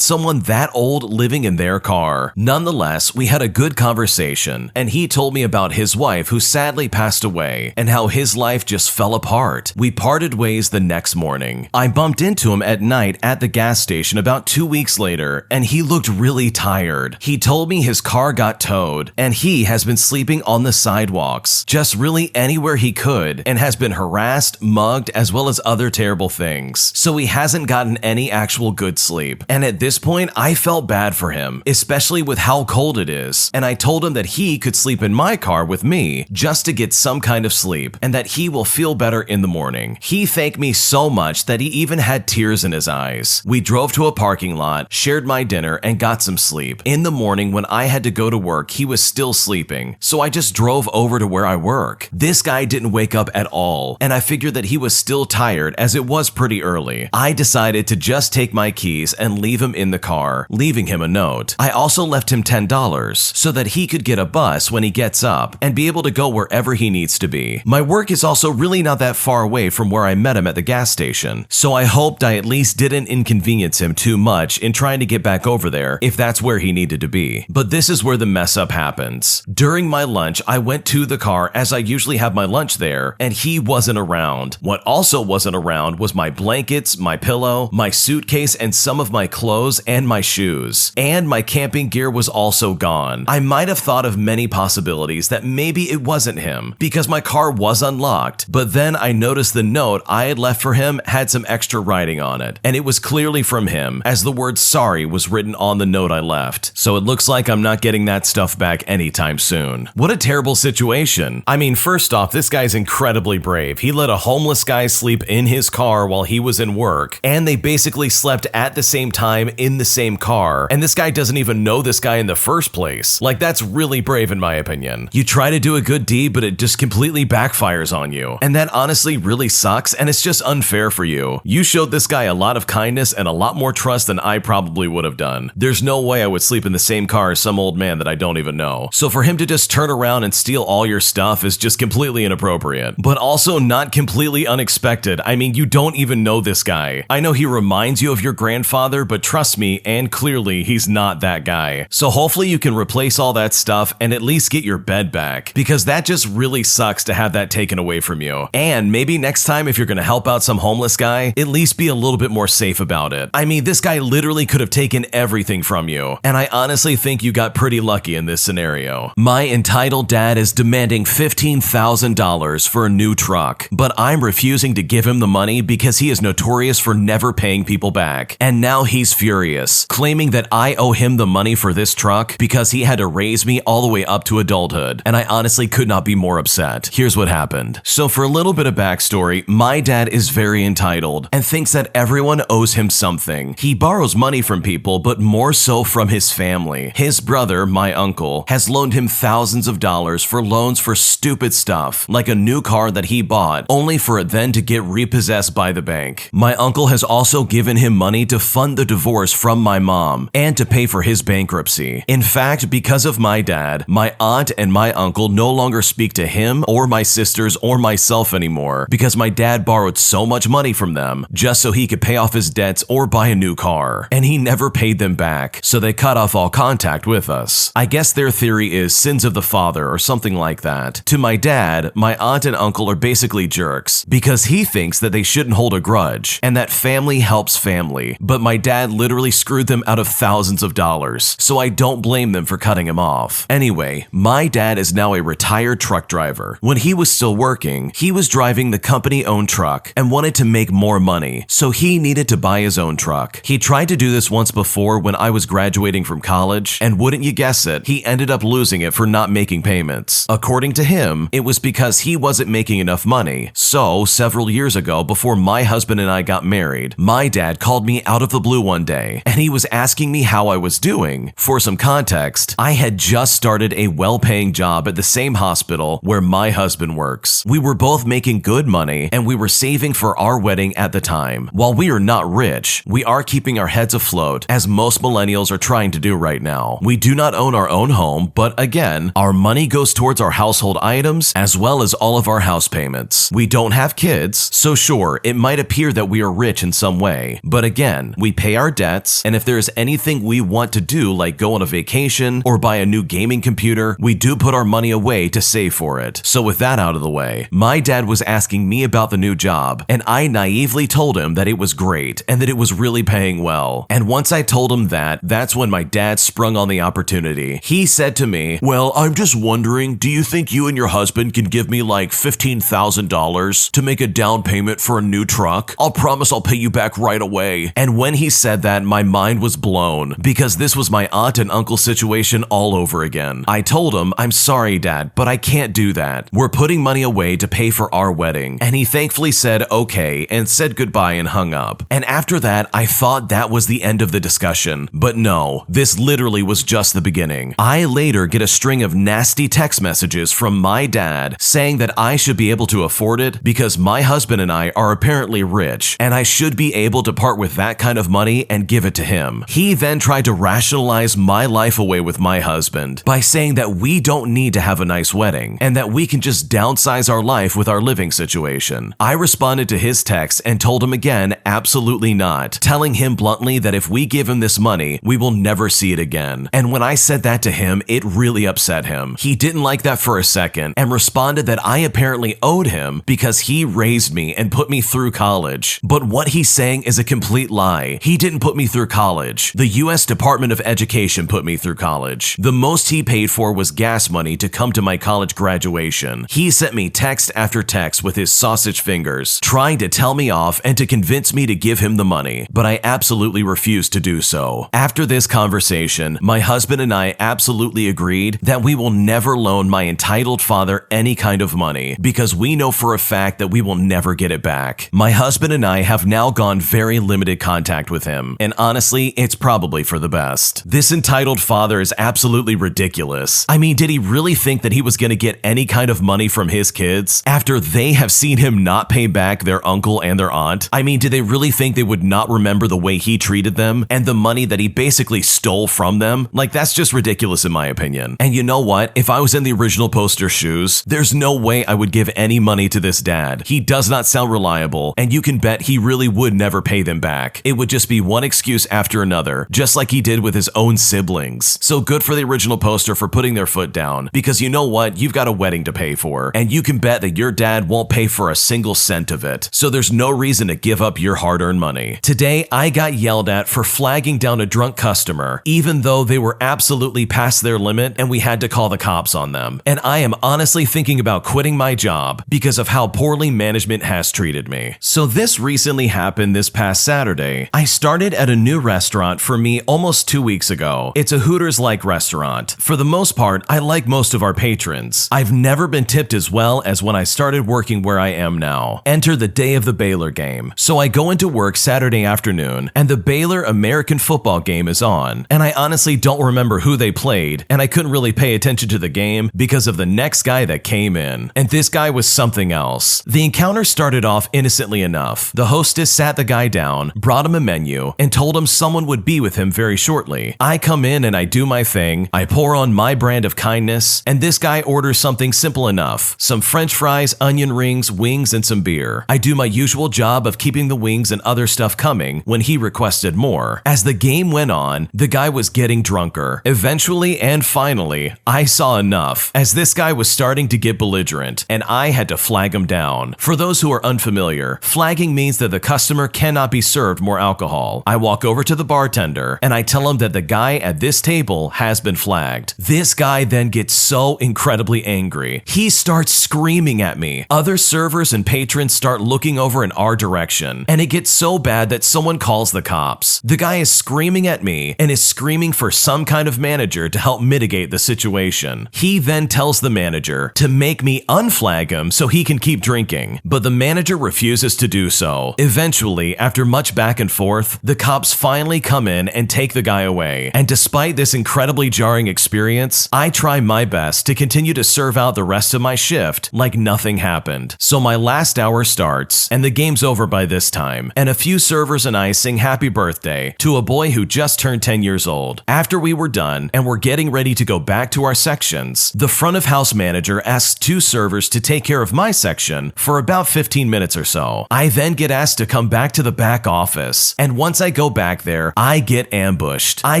someone that old living in their car. Nonetheless, we had a good conversation, and he told me about his wife who sadly passed away and how his life just fell apart. We parted ways the next morning. I bumped into him at night at the gas station about 2 weeks later, and he looked really tired. He told me his car got towed, and he has been sleeping on the sidewalks, just really anywhere he could, and has been harassed, mugged, as well as other terrible things. So he hasn't gotten any actual good sleep. And at this point, I felt bad for him, especially with how cold it is. And I told him that he could sleep in my car with me just to get some kind of sleep, and that he will feel better in the morning. He thanked me so much that he even had tears in his eyes. We drove to a parking lot, shared my dinner, and got some sleep. In the morning when I had to go to work, he was still sleeping, so I just drove over to where I work. This guy didn't wake up at all, and I figured that he was still tired as it was pretty early. I decided to just take my keys and leave him in the car, leaving him a note. I also left him $10 so that he could get a bus when he gets up and be able to go wherever he needs to be. My work is also really not that far away from where I met him at the gas station, so I hoped I at least didn't inconvenience him too much in trying to get back over there if that's where he needed to be. But this is where the mess up happens. During my lunch, I went to the car as I usually have my lunch there, and he wasn't around. What also wasn't around was my blankets, my pillow, my suitcase, and some of my clothes and my shoes. And my camping gear was also gone. I might have thought of many possibilities that maybe it wasn't him because my car was unlocked, but then I noticed the note I had left for him had some extra writing on it, and it was clearly from him, as the word sorry was written on the note I left. So it looks like I'm not getting that stuff back anytime soon. What a terrible situation. I mean, first off, this guy's incredibly brave. He let a homeless guy sleep in his car while he was in work, and they basically slept at the same time in the same car, and this guy doesn't even know this guy in the first place. Like, that's really brave in my opinion. You try to do a good deed, but it just completely backfires on you, and that honestly really sucks, and it's just unfair for you. You showed this guy a lot of kindness and a lot more trust than I probably would have done. There's no way I would sleep in the same car as some old man that I don't even know. So for him to just turn around and steal all your stuff is just completely inappropriate, but also not completely unexpected. I mean, you don't even know this guy. I know he reminds you of your grandfather, but trust me, and clearly he's not that guy. So hopefully you can replace all that stuff and at least get your bed back, because that just really sucks to have that taken away from you. And maybe next time if you're gonna help out some homeless guy, at least be a little bit more safe about it. I mean, this guy literally could have taken everything from you, and I honestly think you got pretty lucky in this scenario. My entitled dad is demanding $15,000 for a new truck, but I'm refusing to give him the money because he is notorious for never paying people back. And now he's furious, claiming that I owe him the money for this truck because he had to raise me all the way up to adulthood, and I honestly could not be more upset. Here's what happened. So for a little bit of backstory, my dad is very entitled and thinks that everyone owes him something. He borrows money from people, but more so from his family. His brother, my uncle, has loaned him thousands of dollars for loans for stupid stuff, like a new car that he bought, only for it then to get repossessed by the bank. My uncle has also given him money to fund the divorce from my mom and to pay for his bankruptcy. In fact, because of my dad, my aunt and my uncle no longer speak to him or my sisters or myself anymore because my dad borrowed so much money from them just so he could pay off his debts or buy a new car, and he never paid them back, so they cut off all contact with us. I guess their theory is sins of the father or something like that. To my dad, my aunt and uncle are basically jerks because he thinks that they shouldn't hold a grudge and that family helps family, but my dad literally screwed them out of thousands of dollars, so I don't blame them for cutting him off. Anyway, my dad is now a retired truck driver. When he was still working, he was driving the company-owned truck and wanted to make more money, so he needed to buy his own truck. He tried to do this once before when I was graduating from college, and wouldn't you guess it, he ended up losing it for not making payments. According to him, it was because he wasn't making enough money. So, several years ago, before my husband and I got married, my dad called me out of the blue one day, and he was asking me how I was doing. For some context, I had just started a well-paying job at the same hospital where my husband works. We were both making good money, and we were saving for our wedding at the time. While we are not rich, we are keeping our heads afloat, as most millennials are trying to do right now. We do not own our own home, but again, our money goes towards our household items as well as all of our house payments. We don't have kids, so sure, it might appear that we are rich in some way, but again, we pay our debts, and if there is anything we want to do, like go on a vacation or buy a new gaming computer, we do put our money away to save for it. So with that out of the way, my dad was asking me about the new job, and I naively told him that it was great and that it was really paying well. And once I told him that, that's when my dad sprung on the opportunity. He said to me, "Well, I'm just wondering, do you think you and your husband can give me like $15,000 to make a down payment for a new truck? I'll promise I'll pay you back right away." And when he said that, my mind was blown, because this was my aunt and uncle situation all over again. I told him, "I'm sorry, Dad, but I can't do that. We're putting money away to pay for our wedding." And he thankfully said okay and said goodbye and hung up. And after that, I thought that was the end of the discussion. But no, this literally was just the beginning. I later get a string of nasty text messages from my dad saying that I should be able to afford it because my husband and I are apparently rich, and I should be able to part with that kind of money and give it to him. He then tried to rationalize my life away with my husband by saying that we don't need to have a nice wedding and that we can just downsize our life with our living situation. I responded to his text and told him again, absolutely not, telling him bluntly that if we give him this money, we will never see it again. And when I said that to him, it really upset him. He didn't like that for a second and responded that I apparently owed him because he raised me and put me through college. But what he's saying is a complete lie. He didn't put me through college. The U.S. Department of Education put me through college. The most he paid for was gas money to come to my college graduation. He sent me text after text with his sausage fingers, trying to tell me off and to convince me to give him the money, but I absolutely refused to do so. After this conversation, my husband and I absolutely agreed that we will never loan my entitled father any kind of money because we know for a fact that we will never get it back. My husband and I have now gone very limited contact with him, and honestly, it's probably for the best. This entitled father is absolutely ridiculous. I mean, did he really think that he was going to get any kind of money from his kids after they have seen him not pay back their uncle and their aunt? I mean, did they really think they would not remember the way he treated them and the money that he basically stole from them? Like, that's just ridiculous in my opinion. And you know what? If I was in the original poster's shoes, there's no way I would give any money to this dad. He does not sound reliable, and you can bet he really would never pay them back. It would just be one excuse after another, just like he did with his own siblings. So good for the original poster for putting their foot down, because you know what? You've got a wedding to pay for, and you can bet that your dad won't pay for a single cent of it. So there's no reason to give up your hard-earned money. Today, I got yelled at for flagging down a drunk customer, even though they were absolutely past their limit and we had to call the cops on them. And I am honestly thinking about quitting my job because of how poorly management has treated me. So this recently happened this past Saturday. I started at a new restaurant for me almost 2 weeks ago. It's a Hooters-like restaurant. For the most part, I like most of our patrons. I've never been tipped as well as when I started working where I am now. Enter the day of the Baylor game. So I go into work Saturday afternoon, and the Baylor American football game is on. And I honestly don't remember who they played, and I couldn't really pay attention to the game because of the next guy that came in. And this guy was something else. The encounter started off innocently enough. The hostess sat the guy down, brought him a menu, and told him someone would be with him very shortly. I come in and I do my thing. I pour on my brand of kindness, and this guy orders something simple enough. Some French fries, onion rings, wings, and some beer. I do my usual job of keeping the wings and other stuff coming when he requested more. As the game went on, the guy was getting drunker. Eventually and finally, I saw enough, as this guy was starting to get belligerent, and I had to flag him down. For those who are unfamiliar, flagging means that the customer cannot be served more alcohol. I walk over to the bartender, and I tell him that the guy at this table has been flagged. This guy then gets so incredibly angry. He starts screaming at me. Other servers and patrons start looking over in our direction, and it gets so bad that someone calls the cops. The guy is screaming at me and is screaming for some kind of manager to help mitigate the situation. He then tells the manager to make me unflag him so he can keep drinking, but the manager refuses to do so. Eventually, after much back and forth, the cops finally come in and take the guy away. And despite this incredibly jarring experience, I try my best to continue to serve out the rest of my shift like nothing happened. So my last hour starts, and the game's over by this time, and a few servers and I sing happy birthday to a boy who just turned 10 years old. After we were done and were getting ready to go back to our sections, the front of house manager asked 2 servers to take care of my section for about 15 minutes or so. I then get asked to come back to the back office, and once I go back there, I get ambushed. I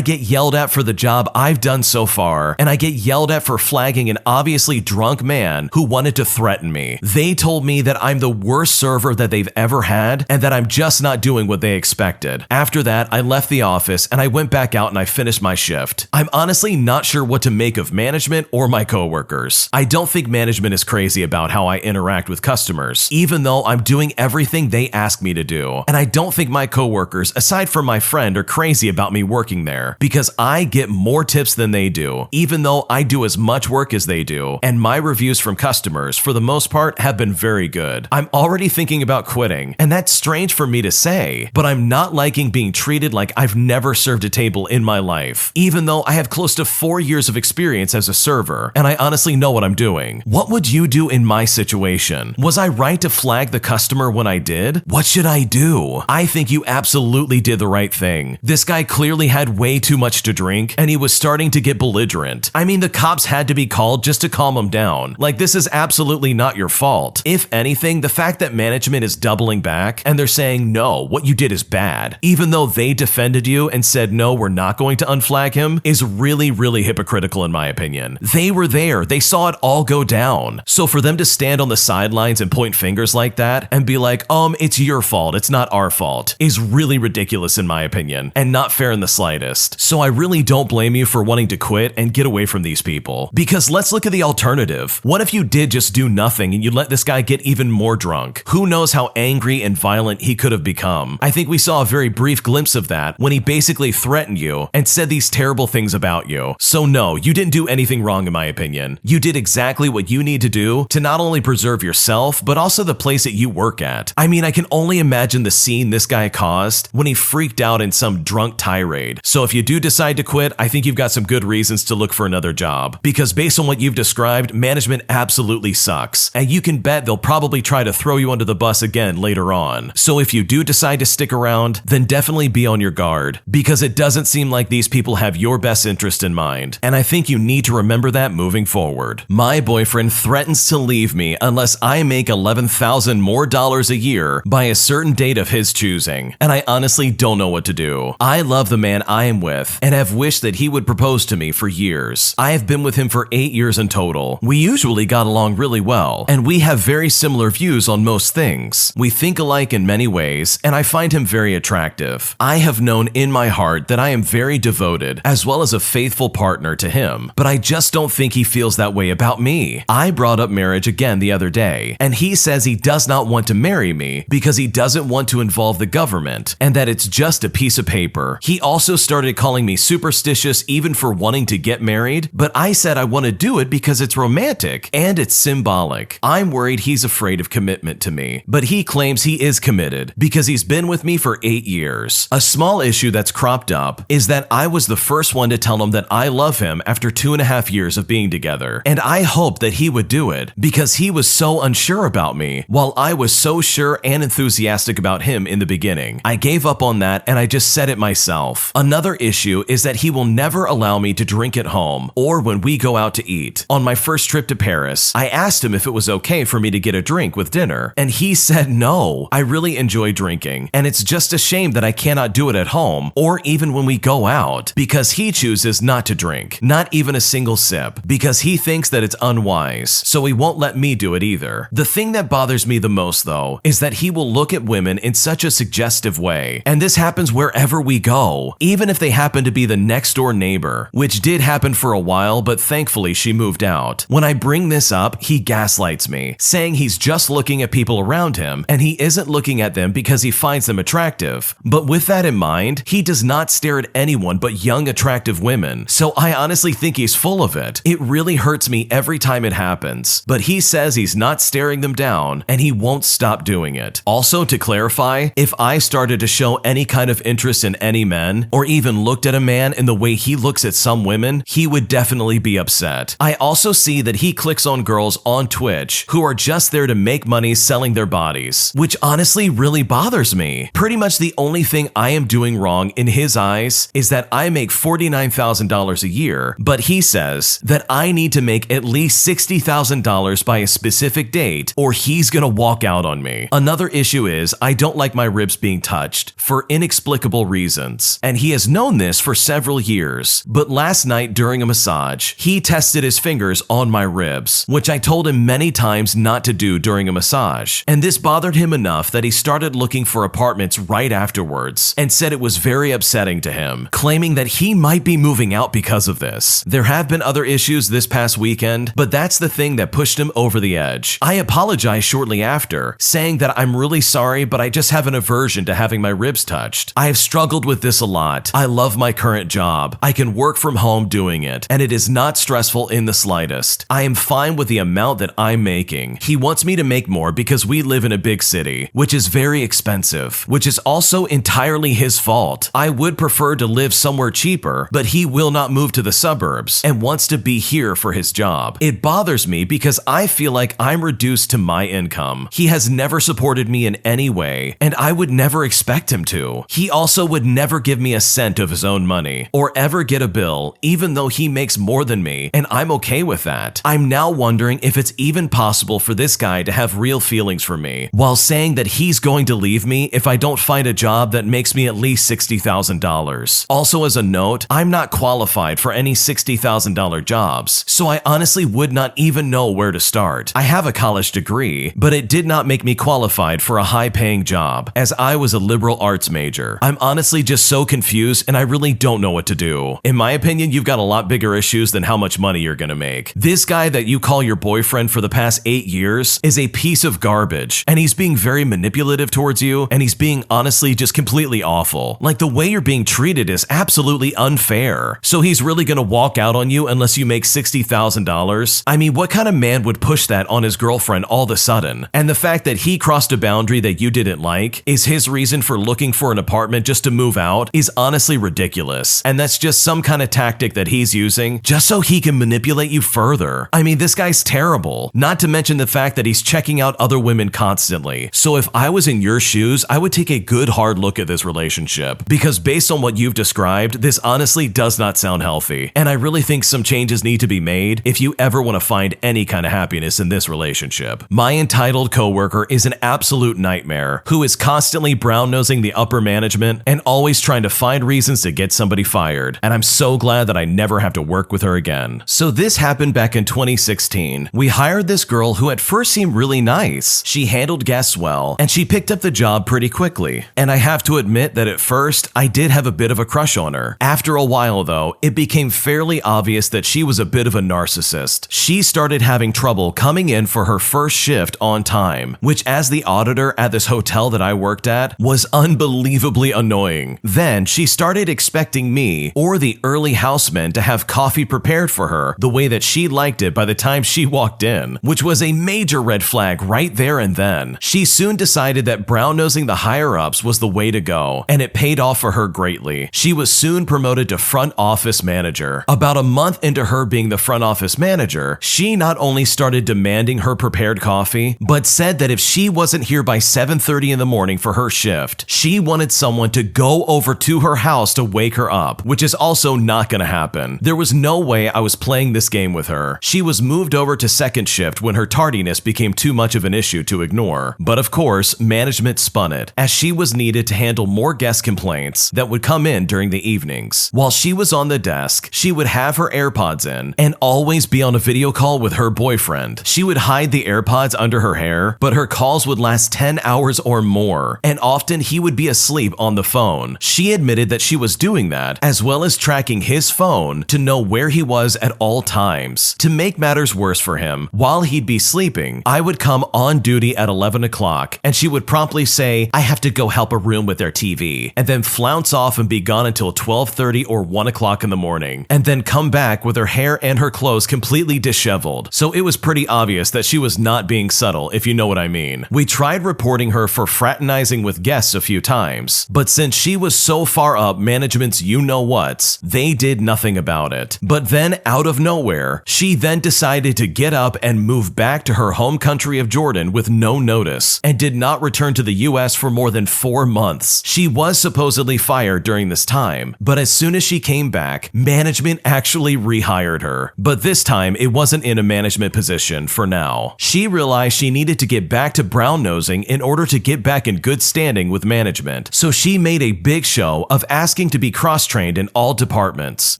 get yelled at for the job I've done so far, and I get yelled at for flagging an obviously drunk man who wanted to threaten me. They told me that I'm the worst server that they've ever had and that I'm just not doing what they expected. After that, I left the office and I went back out and I finished my shift. I'm honestly not sure what to make of management or my coworkers. I don't think management is crazy about how I interact with customers, even though I'm doing everything they ask me to do. And I don't think my coworkers, aside from my friend, are crazy about me working there, because I get more tips than they do, even though I do as much work as they do, and my reviews from customers, for the most part, have been very good. I'm already thinking about quitting, and that's strange for me to say, but I'm not liking being treated like I've never served a table in my life, even though I have close to 4 years of experience as a server, and I honestly know what I'm doing. What would you do in my situation? Was I right to flag the customer when I did? What should I do? I think you absolutely did the right thing. This guy clearly had way too much to drink, and he was starting to get belligerent. I mean, the cops had to be called just to calm him down. Like, this is absolutely not your fault. If anything, the fact that management is doubling back and they're saying, no, what you did is bad, even though they defended you and said, no, we're not going to unflag him, is really, really hypocritical in my opinion. They were there. They saw it all go down. So for them to stand on the sidelines and point fingers like that and be like, it's your fault, it's not our fault, is really ridiculous in my opinion, and not fair in the slightest. So I really don't blame you for wanting to quit and get away from these people. Because let's look at the alternative. What if you did just do nothing and you let this guy get even more drunk? Who knows how angry and violent he could have become? I think we saw a very brief glimpse of that when he basically threatened you and said these terrible things about you. So no, you didn't do anything wrong in my opinion. You did exactly what you need to do to not only preserve yourself, but also the place that you work at. I mean, I can only imagine the scene this guy caused when he freaked out in some drunk tirade. So if you do decide to quit, I think you've got some good reasons to look for another job. Because based on what you've described, management absolutely sucks. And you can bet they'll probably try to throw you under the bus again later on. So if you do decide to stick around, then definitely be on your guard. Because it doesn't seem like these people have your best interest in mind. And I think you need to remember that moving forward. My boyfriend threatens to leave me unless I make $11,000 more a year by a certain date of his choosing. And I honestly don't know what to do. I love the man I am with and have wished that he would propose to me for years. I have been with him for 8 years in total. We usually got along really well, and we have very similar views on most things. We think alike in many ways, and I find him very attractive. I have known in my heart that I am very devoted, as well as a faithful partner to him, but I just don't think he feels that way about me. I brought up marriage again the other day, and he says he does not want to marry me because he doesn't want to involve the government, and that it's just a piece of paper. He also started calling me superstitious even for wanting to get married, but I said I want to do it because it's romantic and it's symbolic. I'm worried he's afraid of commitment to me, but he claims he is committed because he's been with me for 8 years. A small issue that's cropped up is that I was the first one to tell him that I love him after 2.5 years of being together, and I hoped that he would do it because he was so unsure about me, while I was so sure and enthusiastic about him in the beginning. I gave up on that and I just said it myself. Another issue is that he will never allow me to drink at home or when we go out to eat. On my first trip to Paris, I asked him if it was okay for me to get a drink with dinner, and he said no. I really enjoy drinking, and it's just a shame that I cannot do it at home or even when we go out, because he chooses not to drink, not even a single sip, because he thinks that it's unwise, so he won't let me do it either. The thing that bothers me the most, though, is that he will look at women in such a suggestive way, and this happens wherever we go, even if they happen to be the next door neighbor, which did happen for a while, but thankfully she moved out. When I bring this up, he gaslights me, saying he's just looking at people around him, and he isn't looking at them because he finds them attractive. But with that in mind, he does not stare at anyone but young, attractive women, so I honestly think he's full of it. It really hurts me every time it happens, but he says he's not staring them down, and he won't stop doing it. Also, to clarify, if I started to show any kind of interest in any men, or even looked at a man in the way he looks at some women, he would definitely be upset. I also see that he clicks on girls on Twitch who are just there to make money selling their bodies, which honestly really bothers me. Pretty much much the only thing I am doing wrong in his eyes is that I make $49,000 a year, but he says that I need to make at least $60,000 by a specific date or he's gonna walk out on me. Another issue is I don't like my ribs being touched for inexplicable reasons, and he has known this for several years, but last night during a massage, he tested his fingers on my ribs, which I told him many times not to do during a massage, and this bothered him enough that he started looking for apartments right afterwards and said it was very upsetting to him, claiming that he might be moving out because of this. There have been other issues this past weekend, but that's the thing that pushed him over the edge. I apologized shortly after, saying that I'm really sorry, but I just have an aversion to having my ribs touched. I have struggled with this a lot. I love my current job. I can work from home doing it, and it is not stressful in the slightest. I am fine with the amount that I'm making. He wants me to make more because we live in a big city, which is very expensive, which is also entirely his fault. I would prefer to live somewhere cheaper, but he will not move to the suburbs and wants to be here for his job. It bothers me because I feel like I'm reduced to my income. He has never supported me in any way, and I would never expect him to. He also would never give me a cent of his own money or ever get a bill, even though he makes more than me, and I'm okay with that. I'm now wondering if it's even possible for this guy to have real feelings for me, while saying that he's going to leave me if I don't find a job that makes me at least $60,000. Also, as a note, I'm not qualified for any $60,000 jobs, so I honestly would not even know where to start. I have a college degree, but it did not make me qualified for a high-paying job, as I was a liberal arts major. I'm honestly just so confused, and I really don't know what to do. In my opinion, you've got a lot bigger issues than how much money you're gonna make. This guy that you call your boyfriend for the past 8 years is a piece of garbage, and he's being very manipulative towards you, and he's being honestly just completely awful. Like, the way you're being treated is absolutely unfair. So he's really gonna walk out on you unless you make $60,000? I mean, what kind of man would push that on his girlfriend all of a sudden? And the fact that he crossed a boundary that you didn't like is his reason for looking for an apartment just to move out is honestly ridiculous. And that's just some kind of tactic that he's using just so he can manipulate you further. I mean, this guy's terrible. Not to mention the fact that he's checking out other women constantly. So if I was in your shoes, I would take a good hard look at this relationship, because based on what you've described, this honestly does not sound healthy. And I really think some changes need to be made if you ever want to find any kind of happiness in this relationship. My entitled coworker is an absolute nightmare who is constantly brown-nosing the upper management and always trying to find reasons to get somebody fired. And I'm so glad that I never have to work with her again. So this happened back in 2016. We hired this girl who at first seemed really nice. She handled guests well, and she picked up the job pretty quickly. And I have to admit that at first, I did have a bit of a crush on her. After a while though, it became fairly obvious that she was a bit of a narcissist. She started having trouble coming in for her first shift on time, which as the auditor at this hotel that I worked at was unbelievably annoying. Then she started expecting me or the early housemen to have coffee prepared for her the way that she liked it by the time she walked in, which was a major red flag right there and then. She soon decided that brown-nosing the higher-ups was the way to go, and it paid off for her greatly. She was soon promoted to front office manager. About a month into her being the front office manager, she not only started demanding her prepared coffee, but said that if she wasn't here by 7:30 in the morning for her shift, she wanted someone to go over to her house to wake her up, which is also not gonna happen. There was no way I was playing this game with her. She was moved over to second shift when her tardiness became too much of an issue to ignore. But of course, management spun it, as she was needed to handle more guest complaints that would come in during the evenings. While she was on the desk, she would have her AirPods in and always be on a video call with her boyfriend. She would hide the AirPods under her hair, but her calls would last 10 hours or more, and often he would be asleep on the phone. She admitted that she was doing that, as well as tracking his phone to know where he was at all times. To make matters worse for him, while he'd be sleeping, I would come on duty at 11 o'clock, and she would promptly say, "I have to go help a room with their TV," and then flounce off and be gone until 12:30 or 1 o'clock in the morning, and then come back with her hair and her clothes completely disheveled. So it was pretty obvious that she was not being subtle, if you know what I mean. We tried reporting her for fraternizing with guests a few times, but since she was so far up management's you-know-whats, they did nothing about it. But then, out of nowhere, she then decided to get up and move back to her home country of Jordan with no notice, and did not return to the US for more than than 4 months. She was supposedly fired during this time, but as soon as she came back, management actually rehired her. But this time, it wasn't in a management position for now. She realized she needed to get back to brown-nosing in order to get back in good standing with management, so she made a big show of asking to be cross-trained in all departments.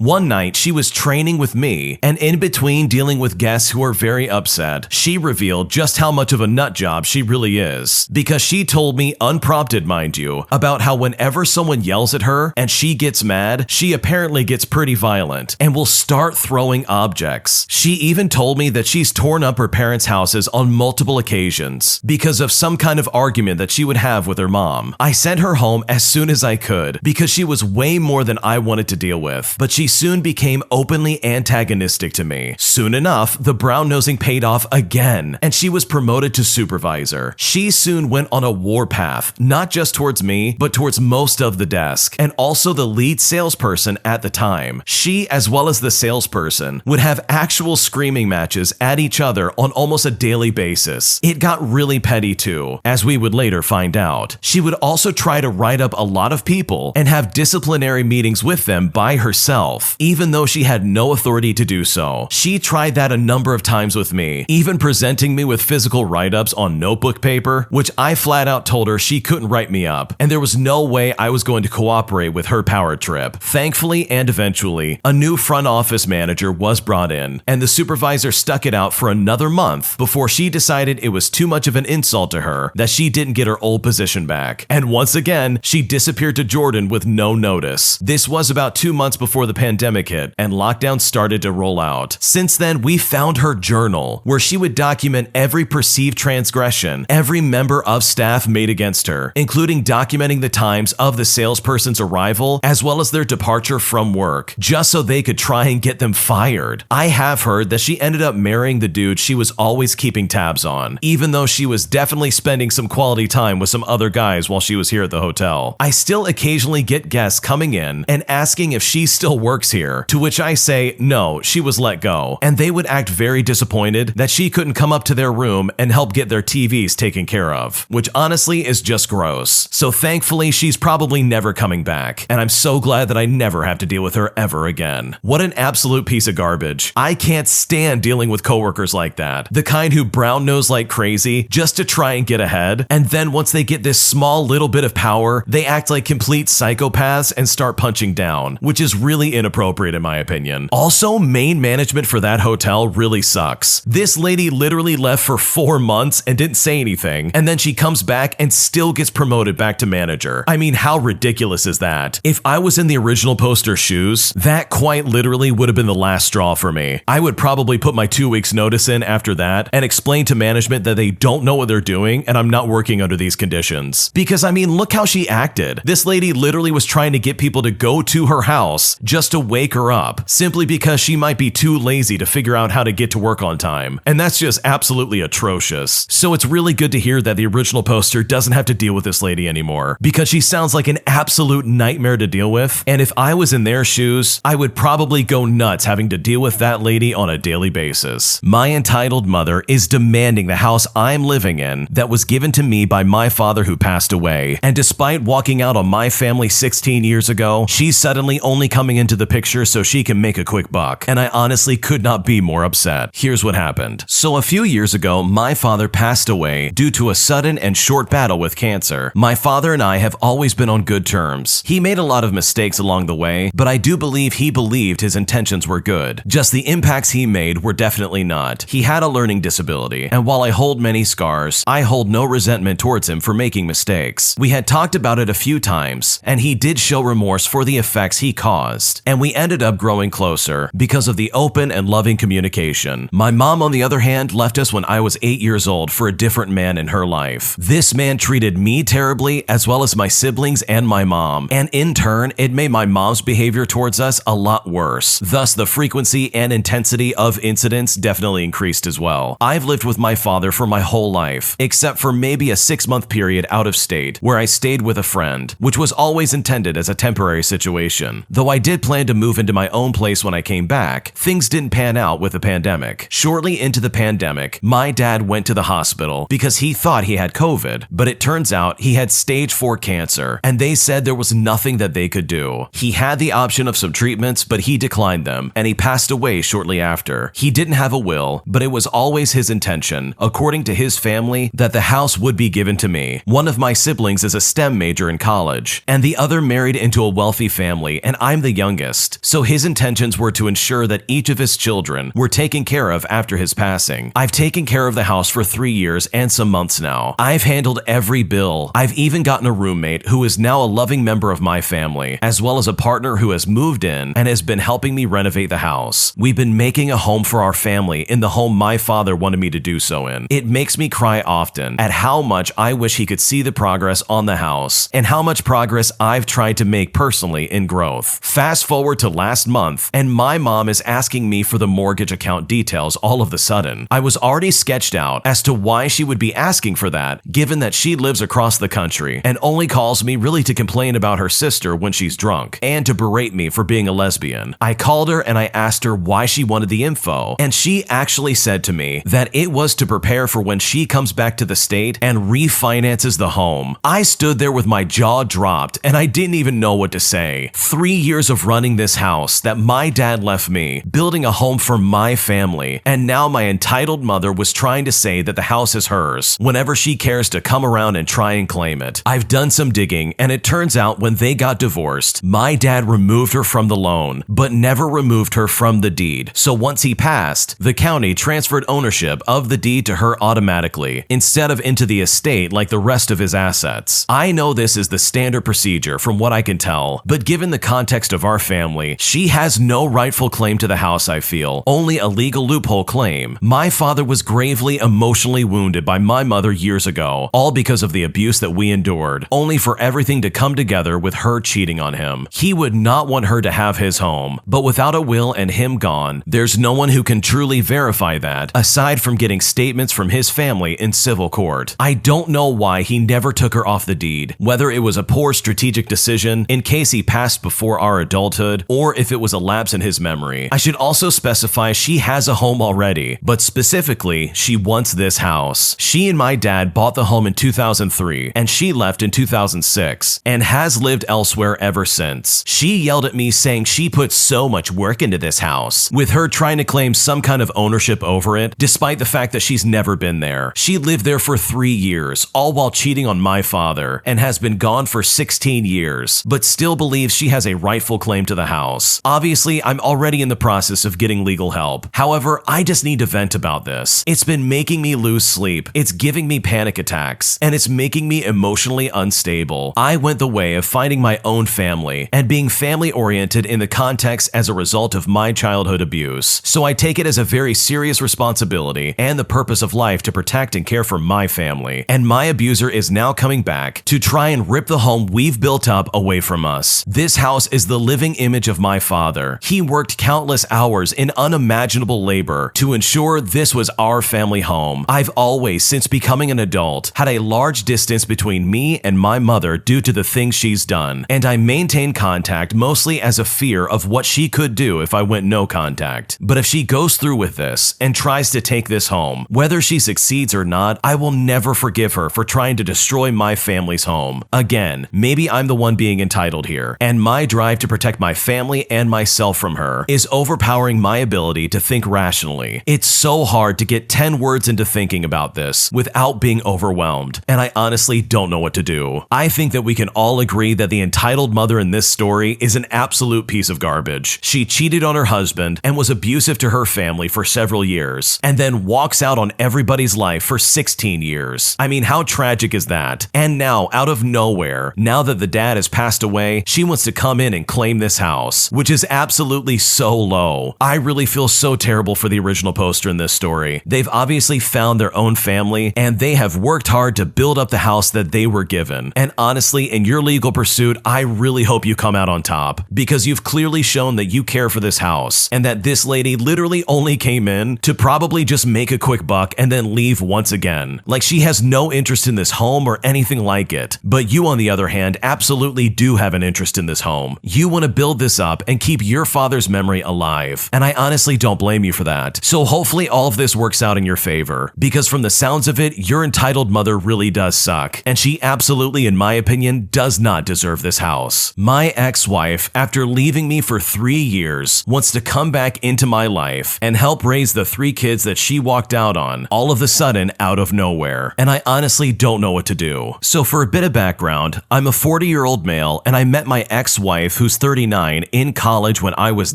One night, she was training with me, and in between dealing with guests who were very upset, she revealed just how much of a nut job she really is. Because she told me, unprompted mind you, about how whenever someone yells at her and she gets mad, she apparently gets pretty violent and will start throwing objects. She even told me that she's torn up her parents' houses on multiple occasions because of some kind of argument that she would have with her mom. I sent her home as soon as I could because she was way more than I wanted to deal with, but she soon became openly antagonistic to me. Soon enough, the brown-nosing paid off again, and she was promoted to supervisor. She soon went on a warpath, not just towards me, but towards most of the desk, and also the lead salesperson at the time. She, as well as the salesperson, would have actual screaming matches at each other on almost a daily basis. It got really petty too, as we would later find out. She would also try to write up a lot of people and have disciplinary meetings with them by herself, even though she had no authority to do so. She tried that a number of times with me, even presenting me with physical write-ups on notebook paper, which I flat out told her she couldn't write me up, and there was no way I was going to cooperate with her power trip. Thankfully and eventually, a new front office manager was brought in, and the supervisor stuck it out for another month before she decided it was too much of an insult to her that she didn't get her old position back. And once again, she disappeared to Jordan with no notice. This was about 2 months before the pandemic hit and lockdown started to roll out. Since then, we found her journal, where she would document every perceived transgression every member of staff made against her, including documenting the times of the salesperson's arrival as well as their departure from work, just so they could try and get them fired. I have heard that she ended up marrying the dude she was always keeping tabs on, even though she was definitely spending some quality time with some other guys while she was here at the hotel. I still occasionally get guests coming in and asking if she still works here, to which I say no, she was let go, and they would act very disappointed that she couldn't come up to their room and help get their TVs taken care of, which honestly is just gross. So thankfully, she's probably never coming back, and I'm so glad that I never have to deal with her ever again. What an absolute piece of garbage. I can't stand dealing with coworkers like that, the kind who brown nose like crazy just to try and get ahead, and then once they get this small little bit of power, they act like complete psychopaths and start punching down, which is really inappropriate in my opinion. Also, main management for that hotel really sucks. This lady literally left for 4 months and didn't say anything, and then she comes back and still gets promoted back to manager. I mean, how ridiculous is that? If I was in the original poster's shoes, that quite literally would have been the last straw for me. I would probably put my 2 weeks notice in after that and explain to management that they don't know what they're doing and I'm not working under these conditions. Because I mean, look how she acted. This lady literally was trying to get people to go to her house just to wake her up, simply because she might be too lazy to figure out how to get to work on time. And that's just absolutely atrocious. So it's really good to hear that the original poster doesn't have to deal with this lady anymore, because she sounds like an absolute nightmare to deal with. And if I was in their shoes, I would probably go nuts having to deal with that lady on a daily basis. My entitled mother is demanding the house I'm living in that was given to me by my father who passed away. And despite walking out on my family 16 years ago, she's suddenly only coming into the picture so she can make a quick buck. And I honestly could not be more upset. Here's what happened. So a few years ago, my father passed away due to a sudden and short battle with cancer. My father and I have always been on good terms. He made a lot of mistakes along the way, but I do believe he believed his intentions were good. Just the impacts he made were definitely not. He had a learning disability, and while I hold many scars, I hold no resentment towards him for making mistakes. We had talked about it a few times, and he did show remorse for the effects he caused, and we ended up growing closer because of the open and loving communication. My mom, on the other hand, left us when I was 8 years old for a different man in her life. This man treated me terribly, as well as my siblings and my mom, and in turn, it made my mom's behavior towards us a lot worse. Thus, the frequency and intensity of incidents definitely increased as well. I've lived with my father for my whole life, except for maybe a 6-month period out of state, where I stayed with a friend, which was always intended as a temporary situation. Though I did plan to move into my own place when I came back, things didn't pan out with the pandemic. Shortly into the pandemic, my dad went to the hospital because he thought he had COVID, but it turns out out he had stage 4 cancer, and they said there was nothing that they could do. He had the option of some treatments, but he declined them, and he passed away shortly after. He didn't have a will, but it was always his intention, according to his family, that the house would be given to me. One of my siblings is a STEM major in college, and the other married into a wealthy family, and I'm the youngest. So his intentions were to ensure that each of his children were taken care of after his passing. I've taken care of the house for 3 years and some months now. I've handled every bill. I've even gotten a roommate who is now a loving member of my family, as well as a partner who has moved in and has been helping me renovate the house. We've been making a home for our family in the home my father wanted me to do so in. It makes me cry often at how much I wish he could see the progress on the house and how much progress I've tried to make personally in growth. Fast forward to last month, and my mom is asking me for the mortgage account details all of a sudden. I was already sketched out as to why she would be asking for that, given that she lives across the country and only calls me really to complain about her sister when she's drunk and to berate me for being a lesbian. I called her and I asked her why she wanted the info, and she actually said to me that it was to prepare for when she comes back to the state and refinances the home. I stood there with my jaw dropped and I didn't even know what to say. 3 years of running this house that my dad left me, building a home for my family, and now my entitled mother was trying to say that the house is hers whenever she cares to come around and try and claim it. I've done some digging, and it turns out when they got divorced, my dad removed her from the loan, but never removed her from the deed. So once he passed, the county transferred ownership of the deed to her automatically, instead of into the estate like the rest of his assets. I know this is the standard procedure from what I can tell, but given the context of our family, she has no rightful claim to the house, I feel, only a legal loophole claim. My father was gravely emotionally wounded by my mother years ago, all because of the abuse that we endured, only for everything to come together with her cheating on him. He would not want her to have his home, but without a will and him gone, there's no one who can truly verify that, aside from getting statements from his family in civil court. I don't know why he never took her off the deed, whether it was a poor strategic decision in case he passed before our adulthood, or if it was a lapse in his memory. I should also specify she has a home already, but specifically, she wants this house. She and my dad bought the home in 2003, and she left in 2006, and has lived elsewhere ever since. She yelled at me saying she put so much work into this house, with her trying to claim some kind of ownership over it, despite the fact that she's never been there. She lived there for 3 years, all while cheating on my father, and has been gone for 16 years, but still believes she has a rightful claim to the house. Obviously, I'm already in the process of getting legal help. However, I just need to vent about this. It's been making me lose sleep, it's giving me panic attacks, and it's making me emotionally unstable. I went the way of finding my own family and being family-oriented in the context as a result of my childhood abuse. So I take it as a very serious responsibility and the purpose of life to protect and care for my family. And my abuser is now coming back to try and rip the home we've built up away from us. This house is the living image of my father. He worked countless hours in unimaginable labor to ensure this was our family home. I've always, since becoming an adult, had a large distance between me and my mother due to the things she's done, and I maintain contact mostly as a fear of what she could do if I went no contact. But if she goes through with this and tries to take this home, whether she succeeds or not, I will never forgive her for trying to destroy my family's home. Again, maybe I'm the one being entitled here, and my drive to protect my family and myself from her is overpowering my ability to think rationally. It's so hard to get 10 words into thinking about this without being overwhelmed, and I honestly don't know what to do. I think that we can all agree that the entitled mother in this story is an absolute piece of garbage. She cheated on her husband and was abusive to her family for several years, and then walks out on everybody's life for 16 years. I mean, how tragic is that? And now, out of nowhere, now that the dad has passed away, she wants to come in and claim this house, which is absolutely so low. I really feel so terrible for the original poster in this story. They've obviously found their own family, and they have worked hard to build up the house that they were given. And honestly, in your legal pursuit, I really hope you come out on top, because you've clearly shown that you care for this house, and that this lady literally only came in to probably just make a quick buck and then leave once again. Like she has no interest in this home or anything like it. But you, on the other hand, absolutely do have an interest in this home. You want to build this up and keep your father's memory alive, and I honestly don't blame you for that. So hopefully all of this works out in your favor, because from the sounds of it, your entitled mother really does suck. suck, and she absolutely, in my opinion, does not deserve this house. My ex-wife, after leaving me for 3 years, wants to come back into my life and help raise the 3 kids that she walked out on, all of a sudden out of nowhere, and I honestly don't know what to do. So for a bit of background, I'm a 40-year-old male, and I met my ex-wife, who's 39, in college when I was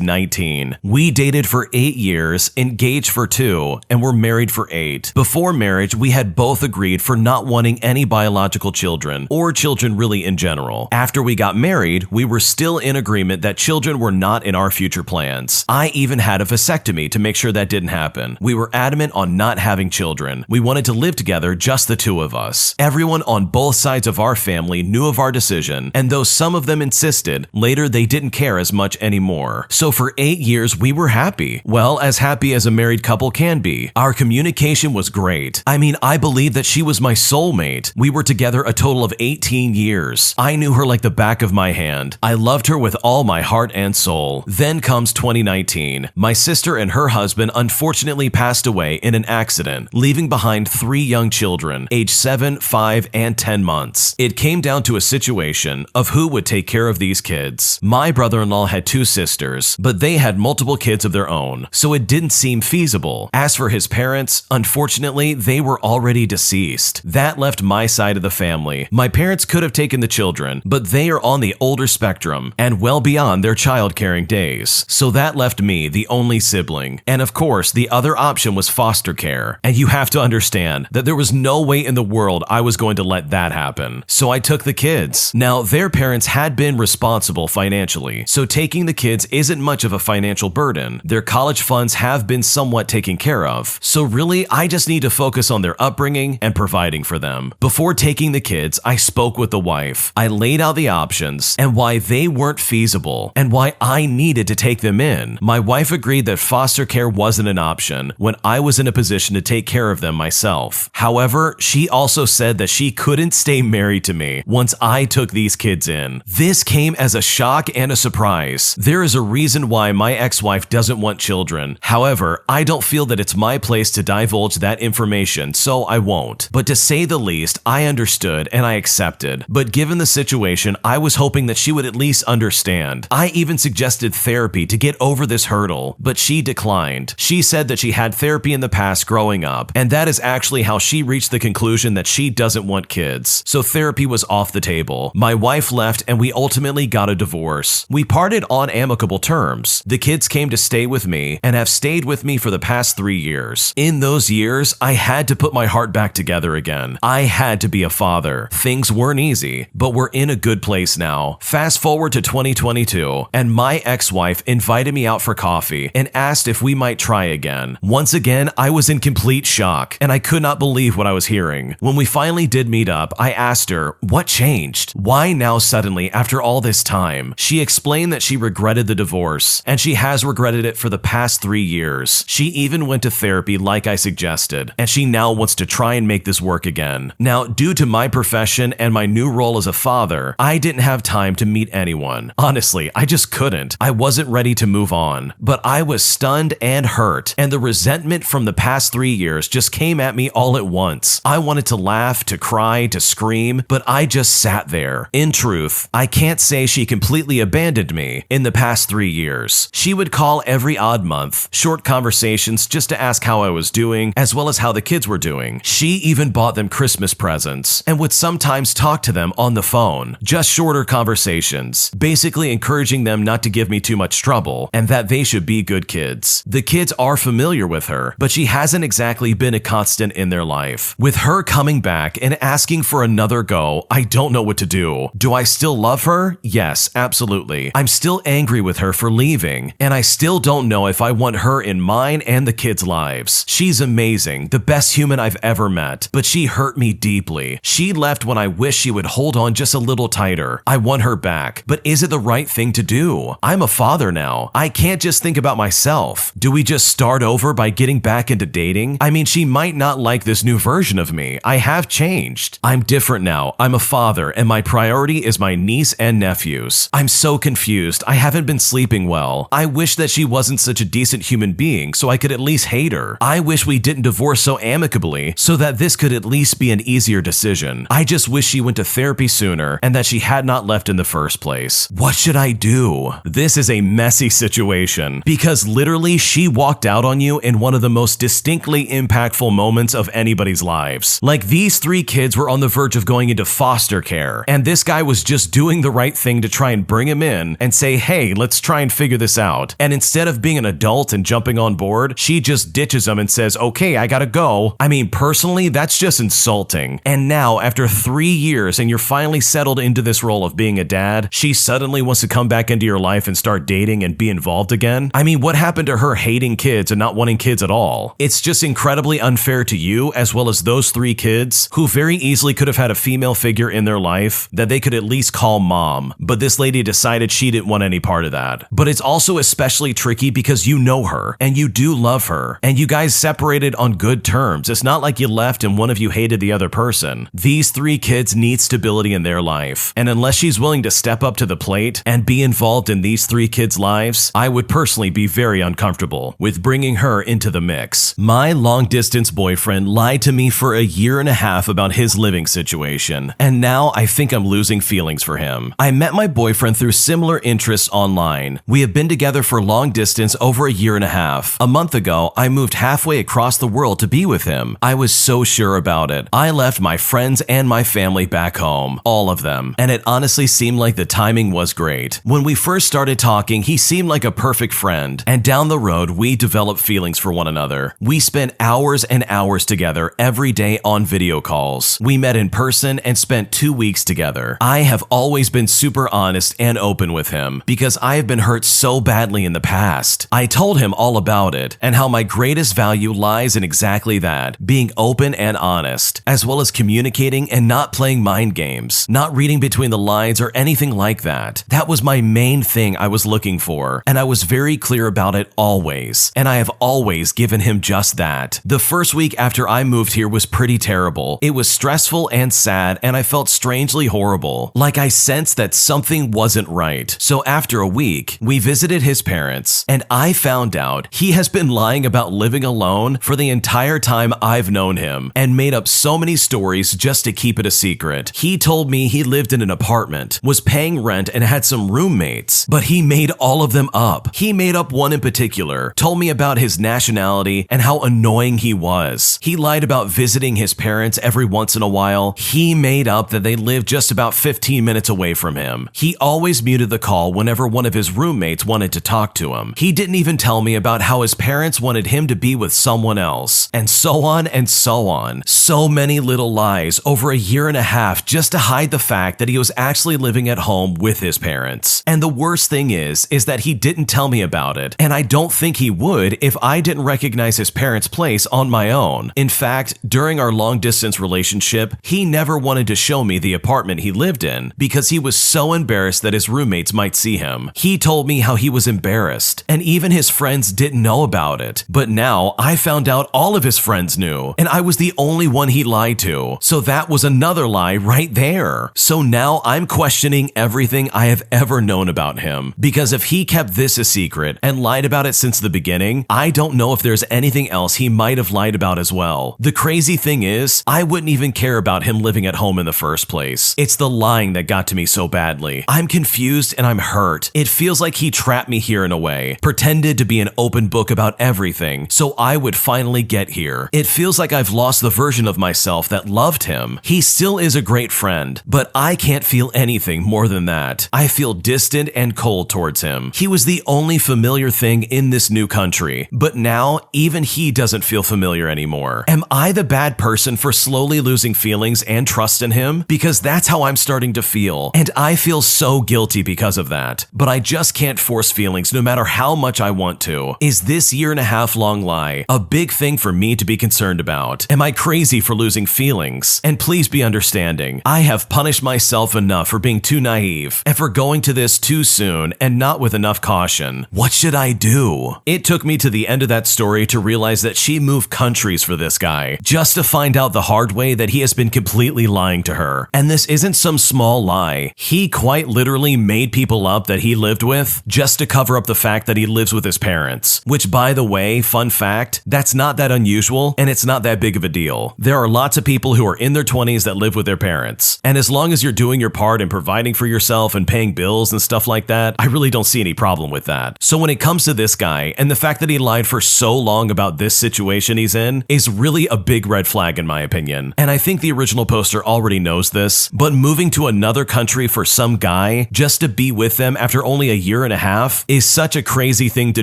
19. We dated for 8 years, engaged for 2, and were married for 8. Before marriage, we had both agreed for not wanting any biological children, or children really in general. After we got married, we were still in agreement that children were not in our future plans. I even had a vasectomy to make sure that didn't happen. We were adamant on not having children. We wanted to live together, just the 2 of us. Everyone on both sides of our family knew of our decision, and though some of them insisted, later they didn't care as much anymore. So for 8 years, we were happy. Well, as happy as a married couple can be. Our communication was great. I mean, I believe that she was my soulmate. We were together a total of 18 years. I knew her like the back of my hand. I loved her with all my heart and soul. Then comes 2019. My sister and her husband unfortunately passed away in an accident, leaving behind 3 young children, aged 7, 5, and 10 months. It came down to a situation of who would take care of these kids. My brother-in-law had 2 sisters, but they had multiple kids of their own, so it didn't seem feasible. As for his parents, unfortunately, they were already deceased. That left my side of the family. My parents could have taken the children, but they are on the older spectrum and well beyond their child-caring days. So that left me, the only sibling. And of course, the other option was foster care. And you have to understand that there was no way in the world I was going to let that happen. So I took the kids. Now, their parents had been responsible financially, so taking the kids isn't much of a financial burden. Their college funds have been somewhat taken care of. So really, I just need to focus on their upbringing and providing for them. Before taking the kids, I spoke with the wife. I laid out the options and why they weren't feasible and why I needed to take them in. My wife agreed that foster care wasn't an option when I was in a position to take care of them myself. However, she also said that she couldn't stay married to me once I took these kids in. This came as a shock and a surprise. There is a reason why my ex-wife doesn't want children. However, I don't feel that it's my place to divulge that information, so I won't. But to say the least, I understood and I accepted. But given the situation, I was hoping that she would at least understand. I even suggested therapy to get over this hurdle, but she declined. She said that she had therapy in the past growing up, and that is actually how she reached the conclusion that she doesn't want kids. So therapy was off the table. My wife left and we ultimately got a divorce. We parted on amicable terms. The kids came to stay with me and have stayed with me for the past 3 years. In those years, I had to put my heart back together again. I had to be a father. Things weren't easy, but we're in a good place now. Fast forward to 2022, and my ex-wife invited me out for coffee and asked if we might try again. Once again, I was in complete shock, and I could not believe what I was hearing. When we finally did meet up, I asked her, what changed? Why now suddenly after all this time? She explained that she regretted the divorce, and she has regretted it for the past 3 years. She even went to therapy like I suggested, and she now wants to try and make this work again. Now, due to my profession and my new role as a father, I didn't have time to meet anyone. Honestly, I just couldn't. I wasn't ready to move on, but I was stunned and hurt, and the resentment from the past 3 years just came at me all at once. I wanted to laugh, to cry, to scream, but I just sat there. In truth, I can't say she completely abandoned me in the past 3 years. She would call every odd month, short conversations just to ask how I was doing, as well as how the kids were doing. She even bought them Christmas presents and would sometimes talk to them on the phone. Just shorter conversations, basically encouraging them not to give me too much trouble and that they should be good kids. The kids are familiar with her, but she hasn't exactly been a constant in their life. With her coming back and asking for another go, I don't know what to do. Do I still love her? Yes, absolutely. I'm still angry with her for leaving, and I still don't know if I want her in mine and the kids' lives. She's amazing, the best human I've ever met, but she hurt me deeply. She left when I wish she would hold on just a little tighter. I want her back, but is it the right thing to do? I'm a father now. I can't just think about myself. Do we just start over by getting back into dating? I mean, she might not like this new version of me. I have changed. I'm different now. I'm a father, and my priority is my niece and nephews. I'm so confused. I haven't been sleeping well. I wish that she wasn't such a decent human being so I could at least hate her. I wish we didn't divorce so amicably so that this could at least be an easier your decision. I just wish she went to therapy sooner and that she had not left in the first place. What should I do? This is a messy situation because literally she walked out on you in one of the most distinctly impactful moments of anybody's lives. Like, these 3 kids were on the verge of going into foster care, and this guy was just doing the right thing to try and bring him in and say, hey, let's try and figure this out. And instead of being an adult and jumping on board, she just ditches him and says, okay, I gotta go. I mean, personally, that's just insulting. And now, after 3 years and you're finally settled into this role of being a dad, she suddenly wants to come back into your life and start dating and be involved again? I mean, what happened to her hating kids and not wanting kids at all? It's just incredibly unfair to you as well as those 3 kids who very easily could have had a female figure in their life that they could at least call mom, but this lady decided she didn't want any part of that. But it's also especially tricky because you know her and you do love her and you guys separated on good terms. It's not like you left and one of you hated the other person. These 3 kids need stability in their life, and unless she's willing to step up to the plate and be involved in these 3 kids' lives, I would personally be very uncomfortable with bringing her into the mix. My long-distance boyfriend lied to me for a year and a half about his living situation, and now I think I'm losing feelings for him. I met my boyfriend through similar interests online. We have been together for long distance over a year and a half. A month ago, I moved halfway across the world to be with him. I was so sure about it. I left my friends and my family back home, all of them, and it honestly seemed like the timing was great. When we first started talking, he seemed like a perfect friend, and down the road, we developed feelings for one another. We spent hours and hours together every day on video calls. We met in person and spent 2 weeks together. I have always been super honest and open with him because I have been hurt so badly in the past. I told him all about it and how my greatest value lies in exactly that, being open and honest, as well as communicating and not playing mind games, not reading between the lines or anything like that. That was my main thing I was looking for, and I was very clear about it always, and I have always given him just that. The first week after I moved here was pretty terrible. It was stressful and sad, and I felt strangely horrible, like I sensed that something wasn't right. So after a week, we visited his parents, and I found out he has been lying about living alone for the entire time I've known him, and made up so many stories just to keep it a secret. He told me he lived in an apartment, was paying rent, and had some roommates, but he made all of them up. He made up one in particular, told me about his nationality and how annoying he was. He lied about visiting his parents every once in a while. He made up that they lived just about 15 minutes away from him. He always muted the call whenever one of his roommates wanted to talk to him. He didn't even tell me about how his parents wanted him to be with someone else, and so on and so on. So many little lies over a year and a half just to hide the fact that he was actually living at home with his parents. And the worst thing is that he didn't tell me about it, and I don't think he would if I didn't recognize his parents' place on my own. In fact, during our long-distance relationship, he never wanted to show me the apartment he lived in because he was so embarrassed that his roommates might see him. He told me how he was embarrassed, and even his friends didn't know about it. But now I found out all of his friends knew, and I was the only one he lied to. So that was another lie right there. So now I'm questioning everything I have ever known about him, because if he kept this a secret and lied about it since the beginning, I don't know if there's anything else he might have lied about as well. The crazy thing is, I wouldn't even care about him living at home in the first place. It's the lying that got to me so badly. I'm confused and I'm hurt. It feels like he trapped me here in a way, pretended to be an open book about everything so I would finally get here. It feels like I've lost the version of myself that loved him. He still is a great friend, but I can't feel anything more than that. I feel distant and cold towards him. He was the only familiar thing in this new country, but now even he doesn't feel familiar anymore. Am I the bad person for slowly losing feelings and trust in him? Because that's how I'm starting to feel, and I feel so guilty because of that. But I just can't force feelings no matter how much I want to. Is this year-and-a-half long lie a big thing for me to be concerned about? Am I crazy for losing feelings? And please be understanding. I have punished myself enough for being too naive and for going to this too soon and not with enough caution. What should I do? It took me to the end of that story to realize that she moved countries for this guy, just to find out the hard way that he has been completely lying to her. And this isn't some small lie. He quite literally made people up that he lived with just to cover up the fact that he lives with his parents. Which, by the way, fun fact, that's not that unusual and it's not that big of a deal. There are lots of people people who are in their 20s that live with their parents. And as long as you're doing your part in providing for yourself and paying bills and stuff like that, I really don't see any problem with that. So when it comes to this guy, and the fact that he lied for so long about this situation he's in is really a big red flag in my opinion. And I think the original poster already knows this, but moving to another country for some guy just to be with them after only a year and a half is such a crazy thing to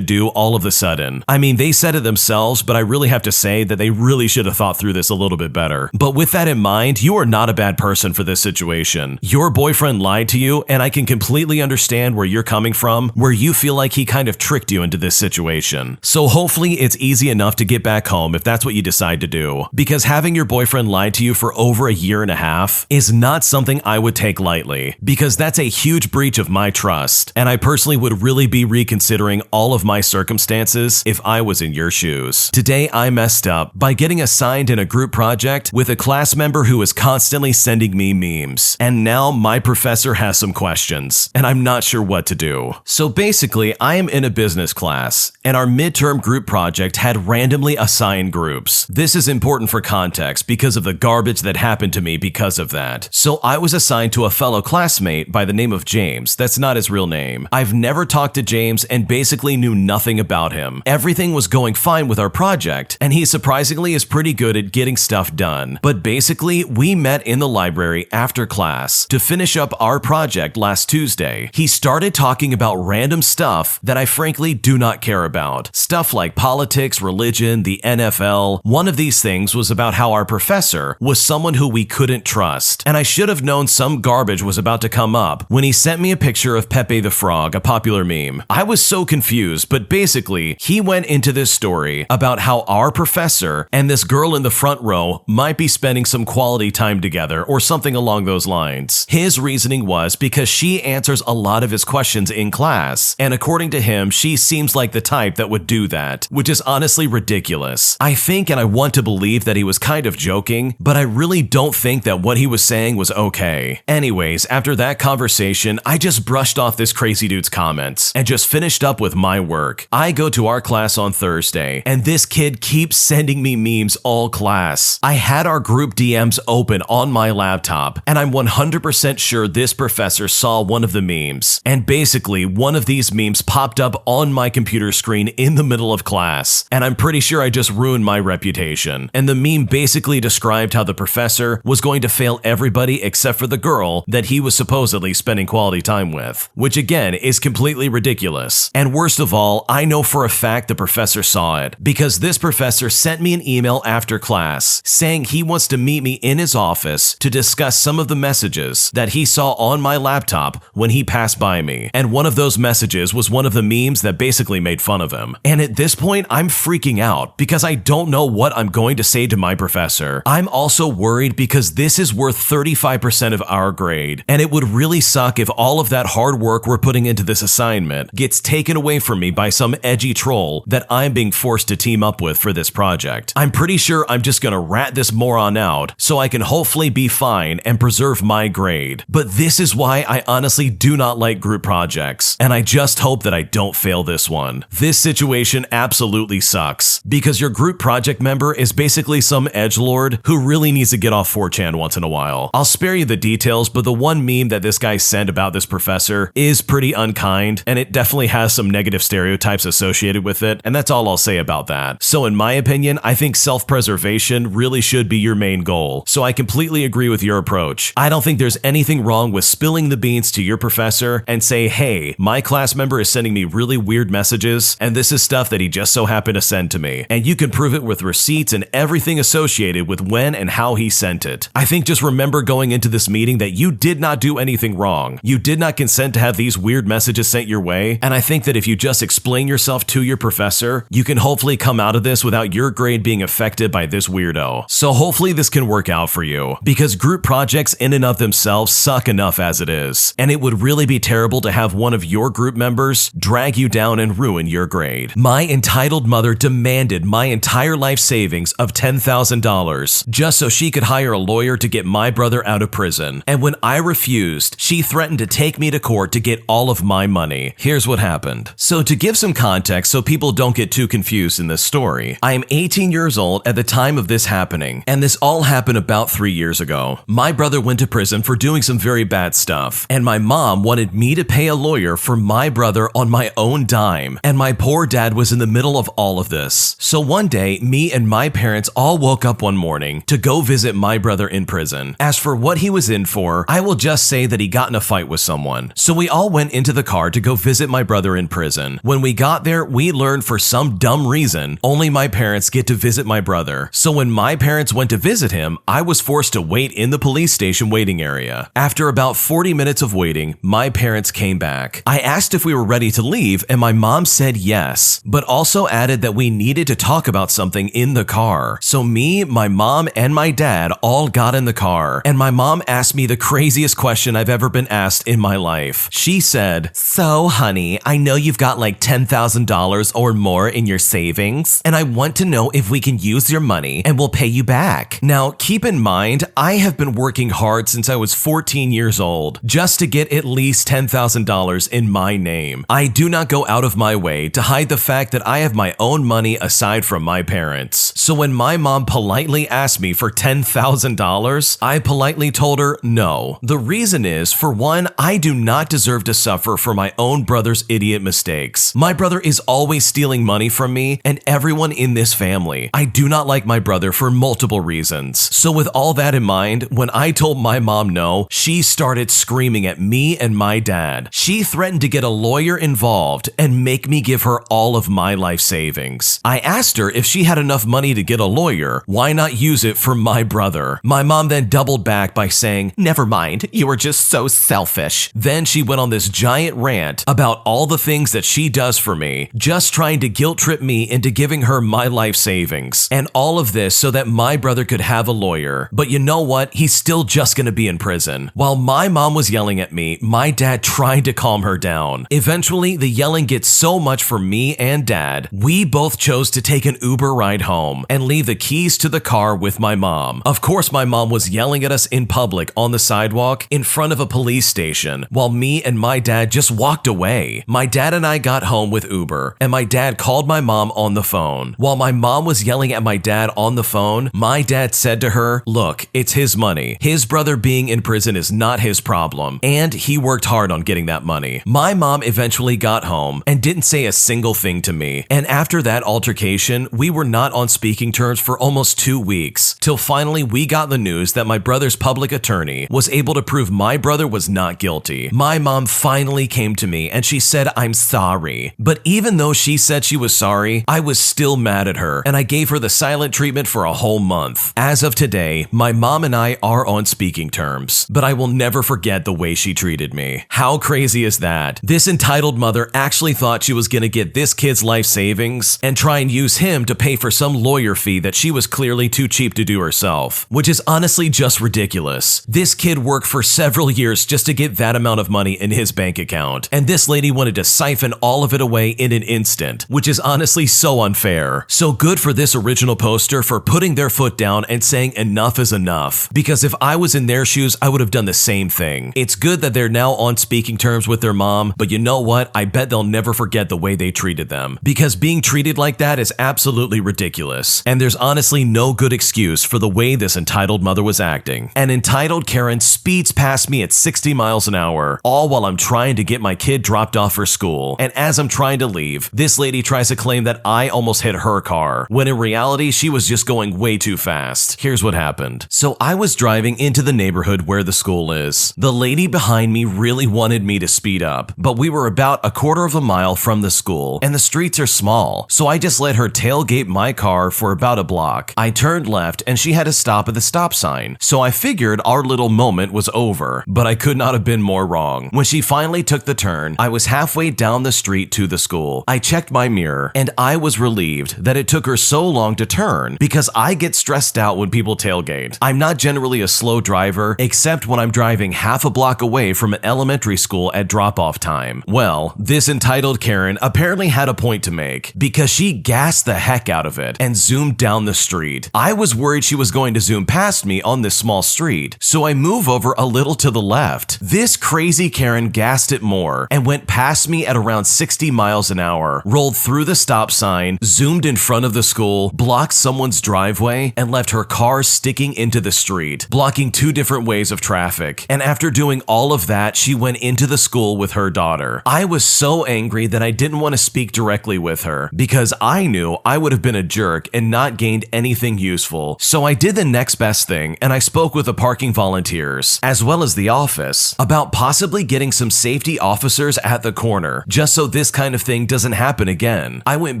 do all of a sudden. I mean, they said it themselves, but I really have to say that they really should have thought through this a little bit better. But with that in mind, you are not a bad person for this situation. Your boyfriend lied to you, and I can completely understand where you're coming from, where you feel like he kind of tricked you into this situation. So hopefully it's easy enough to get back home if that's what you decide to do. Because having your boyfriend lie to you for over a year and a half is not something I would take lightly, because that's a huge breach of my trust, and I personally would really be reconsidering all of my circumstances if I was in your shoes. Today I messed up by getting assigned in a group project with a class member who is constantly sending me memes, and now my professor has some questions, and I'm not sure what to do. So basically, I am in a business class, and our midterm group project had randomly assigned groups. This is important for context because of the garbage that happened to me because of that. So I was assigned to a fellow classmate by the name of James. That's not his real name. I've never talked to James and basically knew nothing about him. Everything was going fine with our project, and he surprisingly is pretty good at getting stuff done. But basically, we met in the library after class to finish up our project last Tuesday. He started talking about random stuff that I frankly do not care about. Stuff like politics, religion, the NFL. One of these things was about how our professor was someone who we couldn't trust, and I should have known some garbage was about to come up when he sent me a picture of Pepe the Frog, a popular meme. I was so confused, but basically, he went into this story about how our professor and this girl in the front row might be spending some quality time together or something along those lines. His reasoning was because she answers a lot of his questions in class, and according to him, she seems like the type that would do that, which is honestly ridiculous. I think and I want to believe that he was kind of joking, but I really don't think that what he was saying was okay. Anyways, after that conversation, I just brushed off this crazy dude's comments and just finished up with my work. I go to our class on Thursday, and this kid keeps sending me memes all class. I had our group DMs open on my laptop, and I'm 100% sure this professor saw one of the memes. And basically, one of these memes popped up on my computer screen in the middle of class, and I'm pretty sure I just ruined my reputation. And the meme basically described how the professor was going to fail everybody except for the girl that he was supposedly spending quality time with, which again is completely ridiculous. And worst of all, I know for a fact the professor saw it, because this professor sent me an email after class saying he wants to meet me in his office to discuss some of the messages that he saw on my laptop when he passed by me. And one of those messages was one of the memes that basically made fun of him. And at this point, I'm freaking out because I don't know what I'm going to say to my professor. I'm also worried because this is worth 35% of our grade, and it would really suck if all of that hard work we're putting into this assignment gets taken away from me by some edgy troll that I'm being forced to team up with for this project. I'm pretty sure I'm just gonna rat this moron out so I can hopefully be fine and preserve my grade. But this is why I honestly do not like group projects, and I just hope that I don't fail this one. This situation absolutely sucks, because your group project member is basically some edgelord who really needs to get off 4chan once in a while. I'll spare you the details, but the one meme that this guy sent about this professor is pretty unkind, and it definitely has some negative stereotypes associated with it, and that's all I'll say about that. So in my opinion, I think self-preservation really should be your main goal, so I completely agree with your approach. I don't think there's anything wrong with spilling the beans to your professor and say, hey, my class member is sending me really weird messages, and this is stuff that he just so happened to send to me, and you can prove it with receipts and everything associated with when and how he sent it. I think just remember going into this meeting that you did not do anything wrong. You did not consent to have these weird messages sent your way, and I think that if you just explain yourself to your professor, you can hopefully come out of this without your grade being affected by this weirdo. So hopefully this can work out for you, because group projects in and of themselves suck enough as it is, and it would really be terrible to have one of your group members drag you down and ruin your grade. My entitled mother demanded my entire life savings of $10,000 just so she could hire a lawyer to get my brother out of prison, and when I refused, she threatened to take me to court to get all of my money. Here's what happened. So to give some context so people don't get too confused in this story, I am 18 years old at the time of this happening, and the This all happened about 3 years ago. My brother went to prison for doing some very bad stuff, and my mom wanted me to pay a lawyer for my brother on my own dime, and my poor dad was in the middle of all of this. So one day, me and my parents all woke up one morning to go visit my brother in prison. As for what he was in for, I will just say that he got in a fight with someone. So we all went into the car to go visit my brother in prison. When we got there, we learned for some dumb reason, only my parents get to visit my brother. So when my parents went to visit him, I was forced to wait in the police station waiting area. After about 40 minutes of waiting, my parents came back. I asked if we were ready to leave, and my mom said yes, but also added that we needed to talk about something in the car. So me, my mom, and my dad all got in the car, and my mom asked me the craziest question I've ever been asked in my life. She said, "So, honey, I know you've got like $10,000 or more in your savings, and I want to know if we can use your money and we'll pay you back." Now, keep in mind, I have been working hard since I was 14 years old just to get at least $10,000 in my name. I do not go out of my way to hide the fact that I have my own money aside from my parents. So when my mom politely asked me for $10,000, I politely told her no. The reason is, for one, I do not deserve to suffer for my own brother's idiot mistakes. My brother is always stealing money from me and everyone in this family. I do not like my brother for multiple reasons. So with all that in mind, when I told my mom no, she started screaming at me and my dad. She threatened to get a lawyer involved and make me give her all of my life savings. I asked her if she had enough money to get a lawyer, why not use it for my brother? My mom then doubled back by saying, "Never mind, you are just so selfish." Then she went on this giant rant about all the things that she does for me, just trying to guilt trip me into giving her my life savings. And all of this so that my brother could have a lawyer. But you know what? He's still just gonna be in prison. While my mom was yelling at me, my dad tried to calm her down. Eventually, the yelling gets so much for me and dad, we both chose to take an Uber ride home and leave the keys to the car with my mom. Of course, my mom was yelling at us in public on the sidewalk in front of a police station, while me and my dad just walked away. My dad and I got home with Uber, and my dad called my mom on the phone. While my mom was yelling at my dad on the phone, my dad said to her, "Look, it's his money. His brother being in prison is not his problem, and he worked hard on getting that money." My mom eventually got home and didn't say a single thing to me, and after that altercation, we were not on speaking terms for almost 2 weeks, till finally we got the news that my brother's public attorney was able to prove my brother was not guilty. My mom finally came to me and she said, "I'm sorry." But even though she said she was sorry, I was still mad at her, and I gave her the silent treatment for a whole month. As of today, my mom and I are on speaking terms, but I will never forget the way she treated me. How crazy is that? This entitled mother actually thought she was gonna get this kid's life savings and try and use him to pay for some lawyer fee that she was clearly too cheap to do herself, which is honestly just ridiculous. This kid worked for several years just to get that amount of money in his bank account, and this lady wanted to siphon all of it away in an instant, which is honestly so unfair. So good for this original poster for putting their foot down and saying enough is enough, because if I was in their shoes, I would have done the same thing. It's good that they're now on speaking terms with their mom, but you know what? I bet they'll never forget the way they treated them, because being treated like that is absolutely ridiculous, and there's honestly no good excuse for the way this entitled mother was acting. An entitled Karen speeds past me at 60 miles an hour, all while I'm trying to get my kid dropped off for school, and as I'm trying to leave, this lady tries to claim that I almost hit her car, when in reality, she was just going way too fast. Here's what happened. So I was driving into the neighborhood where the school is. The lady behind me really wanted me to speed up, but we were about a quarter of a mile from the school, and the streets are small, so I just let her tailgate my car for about a block. I turned left, and she had to stop at the stop sign, so I figured our little moment was over, but I could not have been more wrong. When she finally took the turn, I was halfway down the street to the school. I checked my mirror, and I was relieved that it took her so long to turn, because I get stressed out when people tailgate. I'm not generally a slow driver, except when I'm driving half a block away from an elementary school at drop-off time. Well, this entitled Karen apparently had a point to make, because she gassed the heck out of it and zoomed down the street. I was worried she was going to zoom past me on this small street, so I move over a little to the left. This crazy Karen gassed it more and went past me at around 60 miles an hour, rolled through the stop sign, zoomed in front of the school, blocked someone's driveway, and left left her car sticking into the street, blocking 2 different ways of traffic. And after doing all of that, she went into the school with her daughter. I was so angry that I didn't want to speak directly with her because I knew I would have been a jerk and not gained anything useful. So I did the next best thing and I spoke with the parking volunteers, as well as the office, about possibly getting some safety officers at the corner, just so this kind of thing doesn't happen again. I went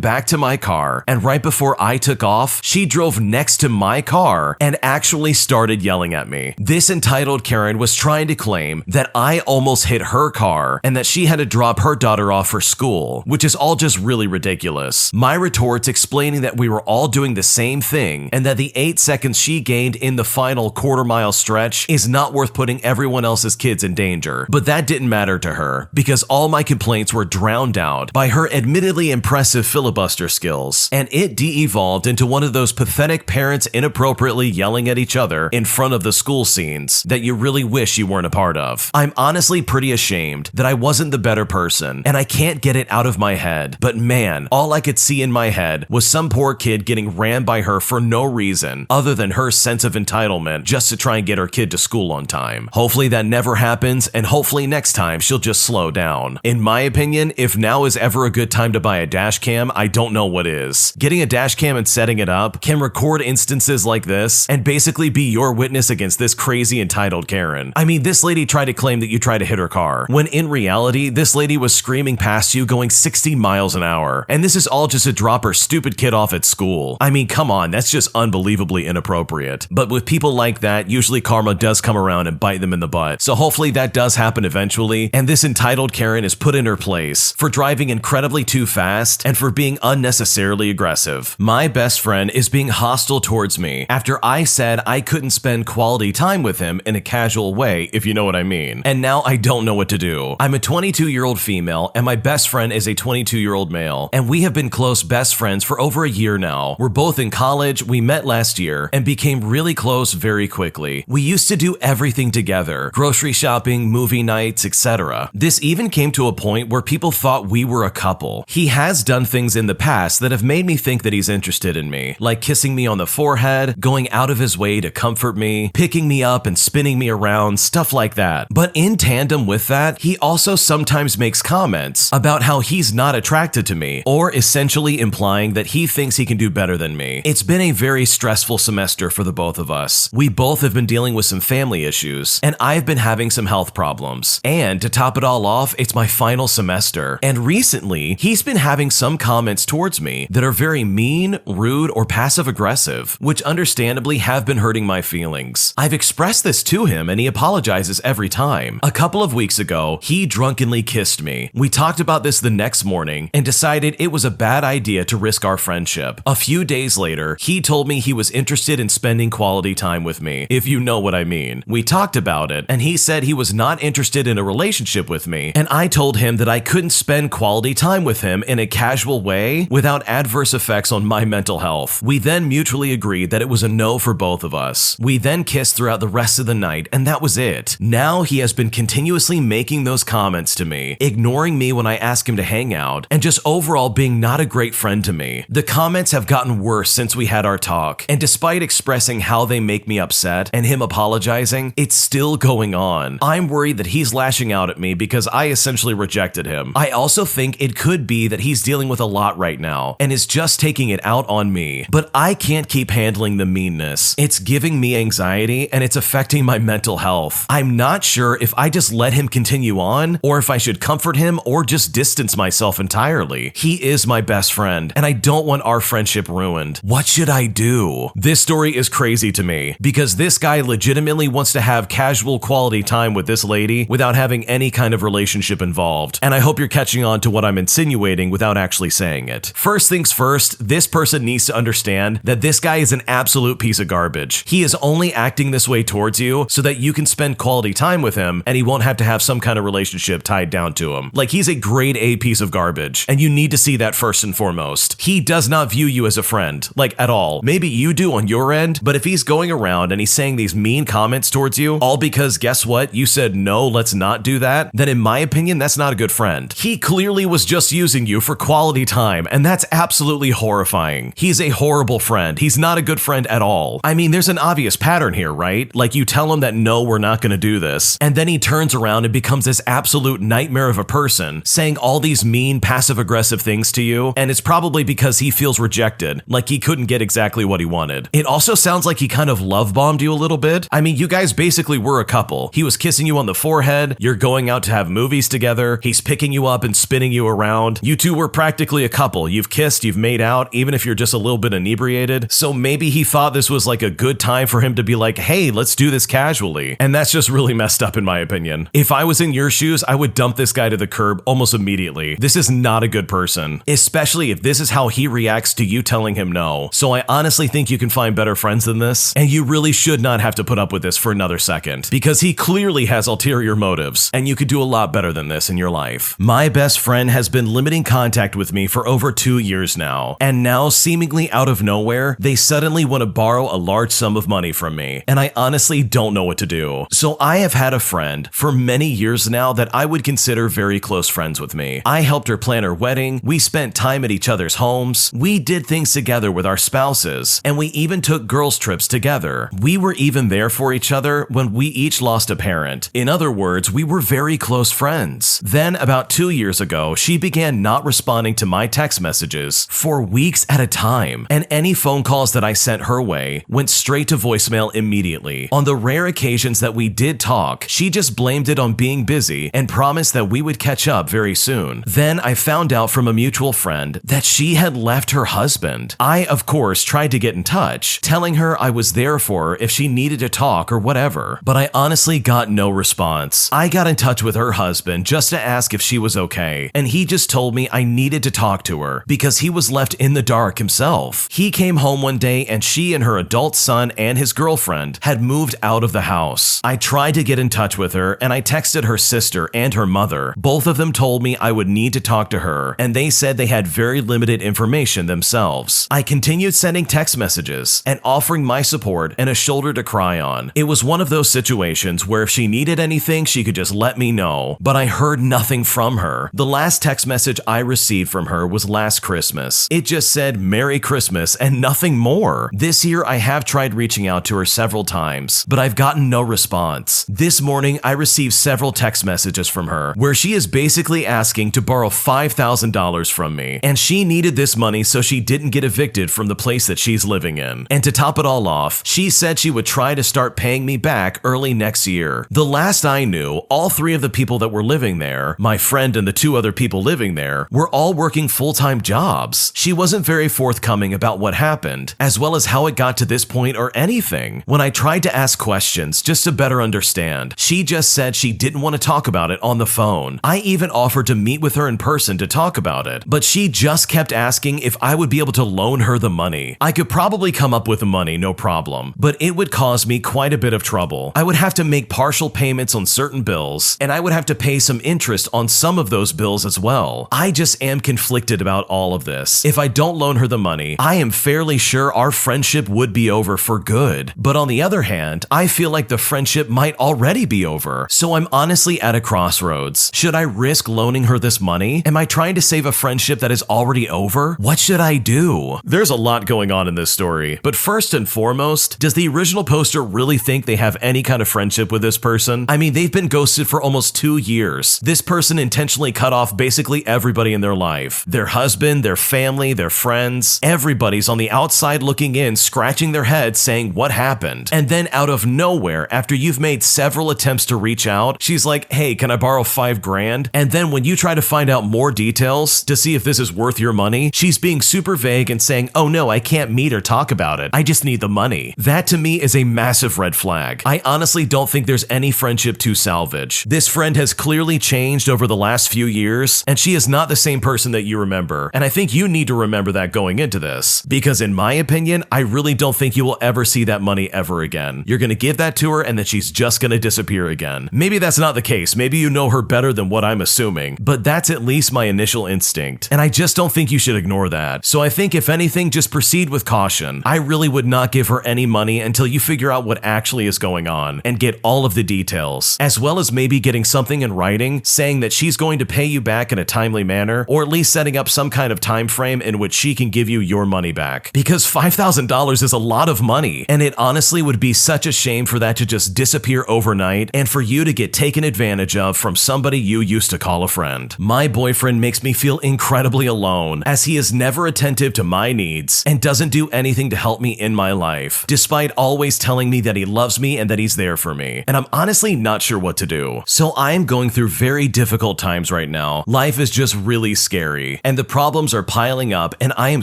back to my car, and right before I took off, she drove next to my car and actually started yelling at me. This entitled Karen was trying to claim that I almost hit her car and that she had to drop her daughter off for school, which is all just really ridiculous. My retorts explaining that we were all doing the same thing and that the 8 seconds she gained in the final quarter-mile stretch is not worth putting everyone else's kids in danger. But that didn't matter to her because all my complaints were drowned out by her admittedly impressive filibuster skills, and it de-evolved into one of those pathetic parents inappropriately yelling at each other in front of the school scenes that you really wish you weren't a part of. I'm honestly pretty ashamed that I wasn't the better person, and I can't get it out of my head, but man, all I could see in my head was some poor kid getting rammed by her for no reason other than her sense of entitlement just to try and get her kid to school on time. Hopefully that never happens, and hopefully next time she'll just slow down. In my opinion, if now is ever a good time to buy a dash cam, I don't know what is. Getting a dash cam and setting it up can record instances like this and basically be your witness against this crazy entitled Karen. I mean, this lady tried to claim that you tried to hit her car, when in reality, this lady was screaming past you going 60 miles an hour, and this is all just to drop her stupid kid off at school. I mean, come on, that's just unbelievably inappropriate. But with people like that, usually karma does come around and bite them in the butt. So hopefully that does happen eventually, and this entitled Karen is put in her place for driving incredibly too fast and for being unnecessarily aggressive. My best friend is being hostile towards me after I said I couldn't spend quality time with him in a casual way, if you know what I mean. And now I don't know what to do. I'm a 22-year-old female and my best friend is a 22-year-old male, and we have been close best friends for over a year now. We're both in college, we met last year, and became really close very quickly. We used to do everything together, grocery shopping, movie nights, etc. This even came to a point where people thought we were a couple. He has done things in the past that have made me think that he's interested in me, like kissing me on the forehead, going out of his way to comfort me, picking me up and spinning me around, stuff like that. But in tandem with that, he also sometimes makes comments about how he's not attracted to me, or essentially implying that he thinks he can do better than me. It's been a very stressful semester for the both of us. We both have been dealing with some family issues, and I've been having some health problems. And to top it all off, it's my final semester. And recently, he's been having some comments towards me that are very mean, rude, or passive-aggressive, which understandably have been hurting my feelings. I've expressed this to him and he apologizes every time. A couple of weeks ago, he drunkenly kissed me. We talked about this the next morning and decided it was a bad idea to risk our friendship. A few days later, he told me he was interested in spending quality time with me, if you know what I mean. We talked about it, and he said he was not interested in a relationship with me, and I told him that I couldn't spend quality time with him in a casual way without adverse effects on my mental health. We then mutually agreed that it was a no for both of us. We then kissed throughout the rest of the night, and that was it. Now he has been continuously making those comments to me, ignoring me when I ask him to hang out, and just overall being not a great friend to me. The comments have gotten worse since we had our talk, and despite expressing how they make me upset and him apologizing, it's still going on. I'm worried that he's lashing out at me because I essentially rejected him. I also think it could be that he's dealing with a lot right now and is just taking it out on me, but I can't keep handling the meanness. It's giving me anxiety and it's affecting my mental health. I'm not sure if I just let him continue on or if I should comfort him or just distance myself entirely. He is my best friend and I don't want our friendship ruined. What should I do? This story is crazy to me because this guy legitimately wants to have casual quality time with this lady without having any kind of relationship involved. And I hope you're catching on to what I'm insinuating without actually saying it. First things first, this person needs to understand that this guy is an absolute piece of garbage. He is only acting this way towards you so that you can spend quality time with him and he won't have to have some kind of relationship tied down to him. Like, he's a grade A piece of garbage, and you need to see that first and foremost. He does not view you as a friend, like at all. Maybe you do on your end, but if he's going around and he's saying these mean comments towards you, all because guess what? You said no, let's not do that, then in my opinion, that's not a good friend. He clearly was just using you for quality time, and that's absolutely horrifying. He's a horrible friend. He's not a good friend at all. I mean, there's an obvious pattern here, right? Like you tell him that no, we're not going to do this, and then he turns around and becomes this absolute nightmare of a person, saying all these mean, passive-aggressive things to you, and it's probably because he feels rejected, like he couldn't get exactly what he wanted. It also sounds like he kind of love-bombed you a little bit. I mean, you guys basically were a couple. He was kissing you on the forehead, you're going out to have movies together, he's picking you up and spinning you around. You two were practically a couple. You've kissed, you've made out, even if you're just a little bit inebriated. So maybe he thought this was like a good time for him to be like, hey, let's do this casually. And that's just really messed up in my opinion. If I was in your shoes, I would dump this guy to the curb almost immediately. This is not a good person, especially if this is how he reacts to you telling him no. So I honestly think you can find better friends than this, and you really should not have to put up with this for another second, because he clearly has ulterior motives, and you could do a lot better than this in your life. My best friend has been limiting contact with me for over 2 years now, and now seemingly out of nowhere, they suddenly want to borrow a large sum of money from me, and I honestly don't know what to do. So I have had a friend for many years now that I would consider very close friends with me. I helped her plan her wedding, we spent time at each other's homes, we did things together with our spouses, and we even took girls' trips together. We were even there for each other when we each lost a parent. In other words, we were very close friends. Then about 2 years ago, she began not responding to my text messages for weeks at a time, and any phone calls that I sent her way went straight to voicemail immediately. On the rare occasions that we did talk, she just blamed it on being busy and promised that we would catch up very soon. Then I found out from a mutual friend that she had left her husband. I, of course, tried to get in touch, telling her I was there for her if she needed to talk or whatever, but I honestly got no response. I got in touch with her husband just to ask if she was okay, and he just told me I needed to talk to her because he was left in the dark himself. He came home one day and she and her adult son and his girlfriend had moved out of the house. I tried to get in touch with her and I texted her sister and her mother. Both of them told me I would need to talk to her, and they said they had very limited information themselves. I continued sending text messages and offering my support and a shoulder to cry on. It was one of those situations where if she needed anything, she could just let me know, but I heard nothing from her. The last text message I received from her was last Christmas. It just said Merry Christmas and nothing more. This year I have tried reaching out to her several times, but I've gotten no response. This morning I received several text messages from her where she is basically asking to borrow $5,000 from me, and she needed this money so she didn't get evicted from the place that she's living in. And to top it all off, she said she would try to start paying me back early next year. The last I knew, all 3 of the people that were living there, my friend and the 2 other people living there, were all working full-time jobs. She wasn't very forthcoming about what happened, as well as how it got to this point or anything. When I tried to ask questions just to better understand, she just said she didn't want to talk about it on the phone. I even offered to meet with her in person to talk about it, but she just kept asking if I would be able to loan her the money. I could probably come up with the money, no problem, but it would cause me quite a bit of trouble. I would have to make partial payments on certain bills, and I would have to pay some interest on some of those bills as well. I just am conflicted about all of this. If I don't loan her the money, I am fairly sure our friendship would be over for good. But on the other hand, I feel like the friendship might already be over. So I'm honestly at a crossroads. Should I risk loaning her this money? Am I trying to save a friendship that is already over? What should I do? There's a lot going on in this story, but first and foremost, does the original poster really think they have any kind of friendship with this person? I mean, they've been ghosted for almost 2 years. This person intentionally cut off basically everybody in their life. Their husband, their family, their friends, everybody's on the outside looking in, scratching their head saying what happened. And then out of nowhere, after you've made several attempts to reach out, she's like, hey, can I borrow $5,000? And then when you try to find out more details to see if this is worth your money, she's being super vague and saying, oh no, I can't meet or talk about it. I just need the money. That to me is a massive red flag. I honestly don't think there's any friendship to salvage. This friend has clearly changed over the last few years, and she is not the same person that you remember. And I think you need to remember that going into this, because in my opinion, I really don't think you will ever see that money ever again. You're gonna give that to her and then she's just gonna disappear again. Maybe that's not the case. Maybe you know her better than what I'm assuming, but that's at least my initial instinct. And I just don't think you should ignore that. So I think if anything, just proceed with caution. I really would not give her any money until you figure out what actually is going on and get all of the details, as well as maybe getting something in writing saying that she's going to pay you back in a timely manner, or at least setting up some kind of time frame in which she can give you your money back. Because $5,000 $5,000 is a lot of money, and it honestly would be such a shame for that to just disappear overnight and for you to get taken advantage of from somebody you used to call a friend. My boyfriend makes me feel incredibly alone, as he is never attentive to my needs and doesn't do anything to help me in my life, despite always telling me that he loves me and that he's there for me. And I'm honestly not sure what to do. So I am going through very difficult times right now. Life is just really scary, and the problems are piling up, and I am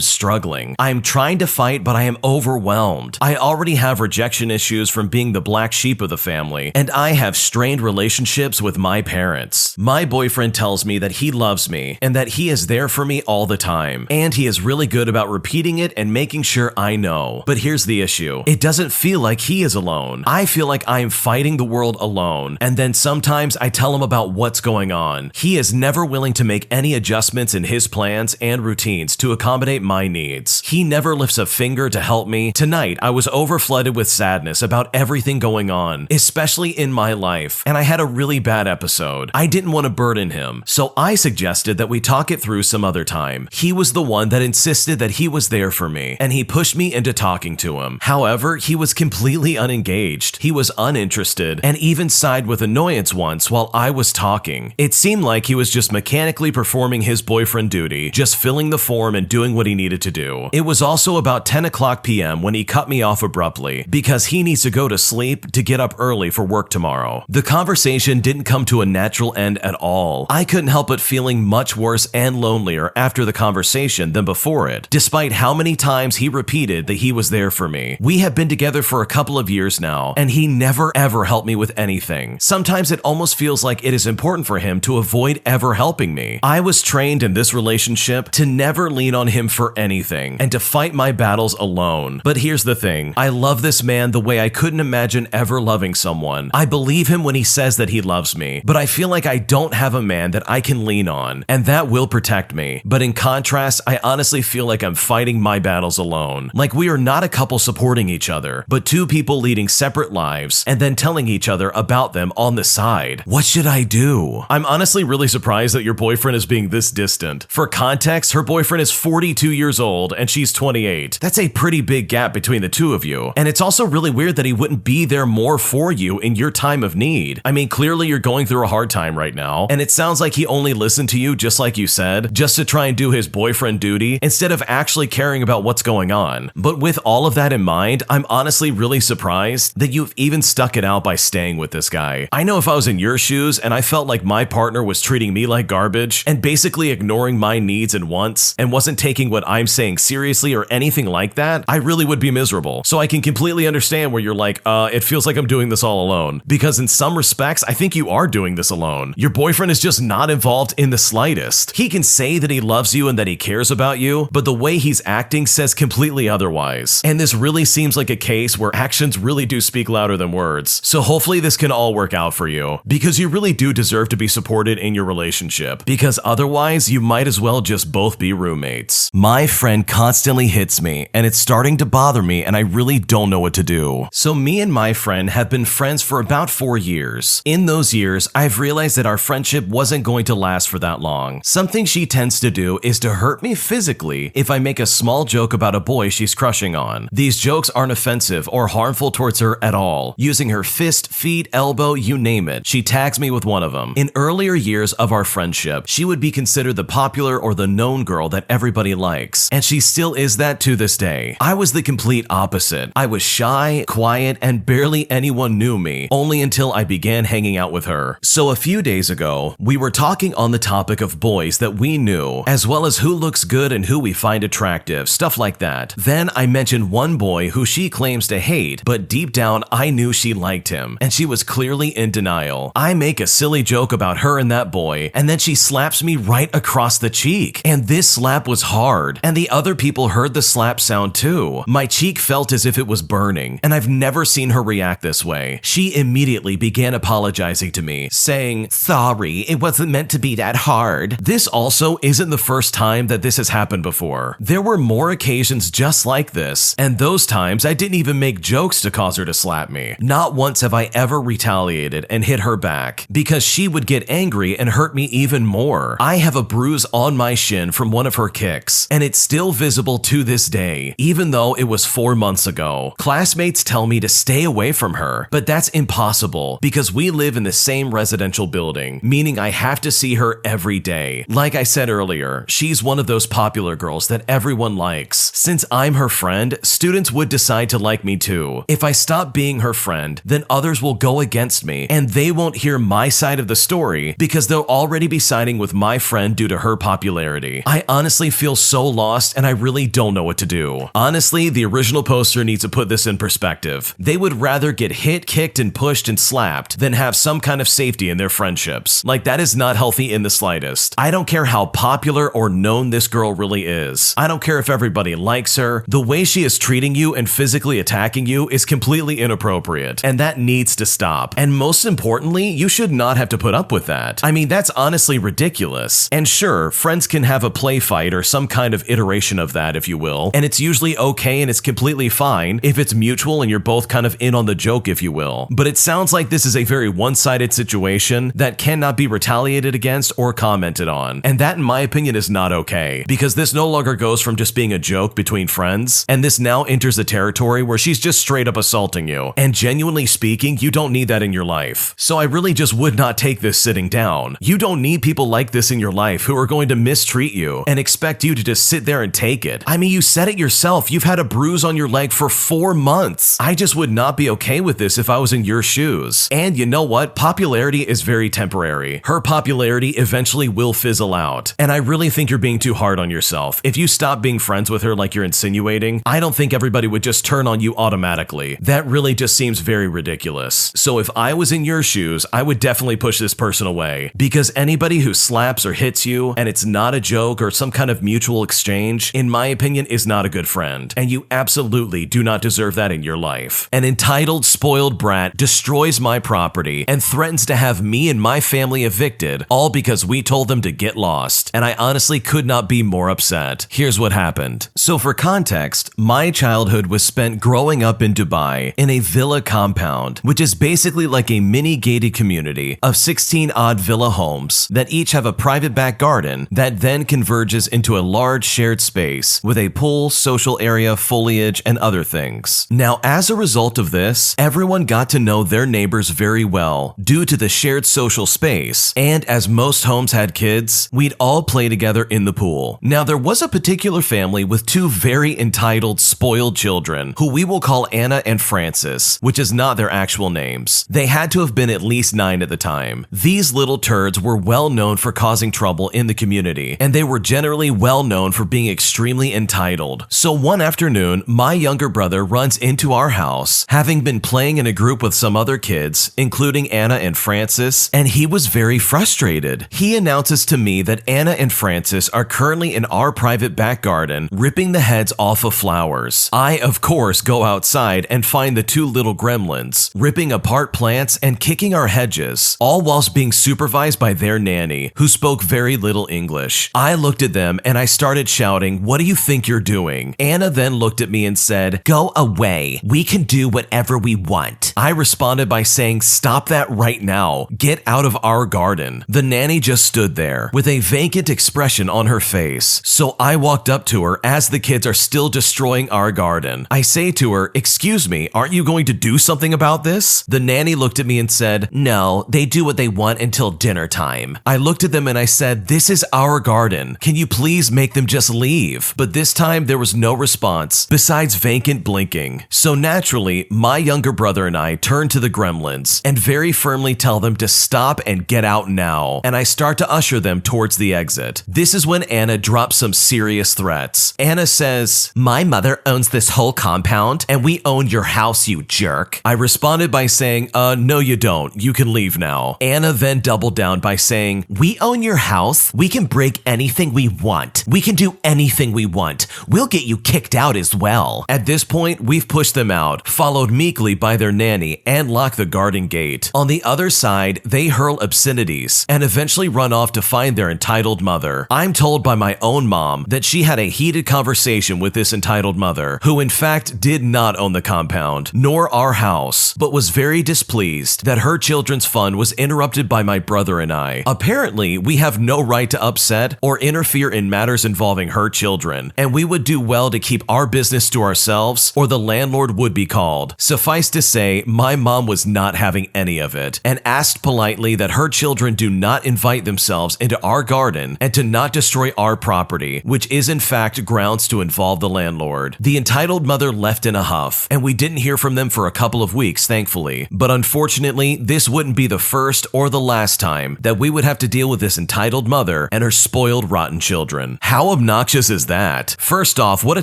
struggling. I am trying to fight, but I am overwhelmed. I already have rejection issues from being the black sheep of the family, and I have strained relationships with my parents. My boyfriend tells me that he loves me and that he is there for me all the time, and he is really good about repeating it and making sure I know. But here's the issue. It doesn't feel like he is alone. I feel like I am fighting the world alone, and then sometimes I tell him about what's going on. He is never willing to make any adjustments in his plans and routines to accommodate my needs. He never lifts a finger to help me. Tonight, I was overflooded with sadness about everything going on, especially in my life, and I had a really bad episode. I didn't want to burden him, so I suggested that we talk it through some other time. He was the one that insisted that he was there for me, and he pushed me into talking to him. However, he was completely unengaged. He was uninterested, and even sighed with annoyance once while I was talking. It seemed like he was just mechanically performing his boyfriend duty, just filling the form and doing what he needed to do. It was also about 10 o'clock p.m. when he cut me off abruptly, because he needs to go to sleep to get up early for work tomorrow. The conversation didn't come to a natural end at all. I couldn't help but feeling much worse and lonelier after the conversation than before it, despite how many times he repeated that he was there for me. We have been together for a couple of years now, and he never ever helped me with anything. Sometimes it almost feels like it is important for him to avoid ever helping me. I was trained in this relationship to never lean on him for anything and to fight my battles alone. But here's the thing. I love this man the way I couldn't imagine ever loving someone. I believe him when he says that he loves me, but I feel like I don't have a man that I can lean on, and that will protect me. But in contrast, I honestly feel like I'm fighting my battles alone. Like we are not a couple supporting each other, but two people leading separate lives and then telling each other about them on the side. What should I do? I'm honestly really surprised that your boyfriend is being this distant. For context, her boyfriend is 42 years old and she's 28. That's a pretty big gap between the two of you. And it's also really weird that he wouldn't be there more for you in your time of need. I mean, clearly you're going through a hard time right now, and it sounds like he only listened to you, just like you said, just to try and do his boyfriend duty instead of actually caring about what's going on. But with all of that in mind, I'm honestly really surprised that you've even stuck it out by staying with this guy. I know if I was in your shoes and I felt like my partner was treating me like garbage and basically ignoring my needs and wants and wasn't taking what I'm saying seriously or anything like that, I really would be miserable. So I can completely understand where you're like, it feels like I'm doing this all alone. Because in some respects, I think you are doing this alone. Your boyfriend is just not involved in the slightest. He can say that he loves you and that he cares about you, but the way he's acting says completely otherwise. And this really seems like a case where actions really do speak louder than words. So hopefully this can all work out for you, because you really do deserve to be supported in your relationship, because otherwise you might as well just both be roommates. My friend constantly hits me, and it's starting to bother me, and I really don't know what to do. So me and my friend have been friends for about 4 years. In those years, I've realized that our friendship wasn't going to last for that long. Something she tends to do is to hurt me physically if I make a small joke about a boy she's crushing on. These jokes aren't offensive or harmful towards her at all. Using her fist, feet, elbow, you name it, she tags me with one of them. In earlier years of our friendship, she would be considered the popular or the known girl that everybody likes, and she still is that to this day. I was the complete opposite. I was shy, quiet, and barely anyone knew me, only until I began hanging out with her. So a few days ago, we were talking on the topic of boys that we knew, as well as who looks good and who we find attractive, stuff like that. Then I mentioned one boy who she claims to hate, but deep down I knew she liked him, and she was clearly in denial. I make a silly joke about her and that boy, and then she slaps me right across the cheek. And this slap was hard, and the other people heard the slap sound too. My cheek felt as if it was burning, and I've never seen her react this way. She immediately began apologizing to me, saying, "Sorry, it wasn't meant to be that hard." This also isn't the first time that this has happened before. There were more occasions just like this, and those times I didn't even make jokes to cause her to slap me. Not once have I ever retaliated and hit her back, because she would get angry and hurt me even more. I have a bruise on my shin from one of her kicks, and it's still visible to this day. me, even though it was 4 months ago. Classmates tell me to stay away from her, but that's impossible because we live in the same residential building, meaning I have to see her every day. Like I said earlier, she's one of those popular girls that everyone likes. Since I'm her friend, students would decide to like me too. If I stop being her friend, then others will go against me and they won't hear my side of the story because they'll already be siding with my friend due to her popularity. I honestly feel so lost and I really don't know what to do. Honestly, the original poster needs to put this in perspective. They would rather get hit, kicked, and pushed and slapped than have some kind of safety in their friendships. Like, that is not healthy in the slightest. I don't care how popular or known this girl really is. I don't care if everybody likes her. The way she is treating you and physically attacking you is completely inappropriate, and that needs to stop. And most importantly, you should not have to put up with that. I mean, that's honestly ridiculous. And sure, friends can have a play fight or some kind of iteration of that, if you will, and it's usually okay and it's completely fine if it's mutual and you're both kind of in on the joke, if you will. But it sounds like this is a very one-sided situation that cannot be retaliated against or commented on. And that, in my opinion, is not okay, because this no longer goes from just being a joke between friends, and this now enters a territory where she's just straight up assaulting you. And genuinely speaking, you don't need that in your life. So I really just would not take this sitting down. You don't need people like this in your life who are going to mistreat you and expect you to just sit there and take it. I mean, you said it yourself. You've had a bruise on your leg for 4 months. I just would not be okay with this if I was in your shoes. And you know what? Popularity is very temporary. Her popularity eventually will fizzle out. And I really think you're being too hard on yourself. If you stop being friends with her like you're insinuating, I don't think everybody would just turn on you automatically. That really just seems very ridiculous. So if I was in your shoes, I would definitely push this person away, because anybody who slaps or hits you and it's not a joke or some kind of mutual exchange, in my opinion, is not a good friend. And you absolutely do not deserve that in your life. An entitled, spoiled brat destroys my property and threatens to have me and my family evicted, all because we told them to get lost. And I honestly could not be more upset. Here's what happened. So for context, my childhood was spent growing up in Dubai in a villa compound, which is basically like a mini gated community of 16 odd villa homes that each have a private back garden that then converges into a large shared space with a pool, social area, foliage, and other things. Now, as a result of this, everyone got to know their neighbors very well due to the shared social space, and as most homes had kids, we'd all play together in the pool. Now, there was a particular family with two very entitled, spoiled children who we will call Anna and Francis, which is not their actual names. They had to have been at least 9 at the time. These little turds were well known for causing trouble in the community, and they were generally well known for being extremely entitled. So one afternoon, my younger brother runs into our house, having been playing in a group with some other kids, including Anna and Francis, and he was very frustrated. He announces to me that Anna and Francis are currently in our private back garden, ripping the heads off of flowers. I, of course, go outside and find the two little gremlins, ripping apart plants and kicking our hedges, all whilst being supervised by their nanny, who spoke very little English. I looked at them and I started shouting, "What do you think you're doing?" Anna then looked at me and said, "Go away. We can do whatever we want." I responded by saying, "Stop that right now. Get out of our garden." The nanny just stood there with a vacant expression on her face. So I walked up to her as the kids are still destroying our garden. I say to her, "Excuse me, aren't you going to do something about this?" The nanny looked at me and said, "No, they do what they want until dinner time." I looked at them and I said, "This is our garden. Can you please make them just leave?" But this time there was no response besides vacant blinking. So naturally, my younger brother and I turn to the gremlins and very firmly tell them to stop and get out now. And I start to usher them towards the exit. This is when Anna drops some serious threats. Anna says, "My mother owns this whole compound and we own your house, you jerk." I responded by saying, "No you don't. You can leave now." Anna then doubled down by saying, "We own your house. We can break anything we want. We can do anything we want. We'll get you kicked out as well." At this point, we've pushed them out, followed meekly by their nanny nanny and lock the garden gate. On the other side, they hurl obscenities and eventually run off to find their entitled mother. I'm told by my own mom that she had a heated conversation with this entitled mother, who in fact did not own the compound, nor our house, but was very displeased that her children's fun was interrupted by my brother and I. Apparently, we have no right to upset or interfere in matters involving her children, and we would do well to keep our business to ourselves or the landlord would be called. Suffice to say, my mom was not having any of it and asked politely that her children do not invite themselves into our garden and to not destroy our property, which is in fact grounds to involve the landlord. The entitled mother left in a huff, and we didn't hear from them for a couple of weeks, thankfully. But unfortunately, this wouldn't be the first or the last time that we would have to deal with this entitled mother and her spoiled, rotten children. How obnoxious is that? First off, what a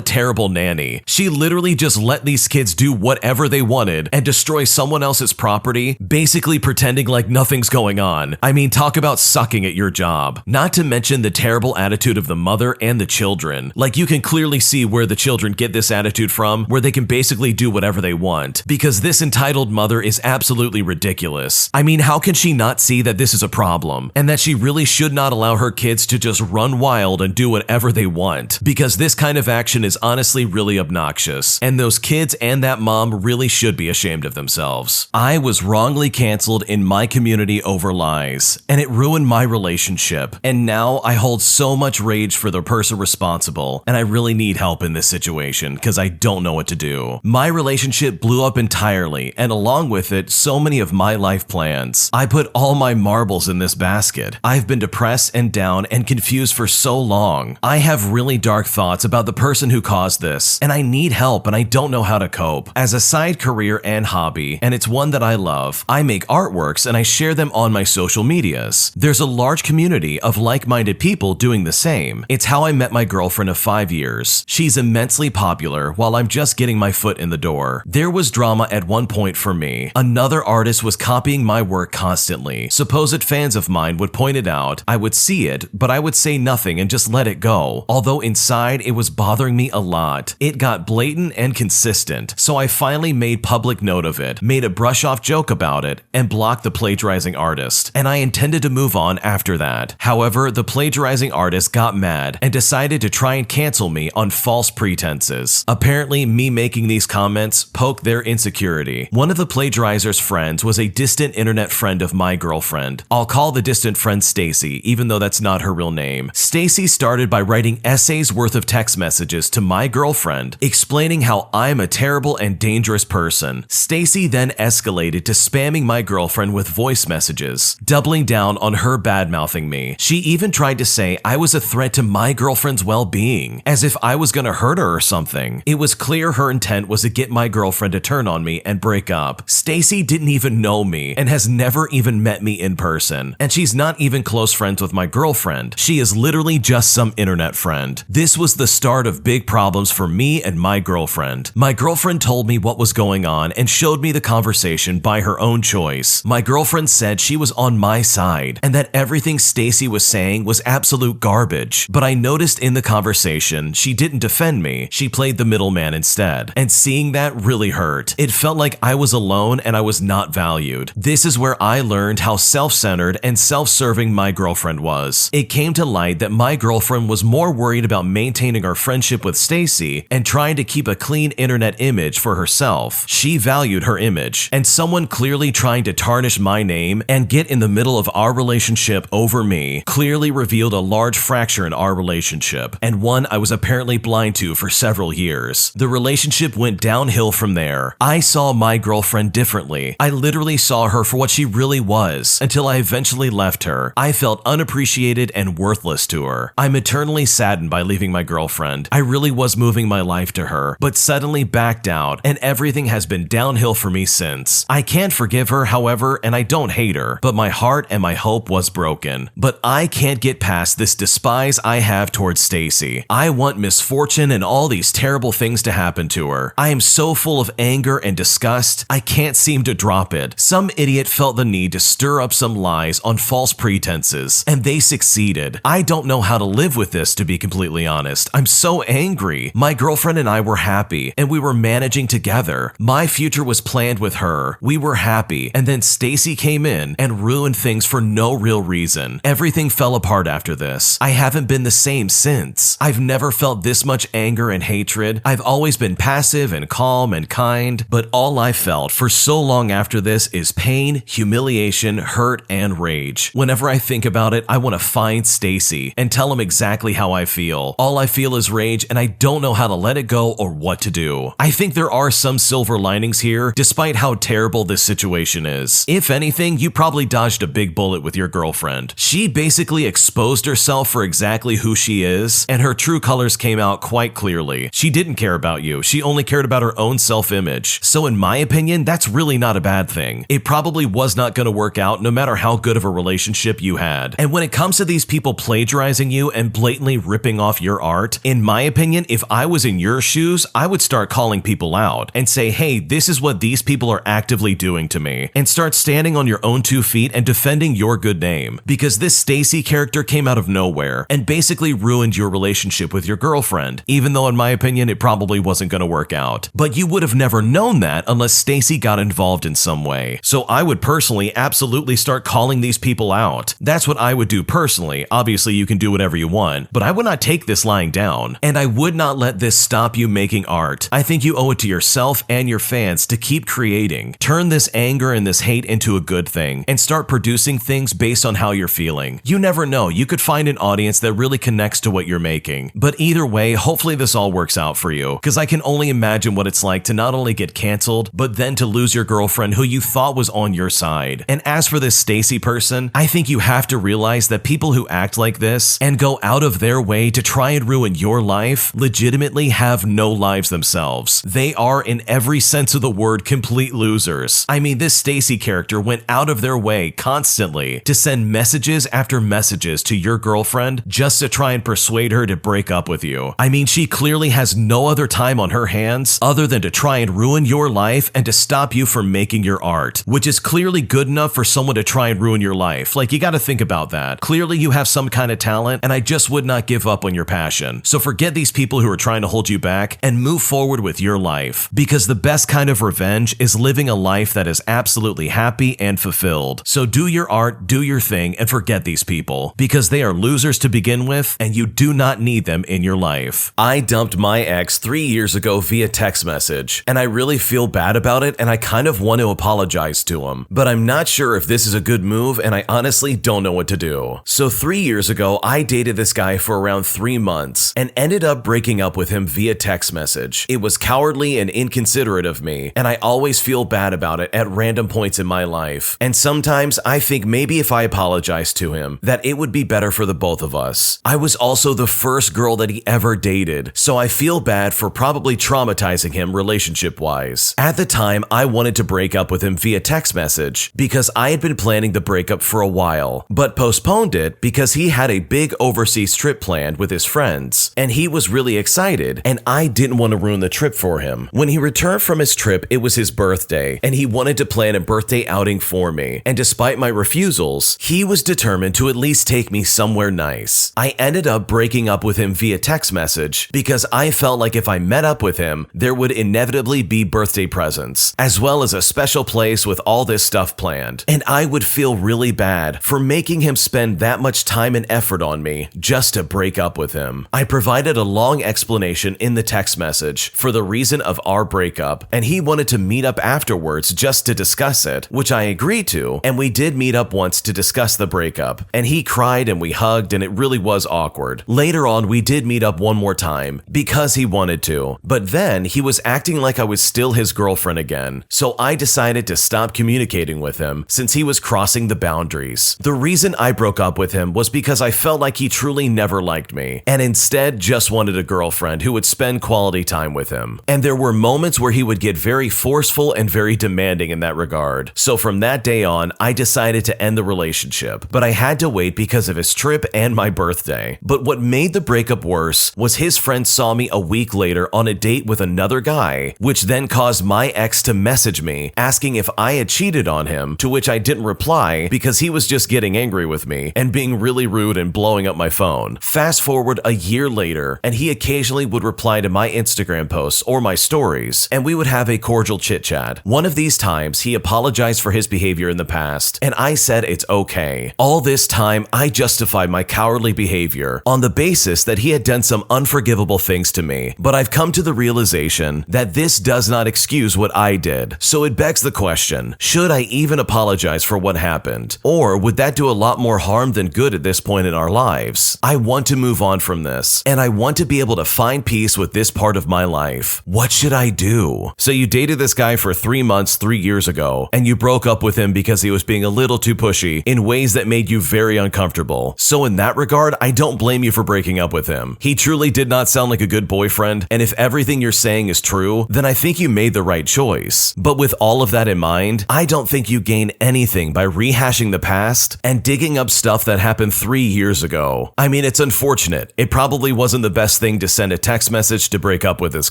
terrible nanny. She literally just let these kids do whatever they wanted and destroy someone else's property, basically pretending like nothing's going on. I mean, talk about sucking at your job. Not to mention the terrible attitude of the mother and the children. Like, you can clearly see where the children get this attitude from, where they can basically do whatever they want, because this entitled mother is absolutely ridiculous. I mean, how can she not see that this is a problem and that she really should not allow her kids to just run wild and do whatever they want? Because this kind of action is honestly really obnoxious, and those kids and that mom really should be ashamed of themselves. I was wrongly canceled in my community over lies, and it ruined my relationship, and now I hold so much rage for the person responsible, and I really need help in this situation because I don't know what to do. My relationship blew up entirely, and along with it, so many of my life plans. I put all my marbles in this basket. I've been depressed and down and confused for so long. I have really dark thoughts about the person who caused this, and I need help and I don't know how to cope. As a side career and hobby, and it's one that I love, I make artworks and I share them on my social medias. There's a large community of like-minded people doing the same. It's how I met my girlfriend of 5 years. She's immensely popular while I'm just getting my foot in the door. There was drama at one point for me. Another artist was copying my work constantly. Supposed fans of mine would point it out. I would see it, but I would say nothing and just let it go. Although inside it was bothering me a lot. It got blatant and consistent, so I finally made public note of it, made a brush-off joke about it, and blocked the plagiarizing artist. And I intended to move on after that. However, the plagiarizing artist got mad and decided to try and cancel me on false pretenses. Apparently, me making these comments poked their insecurity. One of the plagiarizer's friends was a distant internet friend of my girlfriend. I'll call the distant friend Stacy, even though that's not her real name. Stacy started by writing essays worth of text messages to my girlfriend, explaining how I'm a terrible and dangerous person. Stacy then escalated to spamming my girlfriend with voice messages, doubling down on her bad-mouthing me. She even tried to say I was a threat to my girlfriend's well-being, as if I was gonna hurt her or something. It was clear her intent was to get my girlfriend to turn on me and break up. Stacy didn't even know me and has never even met me in person, and she's not even close friends with my girlfriend. She is literally just some internet friend. This was the start of big problems for me and my girlfriend. My girlfriend told me what was going on and showed me the conversation by her own choice. My girlfriend said she was on my side and that everything Stacy was saying was absolute garbage. But I noticed in the conversation she didn't defend me. She played the middleman instead. And seeing that really hurt. It felt like I was alone and I was not valued. This is where I learned how self-centered and self-serving my girlfriend was. It came to light that my girlfriend was more worried about maintaining our friendship with Stacy and trying to keep a clean internet image for herself. She valued her image, and someone clearly trying to tarnish my name and get in the middle of our relationship over me clearly revealed a large fracture in our relationship, and one I was apparently blind to for several years. The relationship went downhill from there. I saw my girlfriend differently. I literally saw her for what she really was until I eventually left her. I felt unappreciated and worthless to her. I'm eternally saddened by leaving my girlfriend. I really was moving my life to her, but suddenly backed out, and everything has been downhill for me since. I can't forgive her, however, and I don't hate her, but my heart and my hope was broken. But I can't get past this despise I have towards Stacy. I want misfortune and all these terrible things to happen to her. I am so full of anger and disgust, I can't seem to drop it. Some idiot felt the need to stir up some lies on false pretenses, and they succeeded. I don't know how to live with this, to be completely honest. I'm so angry. My girlfriend and I were happy, and we were managing together. My future was was planned with her. We were happy, and then Stacy came in and ruined things for no real reason. Everything fell apart after this. I haven't been the same since. I've never felt this much anger and hatred. I've always been passive and calm and kind, but all I felt for so long after this is pain, humiliation, hurt, and rage. Whenever I think about it, I want to find Stacy and tell him exactly how I feel. All I feel is rage, and I don't know how to let it go or what to do. I think there are some silver linings here, despite how terrible this situation is. If anything, you probably dodged a big bullet with your girlfriend. She basically exposed herself for exactly who she is, and her true colors came out quite clearly. She didn't care about you. She only cared about her own self-image. So in my opinion, that's really not a bad thing. It probably was not going to work out no matter how good of a relationship you had. And when it comes to these people plagiarizing you and blatantly ripping off your art, in my opinion, if I was in your shoes, I would start calling people out and say, hey, this is what these people are actively doing to me, and start standing on your own 2 feet and defending your good name. Because this Stacy character came out of nowhere and basically ruined your relationship with your girlfriend, even though in my opinion it probably wasn't going to work out. But you would have never known that unless Stacy got involved in some way. So I would personally absolutely start calling these people out. That's what I would do personally. Obviously you can do whatever you want, but I would not take this lying down, and I would not let this stop you making art. I think you owe it to yourself and your fans to keep creating. Turn this anger and this hate into a good thing and start producing things based on how you're feeling. You never know, you could find an audience that really connects to what you're making. But either way, hopefully this all works out for you, because I can only imagine what it's like to not only get canceled, but then to lose your girlfriend who you thought was on your side. And as for this Stacy person, I think you have to realize that people who act like this and go out of their way to try and ruin your life legitimately have no lives themselves. They are, in every sense of the word, complete losers. I mean, this Stacy character went out of their way constantly to send messages after messages to your girlfriend just to try and persuade her to break up with you. I mean, she clearly has no other time on her hands other than to try and ruin your life and to stop you from making your art, which is clearly good enough for someone to try and ruin your life. Like, you gotta think about that. Clearly you have some kind of talent, and I just would not give up on your passion. So forget these people who are trying to hold you back and move forward with your life, because the best kind of revenge is living a life that is absolutely happy and fulfilled. So do your art, do your thing, and forget these people, because they are losers to begin with, and you do not need them in your life. I dumped my ex 3 years ago via text message, and I really feel bad about it, and I kind of want to apologize to him, but I'm not sure if this is a good move, and I honestly don't know what to do. So 3 years ago, I dated this guy for around 3 months and ended up breaking up with him via text message. It was cowardly and inconsiderate of me, and I always feel bad about it at random points in my life. And sometimes I think maybe if I apologized to him, that it would be better for the both of us. I was also the first girl that he ever dated, so I feel bad for probably traumatizing him relationship-wise. At the time, I wanted to break up with him via text message because I had been planning the breakup for a while, but postponed it because he had a big overseas trip planned with his friends, and he was really excited, and I didn't want to ruin the trip for him. When he returned from his trip, it was his birthday, and he wanted to plan a birthday outing for me, and despite my refusals, he was determined to at least take me somewhere nice. I ended up breaking up with him via text message because I felt like if I met up with him, there would inevitably be birthday presents, as well as a special place with all this stuff planned, and I would feel really bad for making him spend that much time and effort on me just to break up with him. I provided a long explanation in the text message for the reason of our breakup, and he wanted to meet up afterwards just to discuss it, which I agreed to, and we did meet up once to discuss the breakup, and he cried and we hugged, and it really was awkward. Later on, we did meet up one more time because he wanted to, but then he was acting like I was still his girlfriend again, so I decided to stop communicating with him since he was crossing the boundaries. The reason I broke up with him was because I felt like he truly never liked me, and instead just wanted a girlfriend who would spend quality time with him. And there were moments where he would get very forceful and very demanding in that regard. So from that day on, I decided to end the relationship, but I had to wait because of his trip and my birthday. But what made the breakup worse was his friend saw me a week later on a date with another guy, which then caused my ex to message me asking if I had cheated on him, to which I didn't reply because he was just getting angry with me and being really rude and blowing up my phone. Fast forward a year later, and he occasionally would reply to my Instagram posts or my stories, and we would have a cordial cordial chit-chat. One of these times, he apologized for his behavior in the past, and I said it's okay. All this time, I justified my cowardly behavior on the basis that he had done some unforgivable things to me, but I've come to the realization that this does not excuse what I did. So it begs the question, should I even apologize for what happened? Or would that do a lot more harm than good at this point in our lives? I want to move on from this, and I want to be able to find peace with this part of my life. What should I do? So you dated this guy for 3 months 3 years ago, and you broke up with him because he was being a little too pushy in ways that made you very uncomfortable. So in that regard, I don't blame you for breaking up with him. He truly did not sound like a good boyfriend, and if everything you're saying is true, then I think you made the right choice. But with all of that in mind, I don't think you gain anything by rehashing the past and digging up stuff that happened 3 years ago. I mean, it's unfortunate. It probably wasn't the best thing to send a text message to break up with this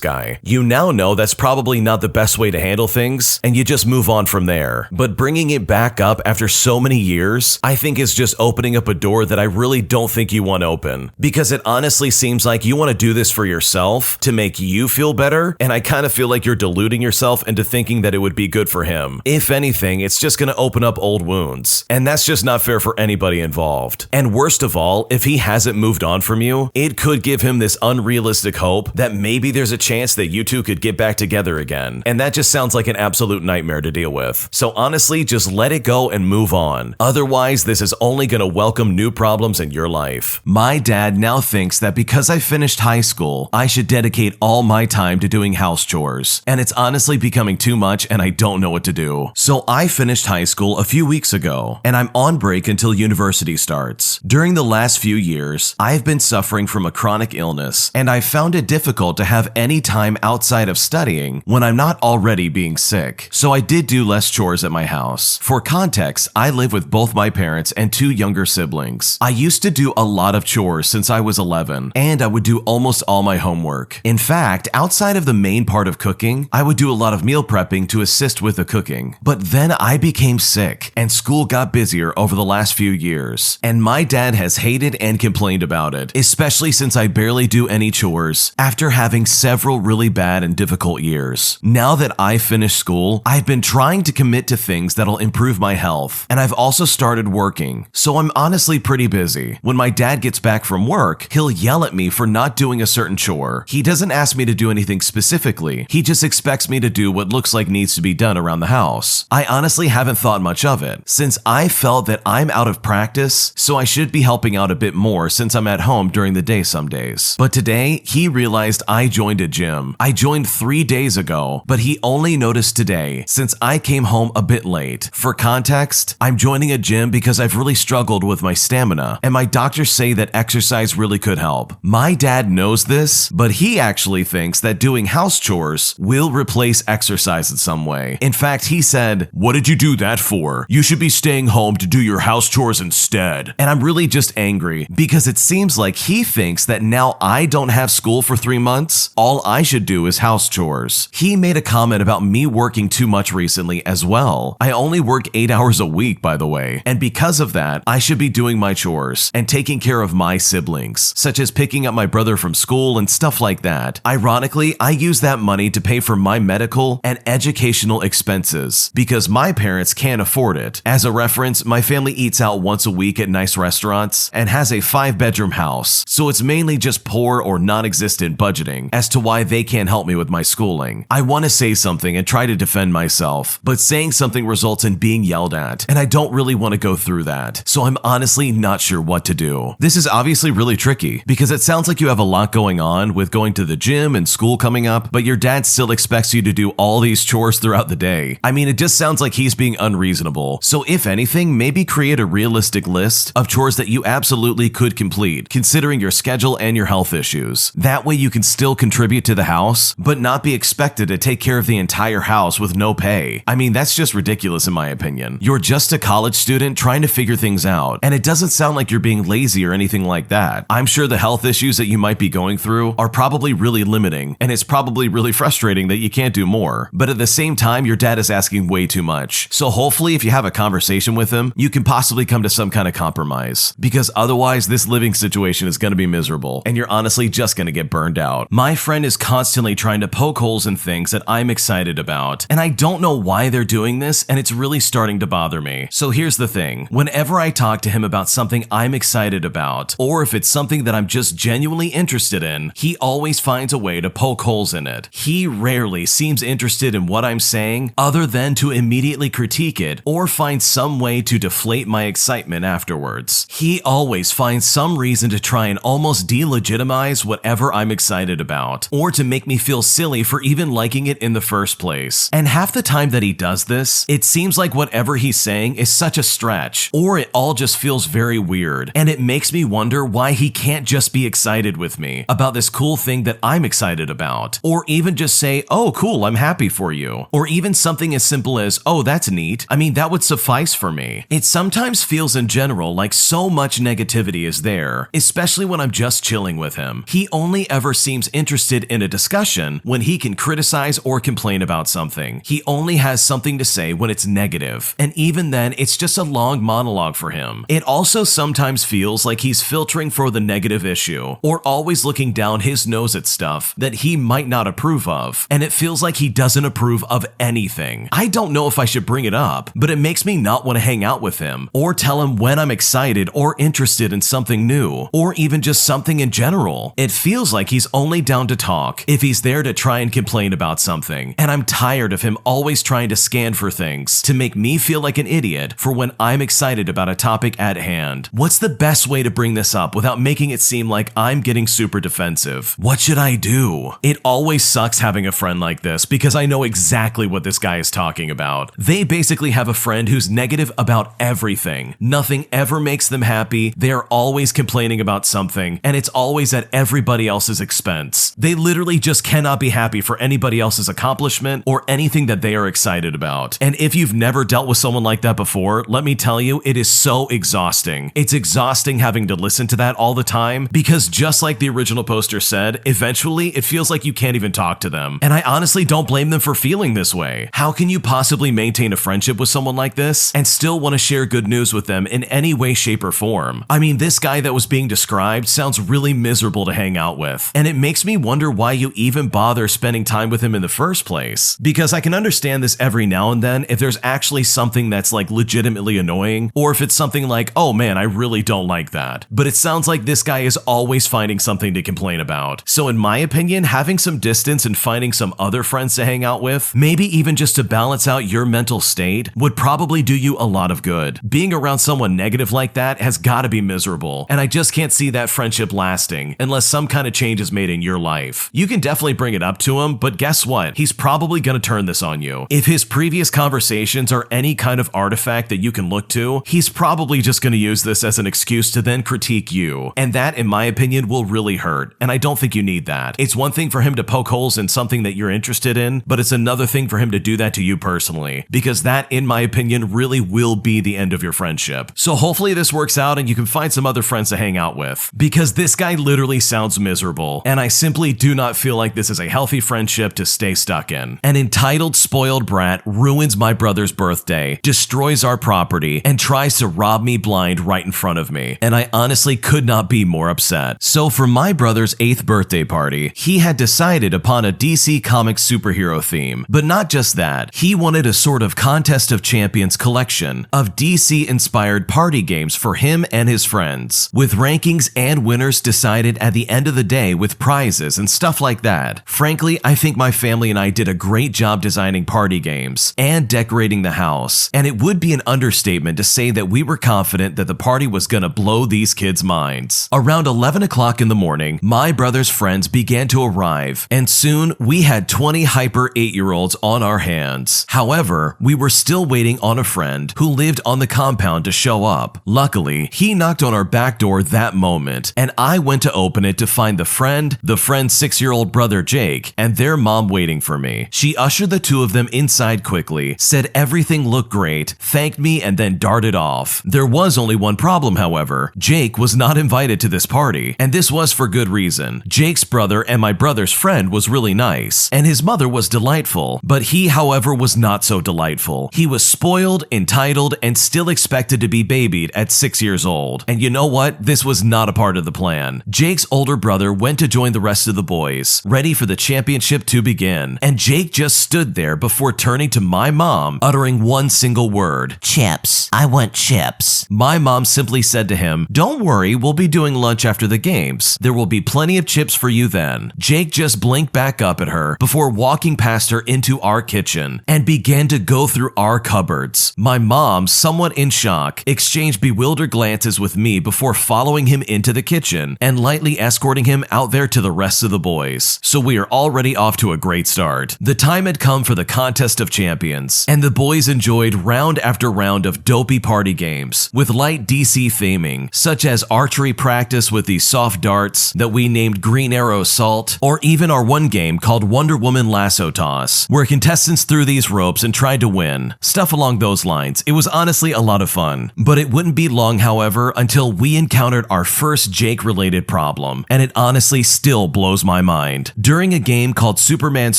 guy. You now know that's probably not the best way to handle things, and you just move on from there. But bringing it back up after so many years, I think is just opening up a door that I really don't think you want open. Because it honestly seems like you want to do this for yourself to make you feel better, and I kind of feel like you're deluding yourself into thinking that it would be good for him. If anything, it's just going to open up old wounds, and that's just not fair for anybody involved. And worst of all, if he hasn't moved on from you, it could give him this unrealistic hope that maybe there's a chance that you two could get back together again, and that just sounds like an absolute nightmare to deal with. So honestly, just let it go and move on. Otherwise, this is only going to welcome new problems in your life. My dad now thinks that because I finished high school, I should dedicate all my time to doing house chores, and it's honestly becoming too much and I don't know what to do. So I finished high school a few weeks ago, and I'm on break until university starts. During the last few years, I've been suffering from a chronic illness, and I found it difficult to have any time outside of studying when I'm not already being sick. So I did do less chores at my house. For context, I live with both my parents and 2 younger siblings. I used to do a lot of chores since I was 11, and I would do almost all my homework. In fact, outside of the main part of cooking, I would do a lot of meal prepping to assist with the cooking. But then I became sick, and school got busier over the last few years, and my dad has hated and complained about it, especially since I barely do any chores after having several really bad and difficult years. Now that I finished school, I've been trying to commit to things that'll improve my health, and I've also started working, so I'm honestly pretty busy. When my dad gets back from work, he'll yell at me for not doing a certain chore. He doesn't ask me to do anything specifically, he just expects me to do what looks like needs to be done around the house. I honestly haven't thought much of it, since I felt that I'm out of practice, so I should be helping out a bit more since I'm at home during the day some days. But today, he realized I joined a gym. I joined 3 days ago, but he only noticed today since I came home a bit late. For context, I'm joining a gym because I've really struggled with my stamina, and my doctors say that exercise really could help. My dad knows this, but he actually thinks that doing house chores will replace exercise in some way. In fact, he said, "What did you do that for? You should be staying home to do your house chores instead." And I'm really just angry because it seems like he thinks that now I don't have school for 3 months, all I should do is house chores. He made a comment about me working too much recently as well. I only work 8 hours a week, by the way, and because of that, I should be doing my chores and taking care of my siblings, such as picking up my brother from school and stuff like that. Ironically, I use that money to pay for my medical and educational expenses because my parents can't afford it. As a reference, my family eats out once a week at nice restaurants and has a 5-bedroom house, so it's mainly just poor or non-existent budgeting as to why they can't help me with my schooling. I want to say something and try to defend myself, but saying something results in being yelled at, and I don't really want to go through that, so I'm honestly not sure what to do. This is obviously really tricky because it sounds like you have a lot going on with going to the gym and school coming up, but your dad still expects you to do all these chores throughout the day. I mean, it just sounds like he's being unreasonable. So if anything, maybe create a realistic list of chores that you absolutely could complete, considering your schedule and your health issues. That way you can still contribute to the house, but not be expected to take care of the entire house with no pay. I mean, that's just ridiculous in my opinion. You're just a college student trying to figure things out, and it doesn't sound like you're being lazy or anything like that. I'm sure the health issues that you might be going through are probably really limiting, and it's probably really frustrating that you can't do more. But at the same time, your dad is asking way too much. So hopefully if you have a conversation with him, you can possibly come to some kind of compromise, because otherwise this living situation is going to be miserable, and you're honestly just going to get burned out. My friend is constantly trying to poke holes in things that I'm I'm excited about. And I don't know why they're doing this, and it's really starting to bother me. So here's the thing. Whenever I talk to him about something I'm excited about, or if it's something that I'm just genuinely interested in, he always finds a way to poke holes in it. He rarely seems interested in what I'm saying other than to immediately critique it or find some way to deflate my excitement afterwards. He always finds some reason to try and almost delegitimize whatever I'm excited about, or to make me feel silly for even liking it in the first place. And half the time that he does this, it seems like whatever he's saying is such a stretch, or it all just feels very weird, and it makes me wonder why he can't just be excited with me about this cool thing that I'm excited about, or even just say, oh cool, I'm happy for you, or even something as simple as, oh that's neat. I mean, that would suffice for me. It sometimes feels in general like so much negativity is there, especially when I'm just chilling with him. He only ever seems interested in a discussion when he can criticize or complain about something. He only has something to say when it's negative, and even then it's just a long monologue for him. It also sometimes feels like he's filtering for the negative issue, or always looking down his nose at stuff that he might not approve of, and it feels like he doesn't approve of anything. I don't know if I should bring it up, but it makes me not want to hang out with him, or tell him when I'm excited or interested in something new, or even just something in general. It feels like he's only down to talk if he's there to try and complain about something, and I'm tired of him always trying to scan for things to make me feel like an idiot for when I'm excited about a topic at hand. What's the best way to bring this up without making it seem like I'm getting super defensive? What should I do? It always sucks having a friend like this because I know exactly what this guy is talking about. They basically have a friend who's negative about everything. Nothing ever makes them happy. They're always complaining about something, and it's always at everybody else's expense. They literally just cannot be happy for anybody else's accomplishment or anything that they are excited about. And if you've never dealt with someone like that before, let me tell you, it is so exhausting. It's exhausting having to listen to that all the time because just like the original poster said, eventually it feels like you can't even talk to them. And I honestly don't blame them for feeling this way. How can you possibly maintain a friendship with someone like this and still want to share good news with them in any way, shape, or form? I mean, this guy that was being described sounds really miserable to hang out with, and it makes me wonder why you even bother spending time with him in the first place. Because I can understand this every now and then if there's actually something that's like legitimately annoying, or if it's something like, oh man, I really don't like that. But it sounds like this guy is always finding something to complain about. So in my opinion, having some distance and finding some other friends to hang out with, maybe even just to balance out your mental state, would probably do you a lot of good. Being around someone negative like that has got to be miserable, and I just can't see that friendship lasting unless some kind of change is made in your life. You can definitely bring it up to him, but guess what? He's probably going to turn this on you. If his previous conversations are any kind of artifact that you can look to, he's probably just going to use this as an excuse to then critique you, and that, in my opinion, will really hurt, and I don't think you need that. It's one thing for him to poke holes in something that you're interested in, but it's another thing for him to do that to you personally, because that, in my opinion, really will be the end of your friendship. So hopefully this works out and you can find some other friends to hang out with, because this guy literally sounds miserable, and I simply do not feel like this is a healthy friendship to stay stuck in. An entitled, spoiled brat ruins my brother's birthday, destroys our property, and tries to rob me blind right in front of me, and I honestly could not be more upset. So for my brother's 8th birthday party, he had decided upon a DC Comics superhero theme, but not just that, he wanted a sort of Contest of Champions collection of DC-inspired party games for him and his friends, with rankings and winners decided at the end of the day with prizes and stuff like that. Frankly, I think my family and I did a great job designing party games and decorating the house, and it would be an understatement to say that we were confident that the party was gonna blow these kids' minds. Around 11 o'clock in the morning, my brother's friends began to arrive, and soon we had 20 hyper 8-year-olds on our hands. However, we were still waiting on a friend who lived on the compound to show up. Luckily, he knocked on our back door that moment, and I went to open it to find the friend's 6-year-old brother Jake, and their mom waiting for me. She ushered the two of them inside quickly, said everything looked great, thanked me, and then darted off. There was only one problem, however. Jake was not invited to this party, and this was for good reason. Jake's brother and my brother's friend was really nice, and his mother was delightful, but he, however, was not so delightful. He was spoiled, entitled, and still expected to be babied at 6 years old. And you know what? This was not a part of the plan. Jake's older brother went to join the rest of the boys, ready for the championship to begin. kitchen, and Jake just stood there before turning to my mom, uttering one single word. Chips. I want chips. My mom simply said to him, "Don't worry, we'll be doing lunch after the games. There will be plenty of chips for you then." Jake just blinked back up at her before walking past her into our kitchen and began to go through our cupboards. My mom, somewhat in shock, exchanged bewildered glances with me before following him into the kitchen and lightly escorting him out there to the rest of the boys. So we are already off to a great start. The time had come for the contest of champions, and the boys enjoyed round after round of dopey party games with light DC theming, such as archery practice with these soft darts that we named Green Arrow Assault, or even our one game called Wonder Woman Lasso Toss, where contestants threw these ropes and tried to win. Stuff along those lines. It was honestly a lot of fun. But it wouldn't be long, however, until we encountered our first Jake-related problem, and it honestly still blows my mind. During a game called Superman's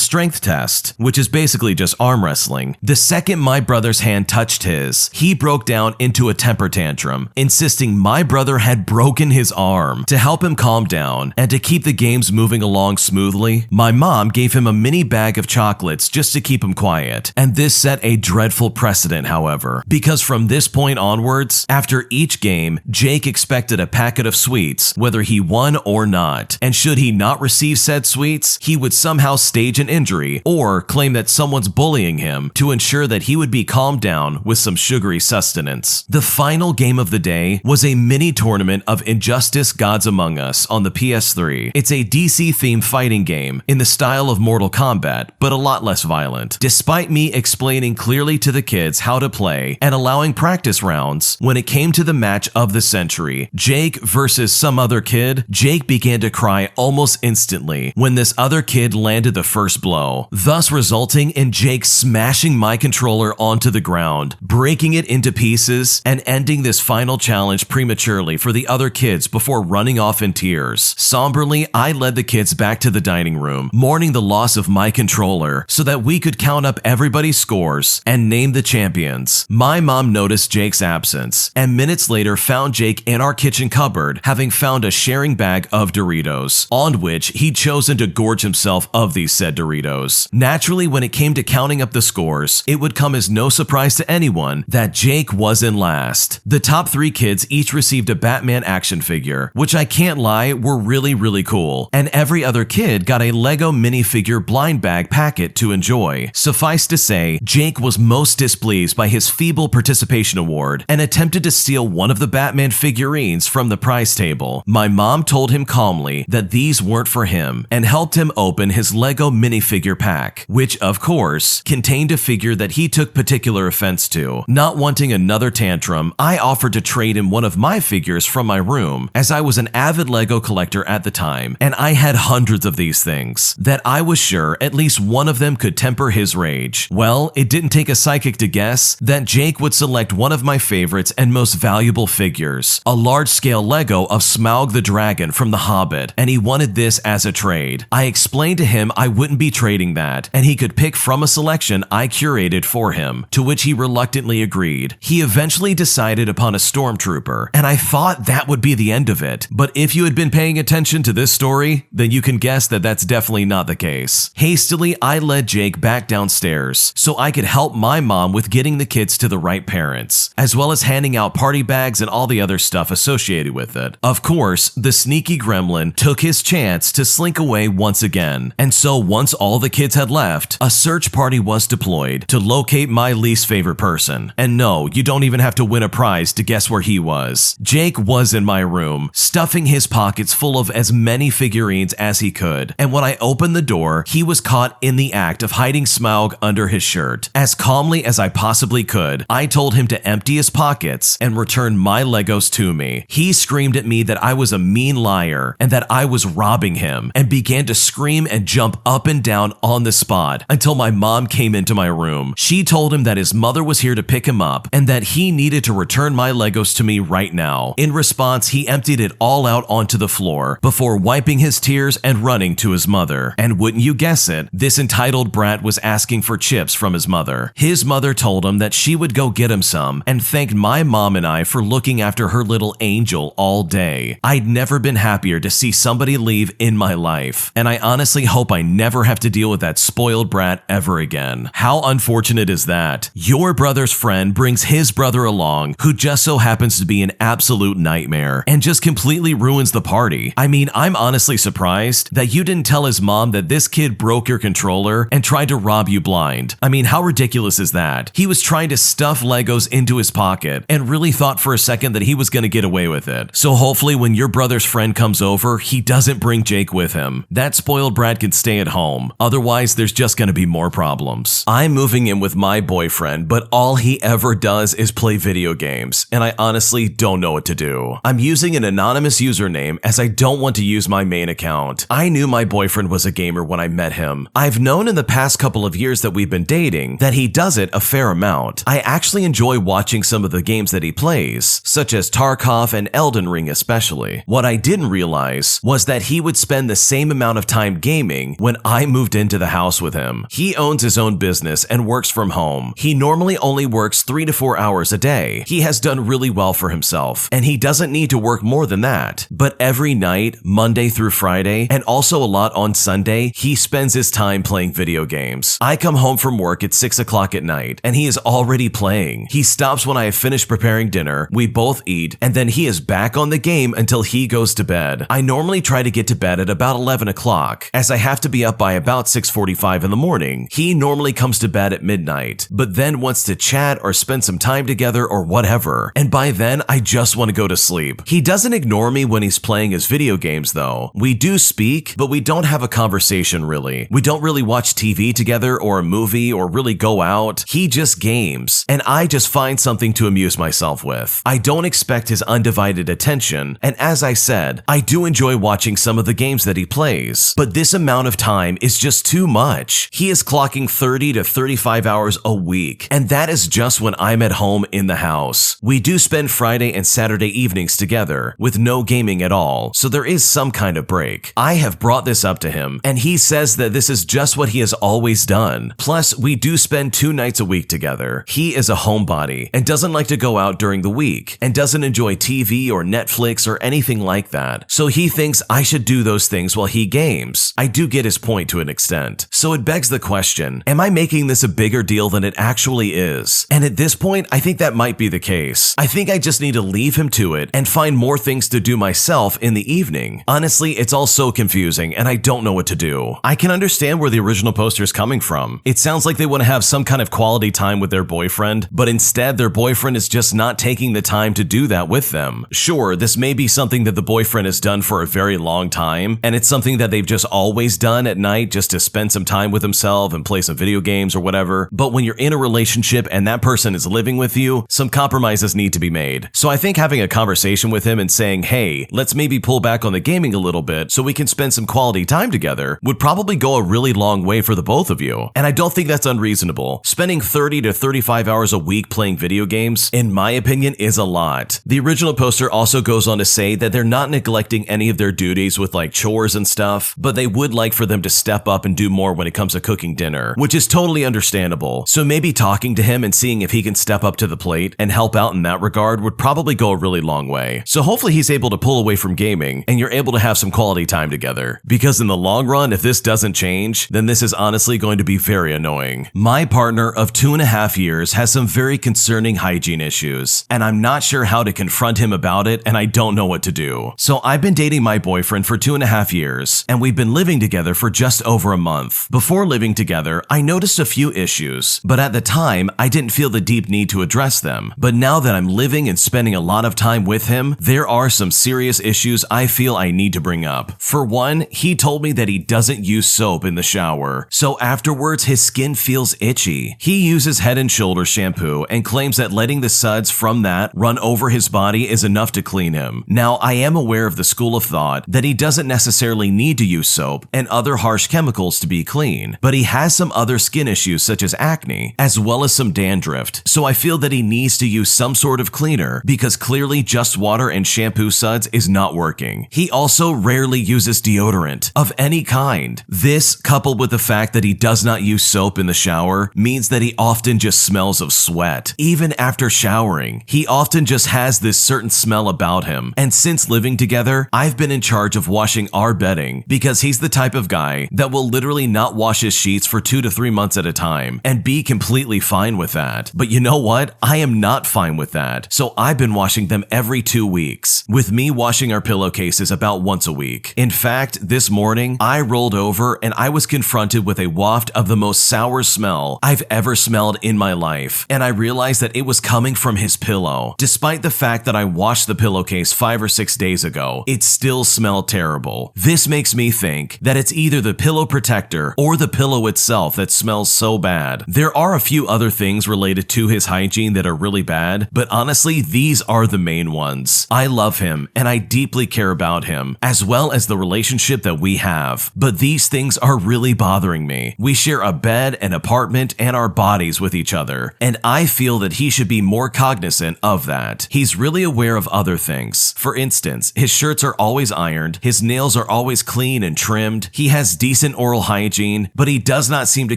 Strength Test, which is basically just arm wrestling, the second my brother's hand touched his, he broke down into a temper tantrum, insisting my brother had broken his arm. To help him calm down and to keep the games moving along smoothly, my mom gave him a mini bag of chocolates just to keep him quiet, and this set a dreadful precedent, however, because from this point onwards, after each game, Jake expected a packet of sweets, whether he won or not, and should he not receive said sweets, he would somehow stage an injury or claim that someone's bullying him to ensure that he would be calmed down with some sugary sustenance. The final game of the day was a mini tournament of Injustice Gods Among Us on the PS3. It's a DC-themed fighting game in the style of Mortal Kombat, but a lot less violent. Despite me explaining clearly to the kids how to play and allowing practice rounds, when it came to the match of the century, Jake versus some other kid, Jake began to cry almost instantly when this other kid landed the first blow, thus resulting in Jake smashing my controller onto the ground, breaking it into pieces, and ending this final challenge prematurely for the other kids before running off in tears. Somberly, I led the kids back to the dining room, mourning the loss of my controller so that we could count up everybody's scores and name the champions. My mom noticed Jake's absence, and minutes later found Jake in our kitchen cupboard, having found a sharing bag of Doritos, on which he'd chosen to gorge himself of these said Doritos. Naturally, when it came to counting up the scores, it would come as no surprise to anyone that Jake was in last. The top 3 kids each received a Batman action figure, which I can't lie were really cool, and every other kid got a Lego minifigure blind bag packet to enjoy. Suffice to say, Jake was most displeased by his feeble participation award and attempted to steal one of the Batman figurines from the prize table. My mom told him calmly that these weren't for him and helped him open his Lego minifigure pack, which of course contained a figure that he took particular offense to. Not wanting another tantrum, I offered to trade him one of my figures from my room, as I was an avid Lego collector at the time and I had hundreds of these things, that I was sure at least one of them could temper his rage. Well, it didn't take a psychic to guess that Jake would select one of my favorites and most valuable figures, a large-scale Lego of Smaug the Dragon from The Hobbit, and he wanted this as a trade. I explained to him I wouldn't be trading that, and he could pick from a selection I curated for him, to which he reluctantly agreed. He eventually decided upon a stormtrooper, and I thought that would be the end of it, but if you had been paying attention to this story, then you can guess that that's definitely not the case. Hastily, I led Jake back downstairs so I could help my mom with getting the kids to the right parents, as well as handing out party bags and all the other stuff associated with it. Of course, the sneaky gremlin took his chance to slink away once again, and so once all the kids had left, a search party was deployed to locate my least favorite person. And no, you don't even have to win a prize to guess where he was. Jake was in my room, stuffing his pockets full of as many figurines as he could, and when I opened the door, he was caught in the act of hiding Smaug under his shirt. As calmly as I possibly could, I told him to empty his pockets and return my Legos to me. He screamed at me that I was a mean liar and that I was robbing him, and began to scream and jump up and down on the spot until my mom came into my room. She told him that his mother was here to pick him up and that he needed to return my Legos to me right now. In response, he emptied it all out onto the floor before wiping his tears and running to his mother. And wouldn't you guess it, this entitled brat was asking for chips from his mother. His mother told him that she would go get him some and thanked my mom and I for looking after her little angel all day. I'd never been happier to see somebody leave in my life, and I honestly hope I never have to to deal with that spoiled brat ever again. How unfortunate is that? Your brother's friend brings his brother along, who just so happens to be an absolute nightmare, and just completely ruins the party. I mean, I'm honestly surprised that you didn't tell his mom that this kid broke your controller and tried to rob you blind. I mean, how ridiculous is that? He was trying to stuff Legos into his pocket and really thought for a second that he was going to get away with it. So hopefully when your brother's friend comes over, he doesn't bring Jake with him. That spoiled brat can stay at home. Otherwise, there's just going to be more problems. I'm moving in with my boyfriend, but all he ever does is play video games, and I honestly don't know what to do. I'm using an anonymous username as I don't want to use my main account. I knew my boyfriend was a gamer when I met him. I've known in the past couple of years that we've been dating that he does it a fair amount. I actually enjoy watching some of the games that he plays, such as Tarkov and Elden Ring especially. What I didn't realize was that he would spend the same amount of time gaming when I moved into the house with him. He owns his own business and works from home. He normally only works 3 to 4 hours a day. He has done really well for himself, and he doesn't need to work more than that. But every night, Monday through Friday, and also a lot on Sunday, he spends his time playing video games. I come home from work at 6 o'clock at night, and he is already playing. He stops when I have finished preparing dinner, we both eat, and then he is back on the game until he goes to bed. I normally try to get to bed at about 11 o'clock, as I have to be up by about 6:45 in the morning. He normally comes to bed at midnight, but then wants to chat or spend some time together or whatever, and by then I just want to go to sleep. He doesn't ignore me when he's playing his video games though. We do speak, but we don't have a conversation really. We don't really watch TV together or a movie or really go out. He just games, and I just find something to amuse myself with. I don't expect his undivided attention, and as I said, I do enjoy watching some of the games that he plays, but this amount of time is just too much. He is clocking 30 to 35 hours a week, and that is just when I'm at home in the house. We do spend Friday and Saturday evenings together, with no gaming at all, so there is some kind of break. I have brought this up to him, and he says that this is just what he has always done. Plus, we do spend 2 nights a week together. He is a homebody, and doesn't like to go out during the week, and doesn't enjoy TV or Netflix or anything like that, so he thinks I should do those things while he games. I do get his point to an extent. So it begs the question, am I making this a bigger deal than it actually is? And at this point, I think that might be the case. I think I just need to leave him to it and find more things to do myself in the evening. Honestly, it's all so confusing and I don't know what to do. I can understand where the original poster is coming from. It sounds like they want to have some kind of quality time with their boyfriend, but instead their boyfriend is just not taking the time to do that with them. Sure, this may be something that the boyfriend has done for a very long time, and it's something that they've just always done at night just to spend some time with himself and play some video games or whatever. But when you're in a relationship and that person is living with you, some compromises need to be made. So I think having a conversation with him and saying, hey, let's maybe pull back on the gaming a little bit so we can spend some quality time together would probably go a really long way for the both of you. And I don't think that's unreasonable. Spending 30 to 35 hours a week playing video games, in my opinion, is a lot. The original poster also goes on to say that they're not neglecting any of their duties with like chores and stuff, but they would like for them to step up and do more when it comes to cooking dinner, which is totally understandable. So maybe talking to him and seeing if he can step up to the plate and help out in that regard would probably go a really long way. So hopefully he's able to pull away from gaming and you're able to have some quality time together. Because in the long run, if this doesn't change, then this is honestly going to be very annoying. My partner of 2.5 years has some very concerning hygiene issues, and I'm not sure how to confront him about it, and I don't know what to do. So I've been dating my boyfriend for 2.5 years, and we've been living together for just over a month. Before living together, I noticed a few issues, but at the time, I didn't feel the deep need to address them. But now that I'm living and spending a lot of time with him, there are some serious issues I feel I need to bring up. For one, he told me that he doesn't use soap in the shower, so afterwards his skin feels itchy. He uses Head & Shoulders shampoo and claims that letting the suds from that run over his body is enough to clean him. Now, I am aware of the school of thought that he doesn't necessarily need to use soap and other harsh chemicals to be clean, but he has some other skin issues such as acne, as well as some dandruff, so I feel that he needs to use some sort of cleaner because clearly just water and shampoo suds is not working. He also rarely uses deodorant of any kind. This, coupled with the fact that he does not use soap in the shower, means that he often just smells of sweat. Even after showering, he often just has this certain smell about him. And since living together, I've been in charge of washing our bedding because he's the type of guy that that will literally not wash his sheets for 2 to 3 months at a time and be completely fine with that. But you know what? I am not fine with that. So I've been washing them every 2 weeks, with me washing our pillowcases about once a week. In fact, this morning, I rolled over and I was confronted with a waft of the most sour smell I've ever smelled in my life, and I realized that it was coming from his pillow. Despite the fact that I washed the pillowcase 5 or 6 days ago, it still smelled terrible. This makes me think that it's either the pillow protector or the pillow itself that smells so bad. There are a few other things related to his hygiene that are really bad, but honestly, these are the main ones. I love him and I deeply care about him, as well as the relationship that we have. But these things are really bothering me. We share a bed, an apartment, and our bodies with each other, and I feel that he should be more cognizant of that. He's really aware of other things. For instance, his shirts are always ironed, his nails are always clean and trimmed, he has decent oral hygiene, but he does not seem to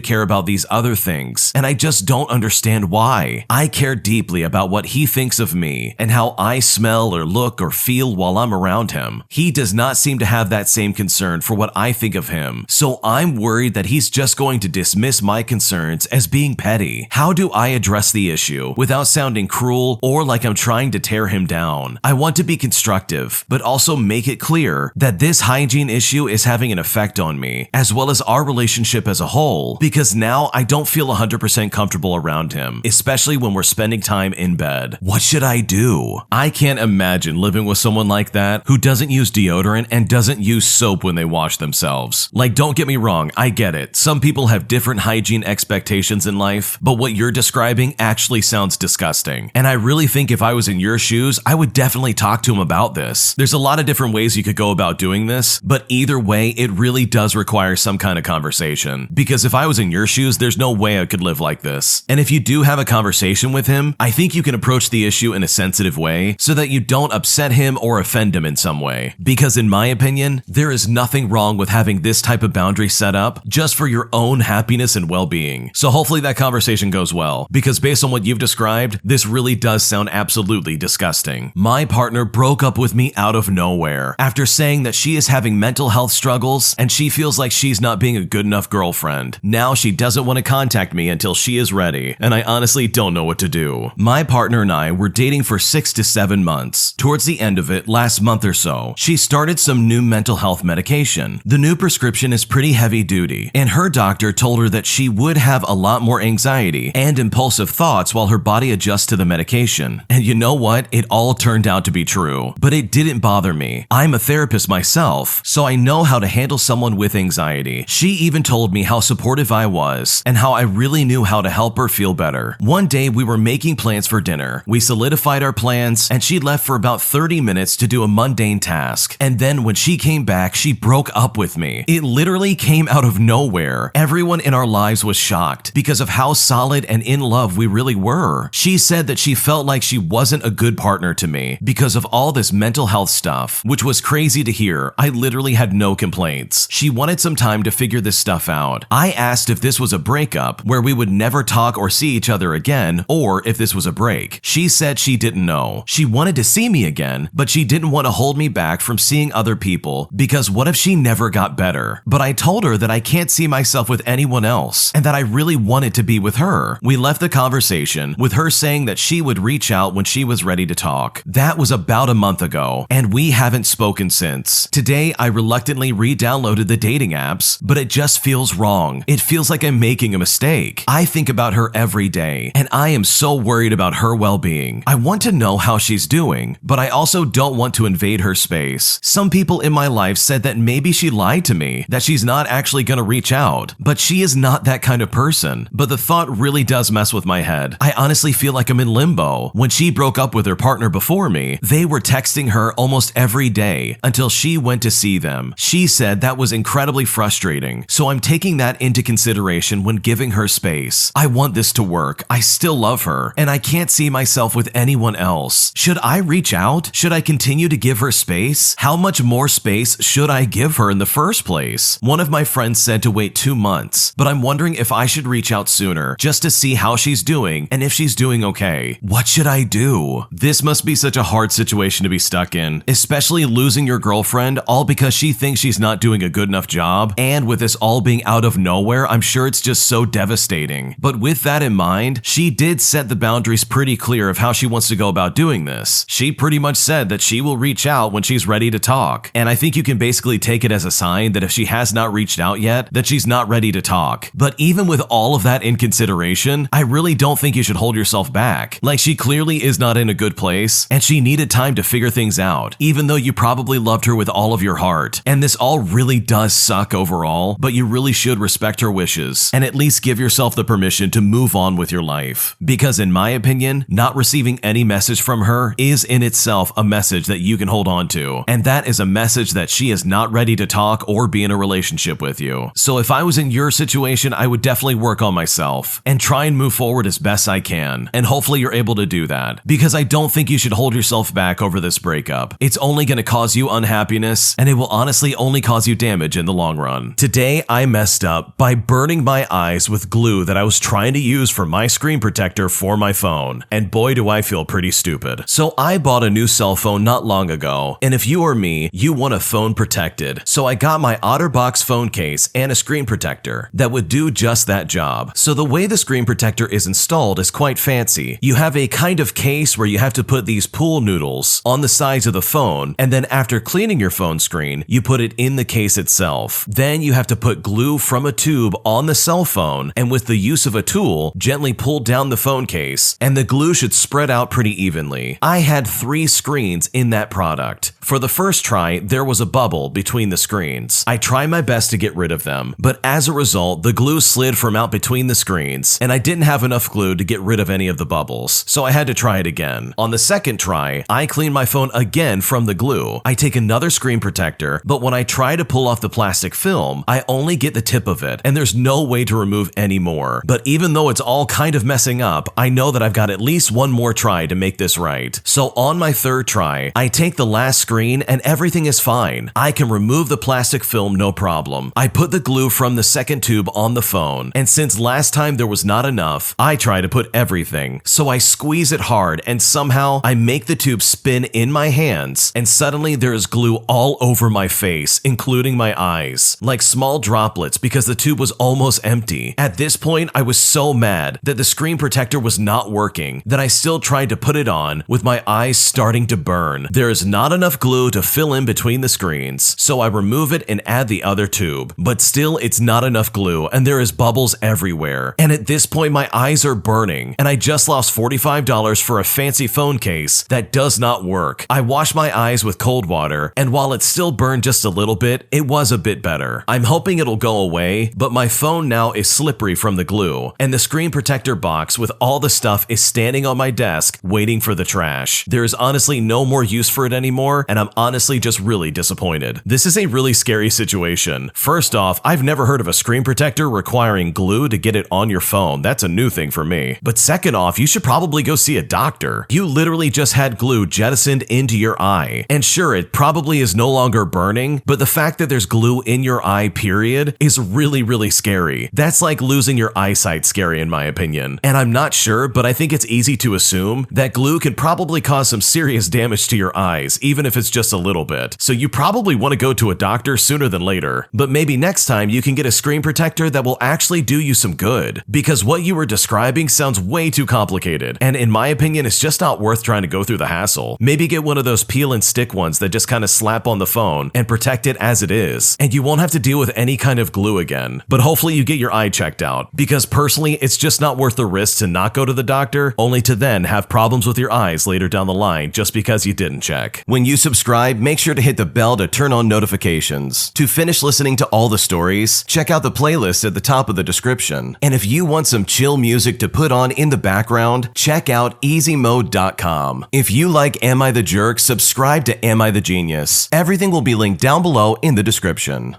care about these other things, and I just don't understand why. I care deeply about what he thinks of me and how I smell or look or feel while I'm around him. He does not seem to have that same concern for what I think of him, so I'm worried that he's just going to dismiss my concerns as being petty. How do I address the issue without sounding cruel or like I'm trying to tear him down? I want to be constructive, but also make it clear that this hygiene issue is having an effect on me, as well as our relationship as a whole, because now I don't feel 100% comfortable around him, especially when we're spending time in bed. What should I do? I can't imagine living with someone like that who doesn't use deodorant and doesn't use soap when they wash themselves. Like, don't get me wrong, I get it. Some people have different hygiene expectations in life, but what you're describing actually sounds disgusting. And I really think if I was in your shoes, I would definitely talk to him about this. There's a lot of different ways you could go about doing this, but either way, it really does require some kind of conversation. Because if I was in your shoes, there's no way I could live like this. And if you do have a conversation with him, I think you can approach the issue in a sensitive way so that you don't upset him or offend him in some way. Because in my opinion, there is nothing wrong with having this type of boundary set up just for your own happiness and well-being. So hopefully that conversation goes well, because based on what you've described, this really does sound absolutely disgusting. My partner broke up with me out of nowhere after saying that she is having mental health struggles and she feels like she's not being a good enough girlfriend. Now she doesn't want to contact me until she is ready, and I honestly don't know what to do. My partner and I were dating for 6 to 7 months. Towards the end of it, last month or so, she started some new mental health medication. The new prescription is pretty heavy duty, and her doctor told her that she would have a lot more anxiety and impulsive thoughts while her body adjusts to the medication. And you know what? It all turned out to be true, but it didn't bother me. I'm a therapist myself, so I know how to handle someone with anxiety. She even told me how supportive I was and how I really knew how to help her feel better. One day we were making plans for dinner. We solidified our plans and she left for about 30 minutes to do a mundane task. And then when she came back, she broke up with me. It literally came out of nowhere. Everyone in our lives was shocked because of how solid and in love we really were. She said that she felt like she wasn't a good partner to me because of all this mental health stuff, which was crazy to hear. I literally had no complaints. She wanted some time to figure this stuff out. I asked if this was a breakup where we would never talk or see each other again, or if this was a break. She said she didn't know. She wanted to see me again, but she didn't want to hold me back from seeing other people because what if she never got better? But I told her that I can't see myself with anyone else and that I really wanted to be with her. We left the conversation with her saying that she would reach out when she was ready to talk. That was about a month ago, and we haven't spoken since. Today, I reluctantly re-downloaded the dating apps, but it just feels wrong. It feels like I'm making a mistake. I think about her every day, and I am so worried about her well-being. I want to know how she's doing, but I also don't want to invade her space. Some people in my life said that maybe she lied to me, that she's not actually gonna reach out, but she is not that kind of person. But the thought really does mess with my head. I honestly feel like I'm in limbo. When she broke up with her partner before me, they were texting her almost every day until she went to see them. She said that was incredibly frustrating, so I'm taking that into consideration when giving her space. I want this to work. I still love her, and I can't see myself with anyone else. Should I reach out? Should I continue to give her space? How much more space should I give her in the first place? One of my friends said to wait 2 months, but I'm wondering if I should reach out sooner just to see how she's doing and if she's doing okay. What should I do? This must be such a hard situation to be stuck in, especially losing your girlfriend all because she thinks she's not doing a good enough job. job, and with this all being out of nowhere, I'm sure it's just so devastating. But with that in mind, she did set the boundaries pretty clear of how she wants to go about doing this. She pretty much said that she will reach out when she's ready to talk, and I think you can basically take it as a sign that if she has not reached out yet, that she's not ready to talk. But even with all of that in consideration, I really don't think you should hold yourself back. Like, she clearly is not in a good place, and she needed time to figure things out, even though you probably loved her with all of your heart. And this all really does suck overall, but you really should respect her wishes, and at least give yourself the permission to move on with your life. Because in my opinion, not receiving any message from her is in itself a message that you can hold on to, and that is a message that she is not ready to talk or be in a relationship with you. So if I was in your situation, I would definitely work on myself and try and move forward as best I can, and hopefully you're able to do that, because I don't think you should hold yourself back over this breakup. It's only going to cause you unhappiness, and it will honestly only cause you damage in the long run. Today, I messed up by burning my eyes with glue that I was trying to use for my screen protector for my phone, and boy do I feel pretty stupid. So I bought a new cell phone not long ago, and if you or me, you want a phone protected. So I got my OtterBox phone case and a screen protector that would do just that job. So the way the screen protector is installed is quite fancy. You have a kind of case where you have to put these pool noodles on the sides of the phone, and then after cleaning your phone screen, you put it in the case itself. Then you have to put glue from a tube on the cell phone, and with the use of a tool, gently pull down the phone case, and the glue should spread out pretty evenly. I had 3 screens in that product. For the first try, there was a bubble between the screens. I tried my best to get rid of them, but as a result, the glue slid from out between the screens, and I didn't have enough glue to get rid of any of the bubbles, so I had to try it again. On the second try, I cleaned my phone again from the glue. I take another screen protector, but when I try to pull off the plastic film, I only get the tip of it, and there's no way to remove any more. But even though it's all kind of messing up, I know that I've got at least one more try to make this right. So on my third try, I take the last screen and everything is fine. I can remove the plastic film no problem. I put the glue from the second tube on the phone, and since last time there was not enough, I try to put everything. So I squeeze it hard, and somehow I make the tube spin in my hands, and suddenly there is glue all over my face, including my eyes, like small droplets because the tube was almost empty. At this point, I was so mad that the screen protector was not working that I still tried to put it on with my eyes starting to burn. There is not enough glue to fill in between the screens, so I remove it and add the other tube, but still it's not enough glue and there is bubbles everywhere. And at this point my eyes are burning, and I just lost $45 for a fancy phone case that does not work. I washed my eyes with cold water, and while it still burned just a little bit, it was a bit better. I'm hoping it'll go away, but my phone now is slippery from the glue, and the screen protector box with all the stuff is standing on my desk waiting for the trash. There is honestly no more use for it anymore, and I'm honestly just really disappointed. This is a really scary situation. First off, I've never heard of a screen protector requiring glue to get it on your phone. That's a new thing for me. But second off, you should probably go see a doctor. You literally just had glue jettisoned into your eye. And sure, it probably is no longer burning, but the fact that there's glue in your eye, period, is really, really scary. That's like losing your eyesight scary in my opinion. And I'm not sure, but I think it's easy to assume that glue can probably cause some serious damage to your eyes, even if it's just a little bit. So you probably want to go to a doctor sooner than later. But maybe next time you can get a screen protector that will actually do you some good, because what you were describing sounds way too complicated, and in my opinion, it's just not worth trying to go through the hassle. Maybe get one of those peel and stick ones that just kind of slap on the phone and protect it as it is, and you won't have to deal with any kind of glue again. But hopefully you get your eye checked out, because personally, it's just not worth the risk to not go to the doctor, only to then have problems with your eyes later down the line just because you didn't check. When you subscribe, make sure to hit the bell to turn on notifications. To finish listening to all the stories, check out the playlist at the top of the description. And if you want some chill music to put on in the background, check out easymode.com. If you like Am I the Jerk, subscribe to Am I the Genius. Everything will be linked down below in the description.